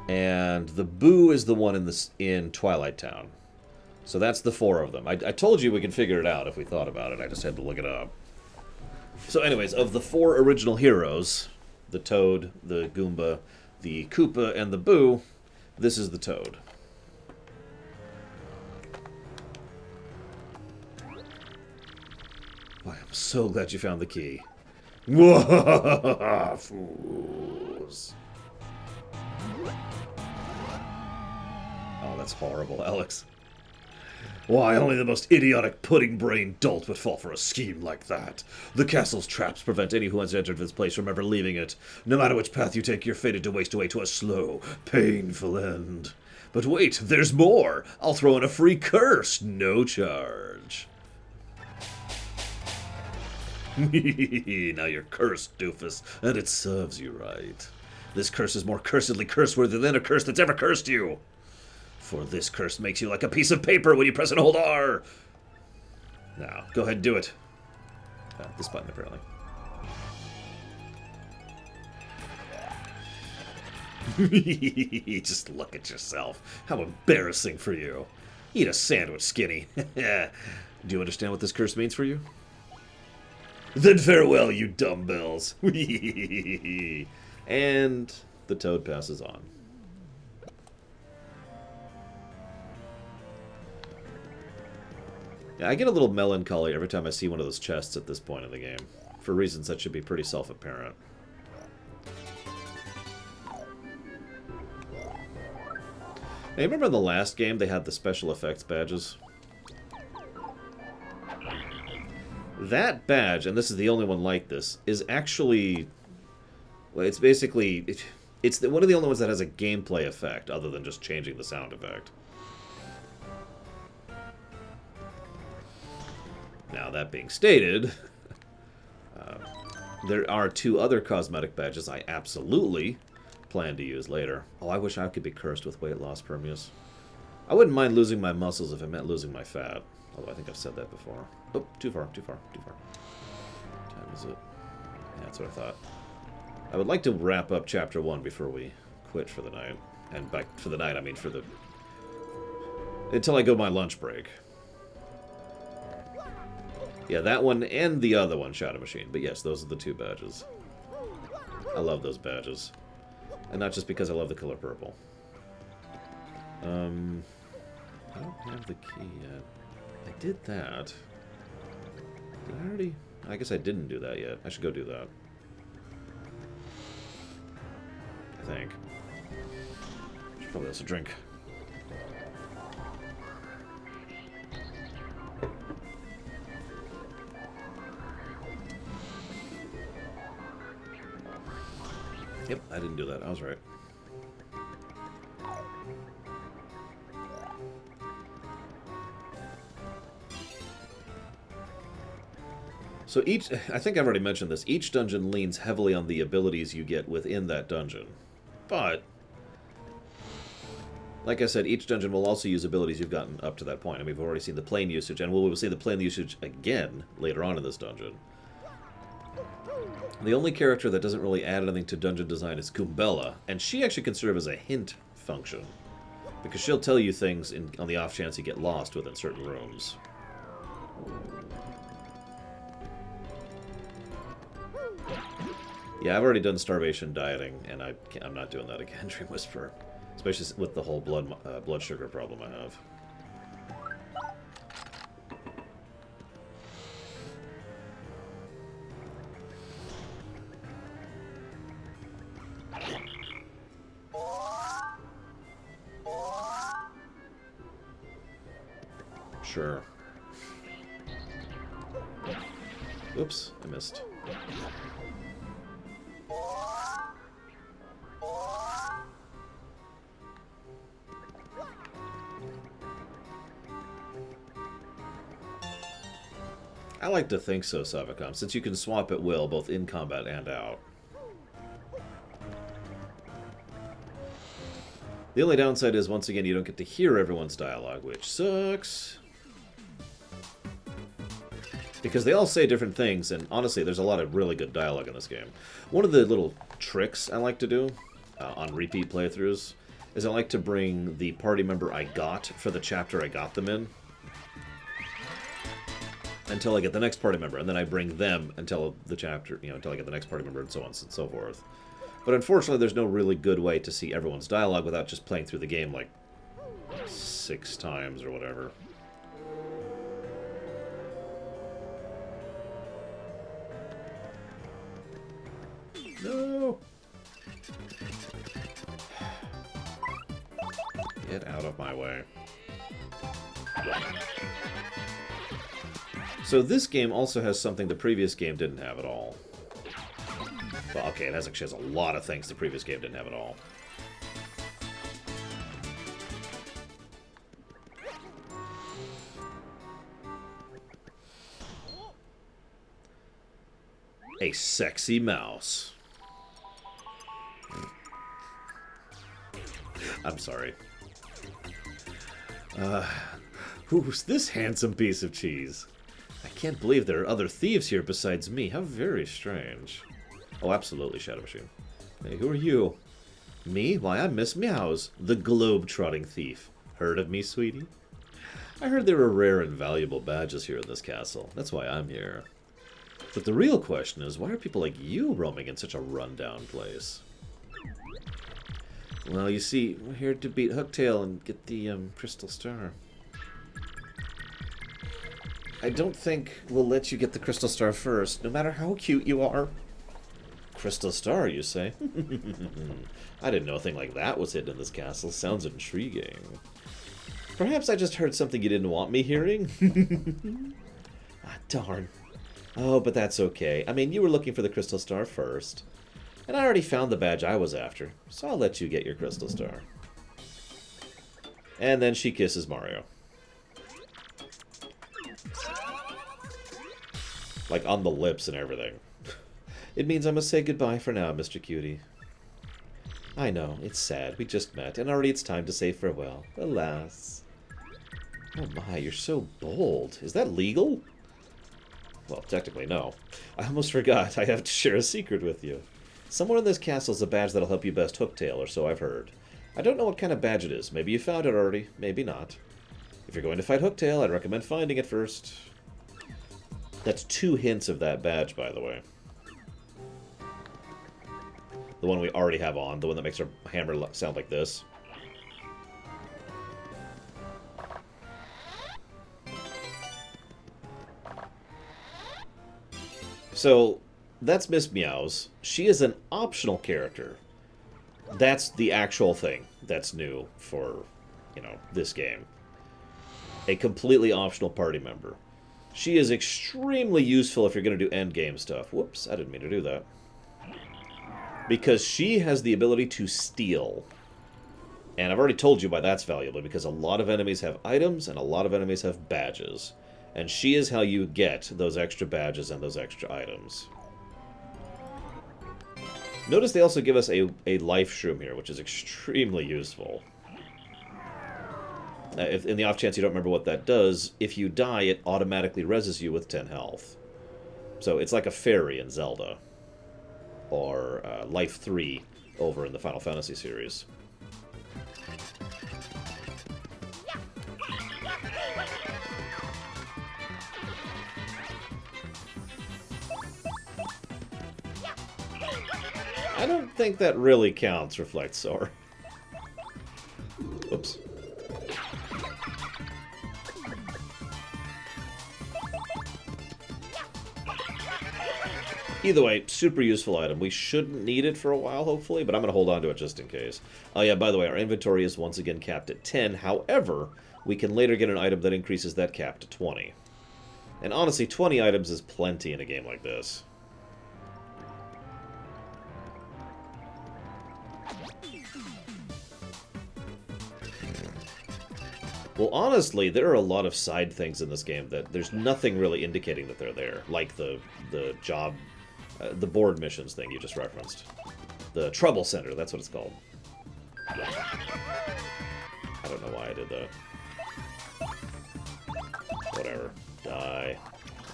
And the Boo is the one in Twilight Town. So that's the 4 of them. I told you we could figure it out if we thought about it. I just had to look it up. So anyways, of the 4 original heroes, the Toad, the Goomba, the Koopa, and the Boo, this is the Toad. Boy, I'm so glad you found the key. Fools. Oh, that's horrible, Alex. Why, only the most idiotic pudding-brained dolt would fall for a scheme like that. The castle's traps prevent any who has entered this place from ever leaving it. No matter which path you take, you're fated to waste away to a slow, painful end. But wait, there's more! I'll throw in a free curse, no charge. Now you're cursed, doofus, and it serves you right. This curse is more cursedly curse-worthy than a curse that's ever cursed you. For this curse makes you like a piece of paper when you press and hold R. Now, go ahead and do it. This button, apparently. Just look at yourself. How embarrassing for you. Eat a sandwich, Skinny. Do you understand what this curse means for you? Then farewell, you dumbbells. And the Toad passes on. Yeah, I get a little melancholy every time I see one of those chests at this point in the game. For reasons that should be pretty self-apparent. Hey, remember in the last game they had the special effects badges? That badge, and this is the only one like this, is actually... Well, it's basically... It's one of the only ones that has a gameplay effect, other than just changing the sound effect. Now, that being stated, there are 2 other cosmetic badges I absolutely plan to use later. Oh, I wish I could be cursed with weight loss, Permeus. I wouldn't mind losing my muscles if it meant losing my fat. Although I think I've said that before. Oh, too far. What time is it? Yeah, that's what I thought. I would like to wrap up Chapter 1 before we quit for the night. And by for the night, I mean for the... until I go my lunch break. Yeah, that one and the other one, Shadow Machine. But yes, those are the 2 badges. I love those badges. And not just because I love the color purple. I don't have the key yet. I did that. Did I already? I guess I didn't do that yet. I should go do that. I think. Should probably also drink. Yep, I didn't do that. I was right. So I think I've already mentioned this, each dungeon leans heavily on the abilities you get within that dungeon. But, like I said, each dungeon will also use abilities you've gotten up to that point. I mean, we've already seen the plane usage, and we will see the plane usage again later on in this dungeon. The only character that doesn't really add anything to dungeon design is Goombella, and she actually can serve as a hint function, because she'll tell you things on the off chance you get lost within certain rooms. Yeah, I've already done starvation dieting, and I'm not doing that again, Dream Whisperer. Especially with the whole blood sugar problem I have. Sure. Oops, I missed. I like to think so, Savacom, since you can swap at will, both in combat and out. The only downside is, once again, you don't get to hear everyone's dialogue, which sucks. Because they all say different things, and honestly, there's a lot of really good dialogue in this game. One of the little tricks I like to do on repeat playthroughs is I like to bring the party member I got for the chapter I got them in until I get the next party member, and then I bring them until the chapter, until I get the next party member, and so on and so forth. But unfortunately, there's no really good way to see everyone's dialogue without just playing through the game like 6 times or whatever. No! Get out of my way. So this game also has something the previous game didn't have at all. Well, okay, it actually has a lot of things the previous game didn't have at all. A sexy mouse. I'm sorry. Who's this handsome piece of cheese? I can't believe there are other thieves here besides me. How very strange. Oh, absolutely, Shadow Machine. Hey, who are you? Me? Why, I'm Miss Meows, the globe-trotting thief. Heard of me, sweetie? I heard there were rare and valuable badges here in this castle. That's why I'm here. But the real question is, why are people like you roaming in such a run-down place? Well, you see, we're here to beat Hooktail and get the Crystal Star. I don't think we'll let you get the Crystal Star first, no matter how cute you are. Crystal Star, you say? I didn't know a thing like that was hidden in this castle. Sounds intriguing. Perhaps I just heard something you didn't want me hearing? Ah, darn. Oh, but that's okay. I mean, you were looking for the Crystal Star first. And I already found the badge I was after, so I'll let you get your Crystal Star. And then she kisses Mario. Like, on the lips and everything. It means I must say goodbye for now, Mr. Cutie. I know, it's sad. We just met, and already it's time to say farewell. Alas. Oh my, you're so bold. Is that legal? Well, technically, no. I almost forgot. I have to share a secret with you. Somewhere in this castle is a badge that'll help you best Hooktail, or so I've heard. I don't know what kind of badge it is. Maybe you found it already, maybe not. If you're going to fight Hooktail, I'd recommend finding it first. That's 2 hints of that badge, by the way. The one we already have on, the one that makes our hammer sound like this. So, that's Miss Meows. She is an optional character. That's the actual thing that's new for, this game. A completely optional party member. She is extremely useful if you're going to do endgame stuff. Whoops, I didn't mean to do that. Because she has the ability to steal. And I've already told you why that's valuable, because a lot of enemies have items and a lot of enemies have badges. And she is how you get those extra badges and those extra items. Notice they also give us a life shroom here, which is extremely useful. If in the off chance you don't remember what that does, if you die, it automatically reses you with 10 health. So it's like a fairy in Zelda. Or Life 3 over in the Final Fantasy series. I don't think that really counts, Reflect Sore. Oops. Either way, super useful item. We shouldn't need it for a while, hopefully, but I'm going to hold on to it just in case. Oh yeah, by the way, our inventory is once again capped at 10. However, we can later get an item that increases that cap to 20. And honestly, 20 items is plenty in a game like this. Well, honestly, there are a lot of side things in this game that there's nothing really indicating that they're there. Like the job, the board missions thing you just referenced. The Trouble Center, that's what it's called. I don't know why I did that. Whatever. Die.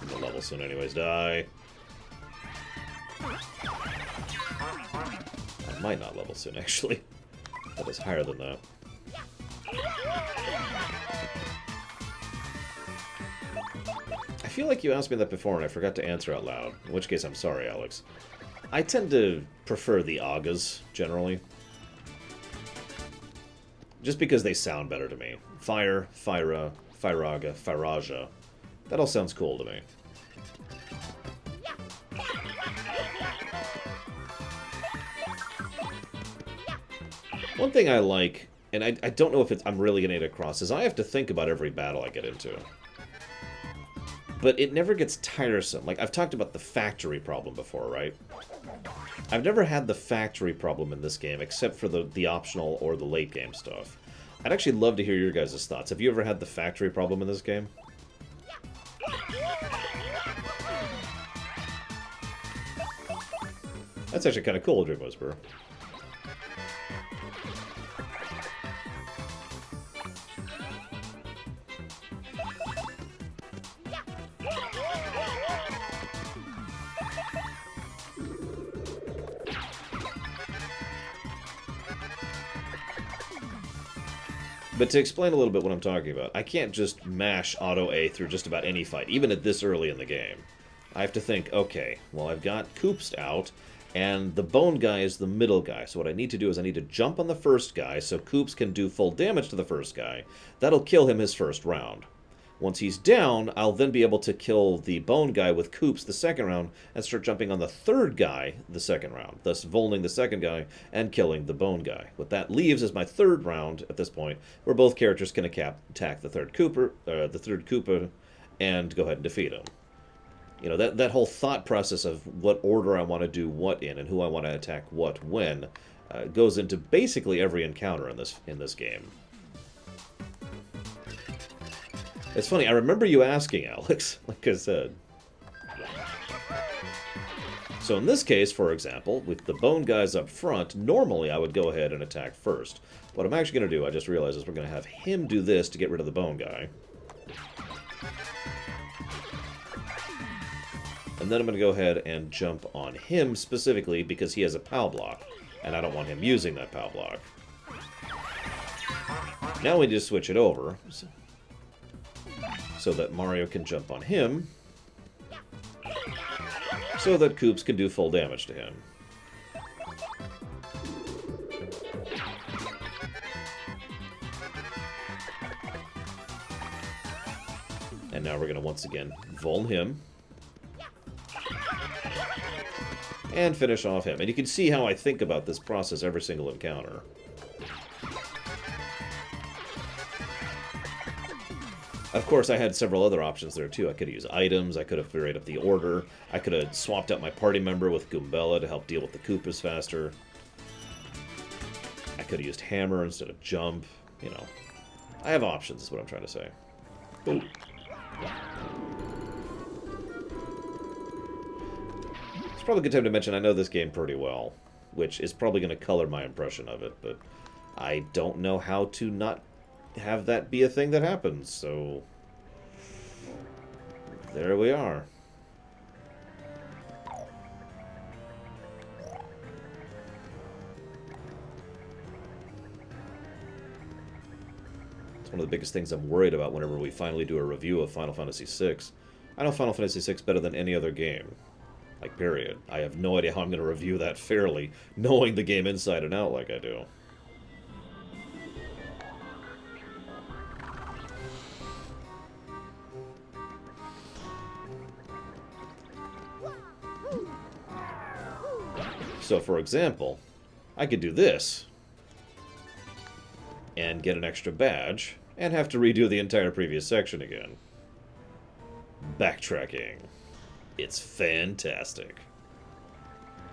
I'm gonna level soon anyways. Die. I might not level soon, actually. That is higher than that. I feel like you asked me that before and I forgot to answer out loud. In which case, I'm sorry, Alex. I tend to prefer the Agas, generally. Just because they sound better to me. Fire, Fyra, Fyraga, Fyraja. That all sounds cool to me. One thing I like, and I don't know if I'm really getting it across, is I have to think about every battle I get into. But it never gets tiresome. Like, I've talked about the factory problem before, right? I've never had the factory problem in this game, except for the optional or the late game stuff. I'd actually love to hear your guys' thoughts. Have you ever had the factory problem in this game? That's actually kind of cool, Dream Whisperer. But to explain a little bit what I'm talking about, I can't just mash Auto A through just about any fight, even at this early in the game. I have to think, okay, well, I've got Koops out, and the bone guy is the middle guy. So what I need to do is I need to jump on the first guy so Koops can do full damage to the first guy. That'll kill him his first round. Once he's down, I'll then be able to kill the bone guy with Koops the second round and start jumping on the third guy the second round, thus volning the second guy and killing the bone guy. What that leaves is my third round at this point, where both characters can attack the third Koopa, and go ahead and defeat him. You know, that whole thought process of what order I want to do what in and who I want to attack what when goes into basically every encounter in this game. It's funny, I remember you asking, Alex, like I said. So in this case, for example, with the bone guys up front, normally I would go ahead and attack first. What I'm actually going to do, I just realized, is we're going to have him do this to get rid of the bone guy. And then I'm going to go ahead and jump on him specifically because he has a POW block, and I don't want him using that POW block. Now we just switch it over, so that Mario can jump on him, so that Koops can do full damage to him. And now we're going to once again Vol him. and finish off him. And you can see how I think about this process every single encounter. Of course, I had several other options there, too. I could have used items, I could have varied up the order, I could have swapped out my party member with Goombella to help deal with the Koopas faster. I could have used hammer instead of jump, you know. I have options, is what I'm trying to say. Ooh. It's probably a good time to mention I know this game pretty well, which is probably going to color my impression of it, but I don't know how to not have that be a thing that happens, so there we are. It's one of the biggest things I'm worried about whenever we finally do a review of Final Fantasy VI. I know Final Fantasy VI better than any other game. Like, period. I have no idea how I'm going to review that fairly, knowing the game inside and out like I do. So, for example, I could do this, and get an extra badge, and have to redo the entire previous section again. Backtracking. It's fantastic.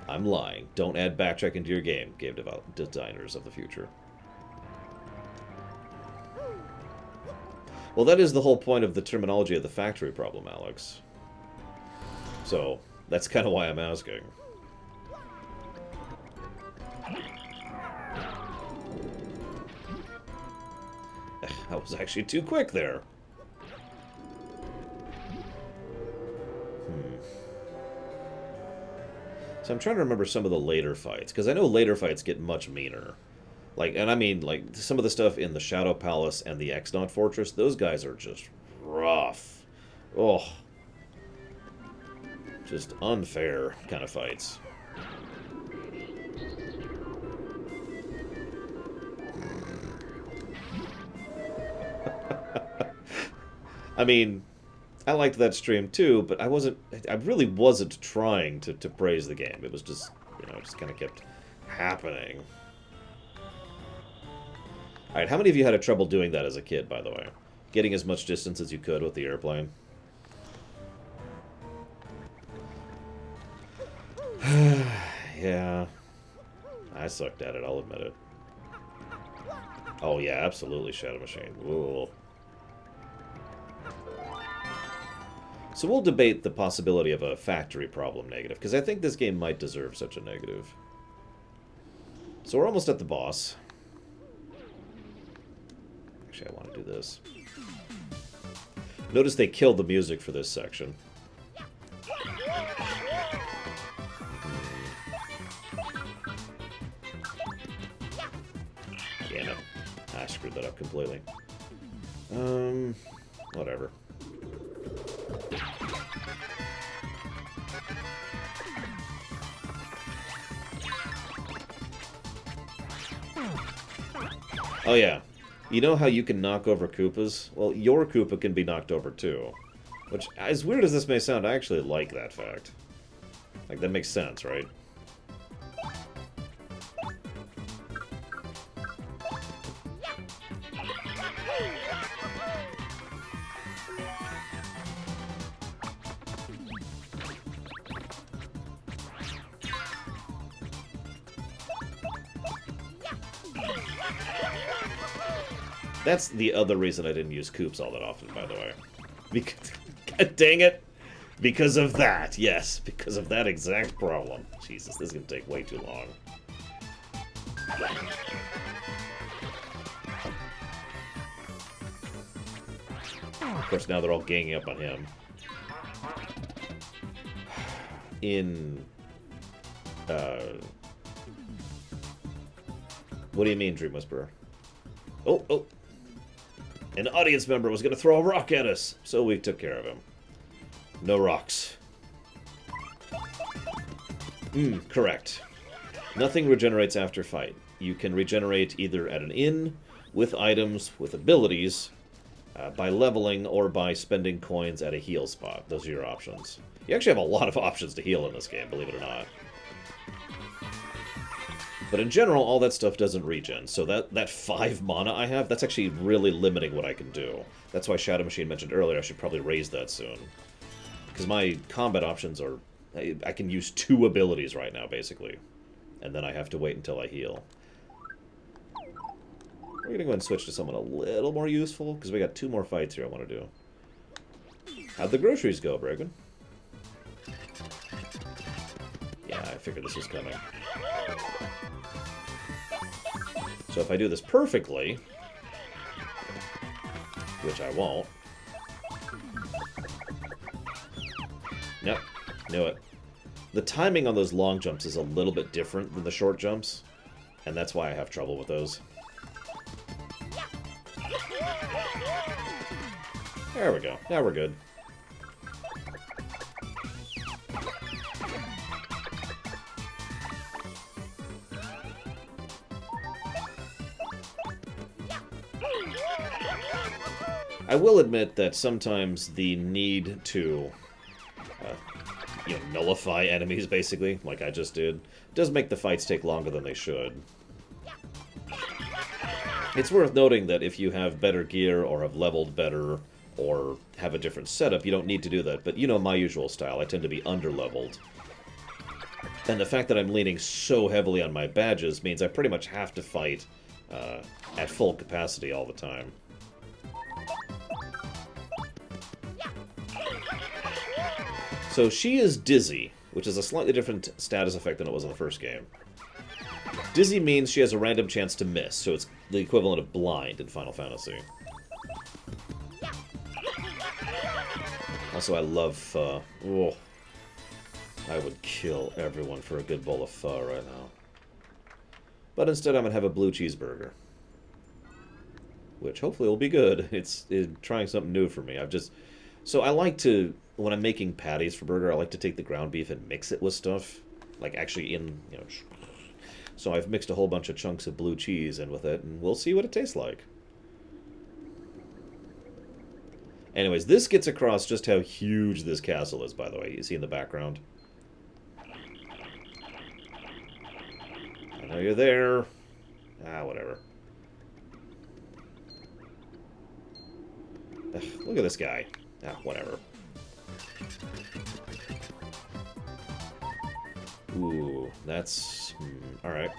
I'm lying. Don't add backtracking to your game designers of the future. Well, that is the whole point of the terminology of the factory problem, Alex. So, that's kind of why I'm asking. I was actually too quick there. So I'm trying to remember some of the later fights, because I know later fights get much meaner. Like, and I mean, like, some of the stuff in the Shadow Palace and the Xnod Fortress, those guys are just rough. Oh. Just unfair kind of fights. I mean, I liked that stream too, but I really wasn't trying to praise the game. It was just, you know, it just kind of kept happening. Alright, how many of you had trouble doing that as a kid, by the way? Getting as much distance as you could with the airplane? Yeah. I sucked at it, I'll admit it. Oh yeah, absolutely Shadow Machine. Ooh. So we'll debate the possibility of a factory problem negative, because I think this game might deserve such a negative. So we're almost at the boss. Actually, I want to do this. Notice they killed the music for this section. Damn it. I screwed that up completely. Whatever. Oh yeah. You know how you can knock over Koopas? Well, your Koopa can be knocked over too. Which, as weird as this may sound, I actually like that fact. Like, that makes sense, right? That's the other reason I didn't use Koops all that often, by the way. Because, God dang it! Because of that, yes. Because of that exact problem. Jesus, this is going to take way too long. Of course, now they're all ganging up on him. In... What do you mean, Dream Whisperer? Oh, oh! An audience member was going to throw a rock at us, so we took care of him. No rocks. Correct. Nothing regenerates after fight. You can regenerate either at an inn, with items, with abilities, by leveling, or by spending coins at a heal spot. Those are your options. You actually have a lot of options to heal in this game, believe it or not. But in general, all that stuff doesn't regen, so that 5 mana I have, that's actually really limiting what I can do. That's why Shadow Machine mentioned earlier I should probably raise that soon. Because my combat options are... I can use 2 abilities right now, basically. And then I have to wait until I heal. We're going to go ahead and switch to someone a little more useful, because we got 2 more fights here I want to do. How'd the groceries go, Bragan? Yeah, I figured this was coming. So if I do this perfectly, which I won't. Nope, knew it. The timing on those long jumps is a little bit different than the short jumps, and that's why I have trouble with those. There we go. Now we're good. I will admit that sometimes the need to, nullify enemies, basically, like I just did, does make the fights take longer than they should. It's worth noting that if you have better gear, or have leveled better, or have a different setup, you don't need to do that. But you know my usual style, I tend to be under-leveled. And the fact that I'm leaning so heavily on my badges means I pretty much have to fight at full capacity all the time. So she is Dizzy, which is a slightly different status effect than it was in the first game. Dizzy means she has a random chance to miss, so it's the equivalent of blind in Final Fantasy. Also, I love pho. Oh, I would kill everyone for a good bowl of pho right now. But instead I'm going to have a blue cheeseburger. Which hopefully will be good. It's trying something new for me. So I like to... When I'm making patties for burger, I like to take the ground beef and mix it with stuff. Like, actually So I've mixed a whole bunch of chunks of blue cheese in with it, and we'll see what it tastes like. Anyways, this gets across just how huge this castle is, by the way. You see in the background? I know you're there. Ah, whatever. Ugh, look at this guy. Ah, whatever. Ooh, that's... alright.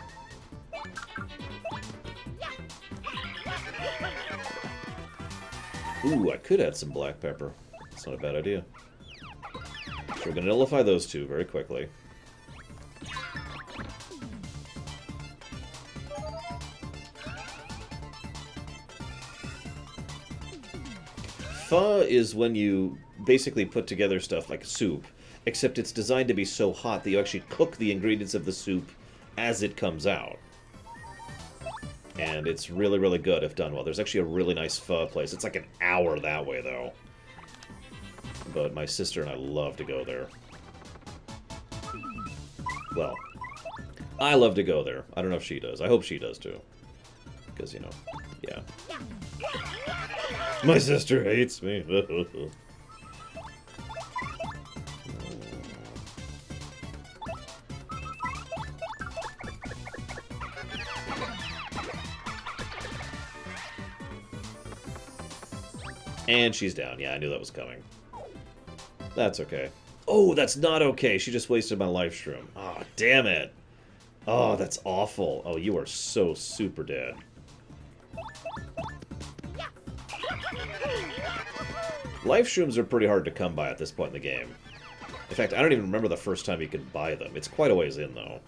Ooh, I could add some black pepper. That's not a bad idea. So we're going to nullify those 2 very quickly. Pho is when you basically put together stuff like soup, except it's designed to be so hot that you actually cook the ingredients of the soup as it comes out. And it's really, really good if done well. There's actually a really nice pho place. It's like an hour that way, though. But my sister and I love to go there. Well, I love to go there. I don't know if she does. I hope she does, too. Because, yeah. My sister hates me. And she's down. Yeah, I knew that was coming. That's okay. Oh, that's not okay. She just wasted my life shroom. Oh, damn it. Oh, that's awful. Oh, you are so super dead. Life shrooms are pretty hard to come by at this point in the game. In fact, I don't even remember the first time you could buy them. It's quite a ways in, though.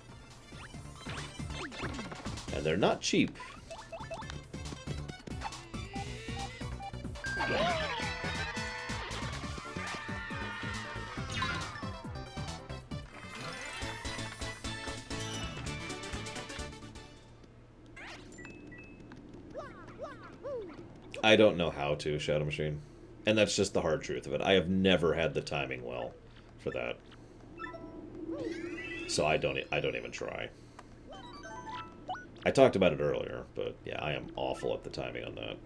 And they're not cheap. I don't know how to, Shadow Machine. And that's just the hard truth of it. I have never had the timing well for that. So I don't even try. I talked about it earlier, but yeah, I am awful at the timing on that.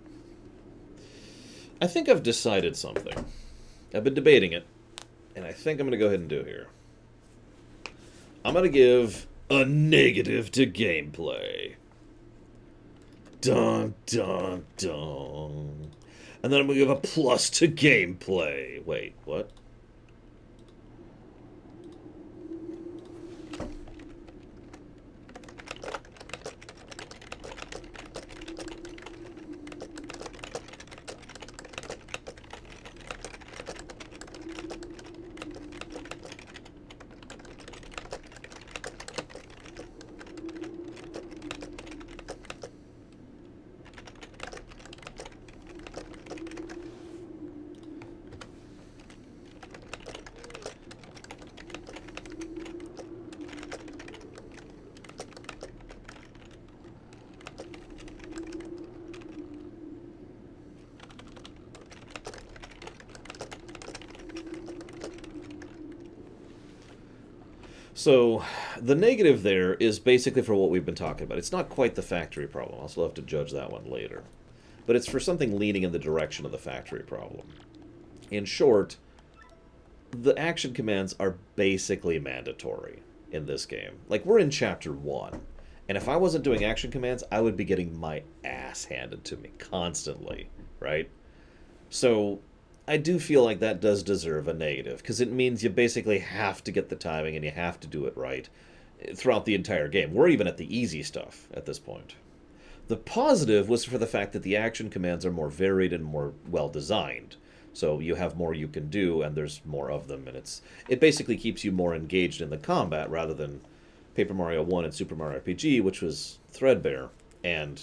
I think I've decided something. I've been debating it, and I think I'm going to go ahead and do it here. I'm going to give a negative to gameplay. Dun, dun, dun. And then I'm going to give a plus to gameplay. Wait, what? So, the negative there is basically for what we've been talking about. It's not quite the factory problem. I'll still have to judge that one later. But it's for something leaning in the direction of the factory problem. In short, the action commands are basically mandatory in this game. Like, we're in Chapter 1. And if I wasn't doing action commands, I would be getting my ass handed to me constantly, right? So, I do feel like that does deserve a negative, because it means you basically have to get the timing and you have to do it right throughout the entire game. We're even at the easy stuff at this point. The positive was for the fact that the action commands are more varied and more well-designed. So you have more you can do, and there's more of them, and it basically keeps you more engaged in the combat rather than Paper Mario 1 and Super Mario RPG, which was threadbare, and,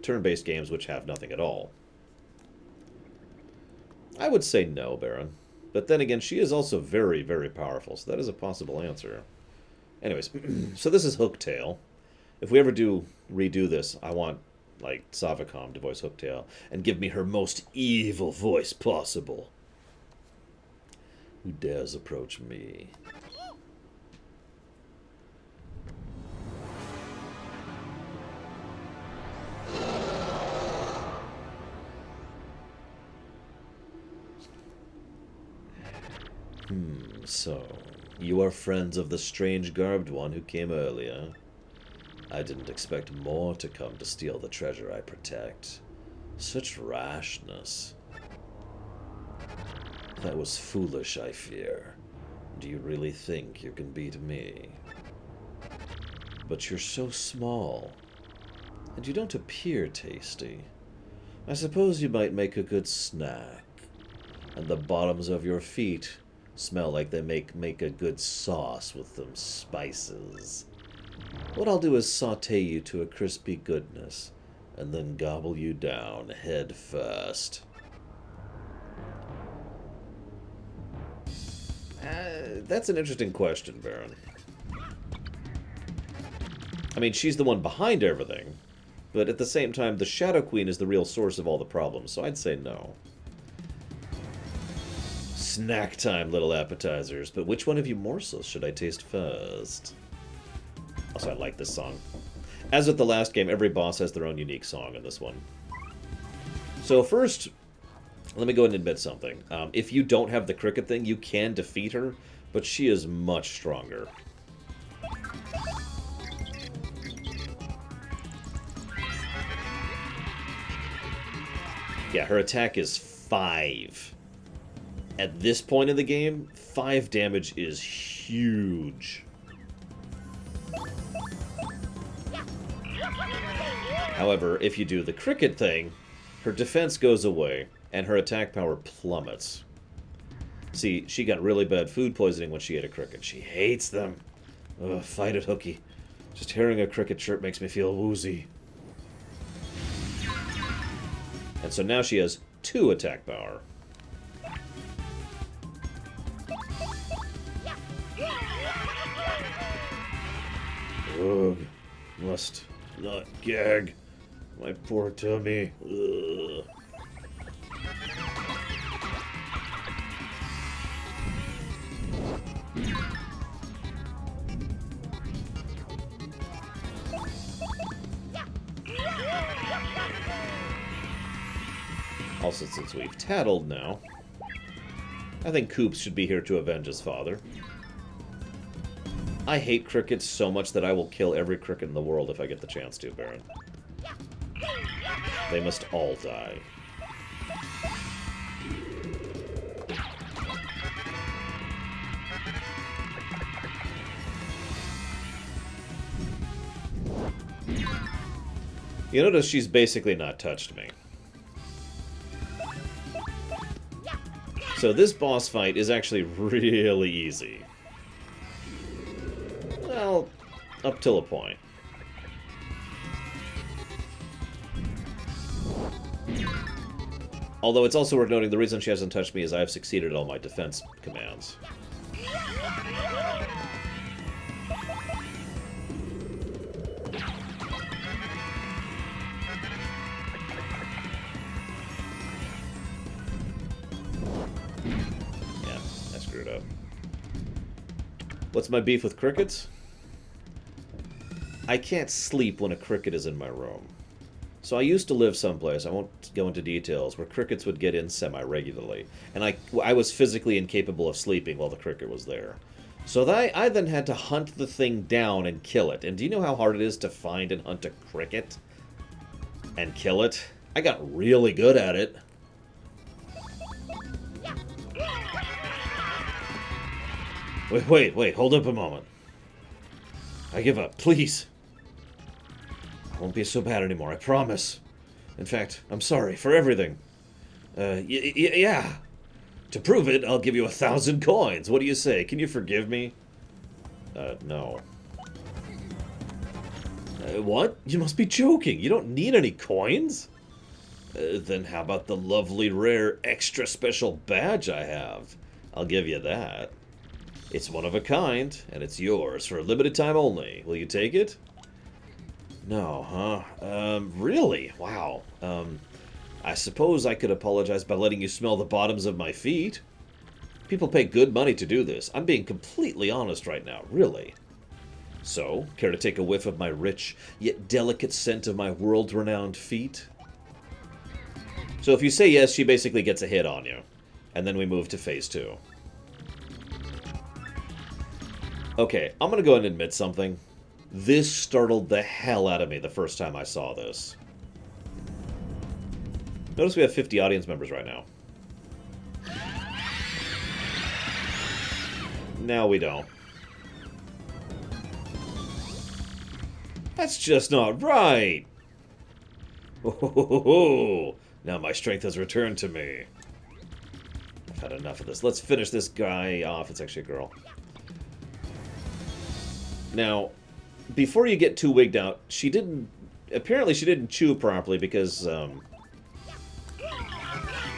turn-based games which have nothing at all. I would say no, Baron. But then again, she is also very, very powerful, so that is a possible answer. Anyways, so this is Hooktail. If we ever do redo this, I want, Savicom to voice Hooktail and give me her most evil voice possible. Who dares approach me? So, you are friends of the strange garbed one who came earlier. I didn't expect more to come to steal the treasure I protect. Such rashness. That was foolish, I fear. Do you really think you can beat me? But you're so small, and you don't appear tasty. I suppose you might make a good snack, and the bottoms of your feet smell like they make a good sauce with them spices. What I'll do is saute you to a crispy goodness, and then gobble you down head first. That's an interesting question, Baron. I mean, she's the one behind everything, but at the same time, the Shadow Queen is the real source of all the problems, so I'd say no. Snack time, little appetizers. But which one of you morsels should I taste first? Also, I like this song. As with the last game, every boss has their own unique song in this one. So first, let me go ahead and admit something. If you don't have the cricket thing, you can defeat her, but she is much stronger. Yeah, her attack is 5. At this point in the game, 5 damage is huge. However, if you do the cricket thing, her defense goes away, and her attack power plummets. See, she got really bad food poisoning when she ate a cricket. She hates them. Ugh, fight it, Hookie. Just hearing a cricket chirp makes me feel woozy. And so now she has 2 attack power. Ugh, must not gag. My poor tummy. Ugh. Also, since we've tattled now, I think Koops should be here to avenge his father. I hate crickets so much that I will kill every cricket in the world if I get the chance to, Baron. They must all die. You notice she's basically not touched me. So this boss fight is actually really easy. Well, up till a point. Although it's also worth noting the reason she hasn't touched me is I have succeeded at all my defense commands. What's my beef with crickets? I can't sleep when a cricket is in my room. So I used to live someplace, I won't go into details, where crickets would get in semi-regularly. And I was physically incapable of sleeping while the cricket was there. So I then had to hunt the thing down and kill it. And do you know how hard it is to find and hunt a cricket? And kill it? I got really good at it. Wait, hold up a moment. I give up, please. I won't be so bad anymore, I promise. In fact, I'm sorry for everything. Yeah. To prove it, I'll give you 1,000 coins. What do you say? Can you forgive me? No. What? You must be joking. You don't need any coins? Then how about the lovely, rare, extra special badge I have? I'll give you that. It's one of a kind, and it's yours for a limited time only. Will you take it? No, huh? Really? Wow. I suppose I could apologize by letting you smell the bottoms of my feet. People pay good money to do this. I'm being completely honest right now, really. So, care to take a whiff of my rich, yet delicate scent of my world-renowned feet? So if you say yes, she basically gets a hit on you. And then we move to phase 2. Okay, I'm gonna go ahead and admit something. This startled the hell out of me the first time I saw this. Notice we have 50 audience members right now. Now we don't. That's just not right! Oh, now my strength has returned to me. I've had enough of this. Let's finish this guy off. It's actually a girl. Now, before you get too wigged out, apparently she didn't chew properly because,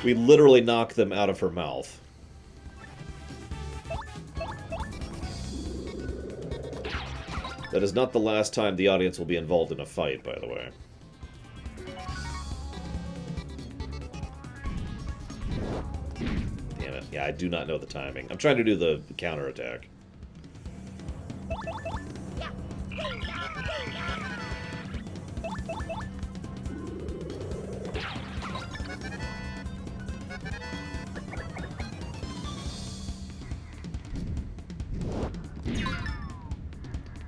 we literally knocked them out of her mouth. That is not the last time the audience will be involved in a fight, by the way. Damn it. Yeah, I do not know the timing. I'm trying to do the counterattack.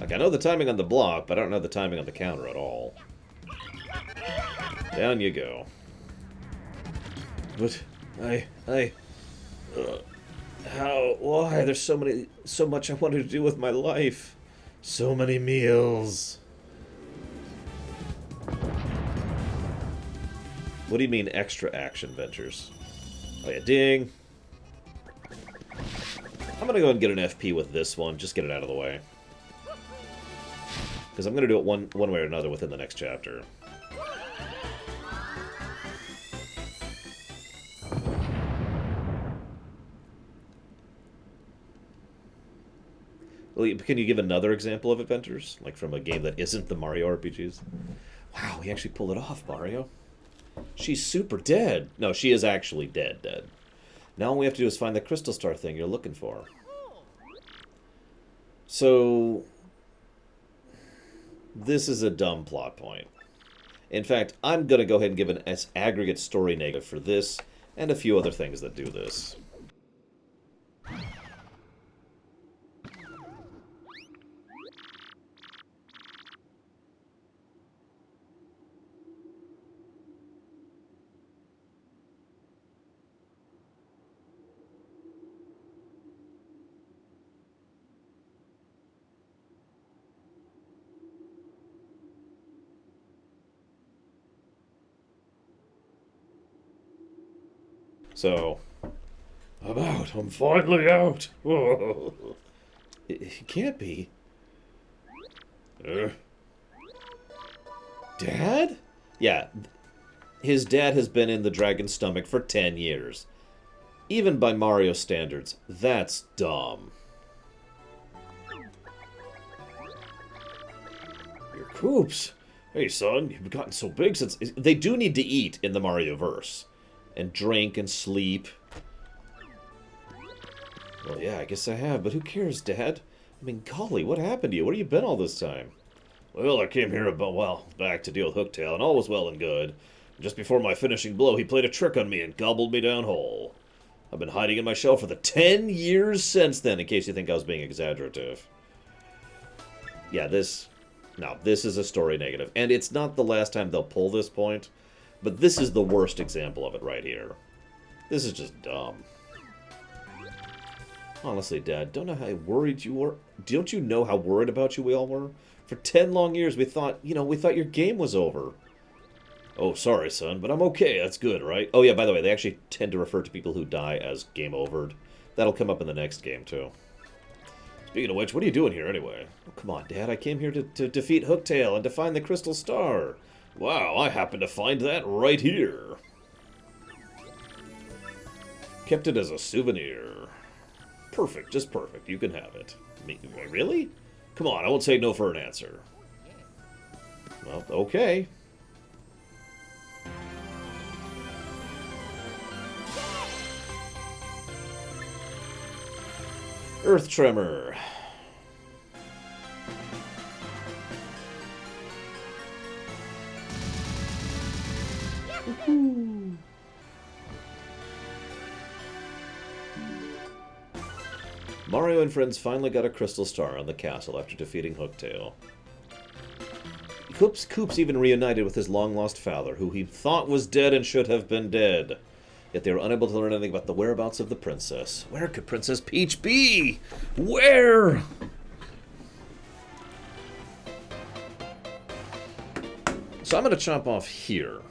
Like, I know the timing on the block, but I don't know the timing on the counter at all. Down you go. But how? Why? There's so much I wanted to do with my life. So many meals. What do you mean extra action ventures? Oh yeah, ding. I'm gonna go ahead and get an FP with this one, just get it out of the way. Because I'm gonna do it one way or another within the next chapter. Well, can you give another example of adventures? Like from a game that isn't the Mario RPGs? Wow, we actually pulled it off, Mario. She's super dead. No, she is actually dead. Now all we have to do is find the crystal star thing you're looking for. So, this is a dumb plot point. In fact, I'm going to go ahead and give an aggregate story negative for this and a few other things that do this. So, I'm out. I'm finally out. It can't be. Dad? Yeah, his dad has been in the dragon's stomach for 10 years. Even by Mario standards, that's dumb. Your Koops. Hey, son, you've gotten so big since... They do need to eat in the Mario-verse. And drink and sleep. Well, yeah, I guess I have, but who cares, Dad? I mean, golly, what happened to you? Where have you been all this time? Well, I came here back to deal with Hooktail, and all was well and good. Just before my finishing blow, he played a trick on me and gobbled me down whole. I've been hiding in my shell for the 10 years since then, in case you think I was being exaggerative. Yeah, this is a story negative. And it's not the last time they'll pull this point, but this is the worst example of it right here. This is just dumb. Honestly, Dad, don't know how worried you were. Don't you know how worried about you we all were? For 10 long years, we thought your game was over. Oh, sorry, son, but I'm okay. That's good, right? Oh, yeah, by the way, they actually tend to refer to people who die as game overed. That'll come up in the next game, too. Speaking of which, what are you doing here, anyway? Oh, come on, Dad. I came here to defeat Hooktail and to find the Crystal Star. Wow, I happen to find that right here. Kept it as a souvenir. Perfect, just perfect. You can have it. Really? Come on, I won't say no for an answer. Well, okay. Earth Tremor. Mario and friends finally got a crystal star on the castle after defeating Hooktail. Koops even reunited with his long-lost father, who he thought was dead and should have been dead. Yet they were unable to learn anything about the whereabouts of the princess. Where could Princess Peach be? Where? So I'm going to chop off here.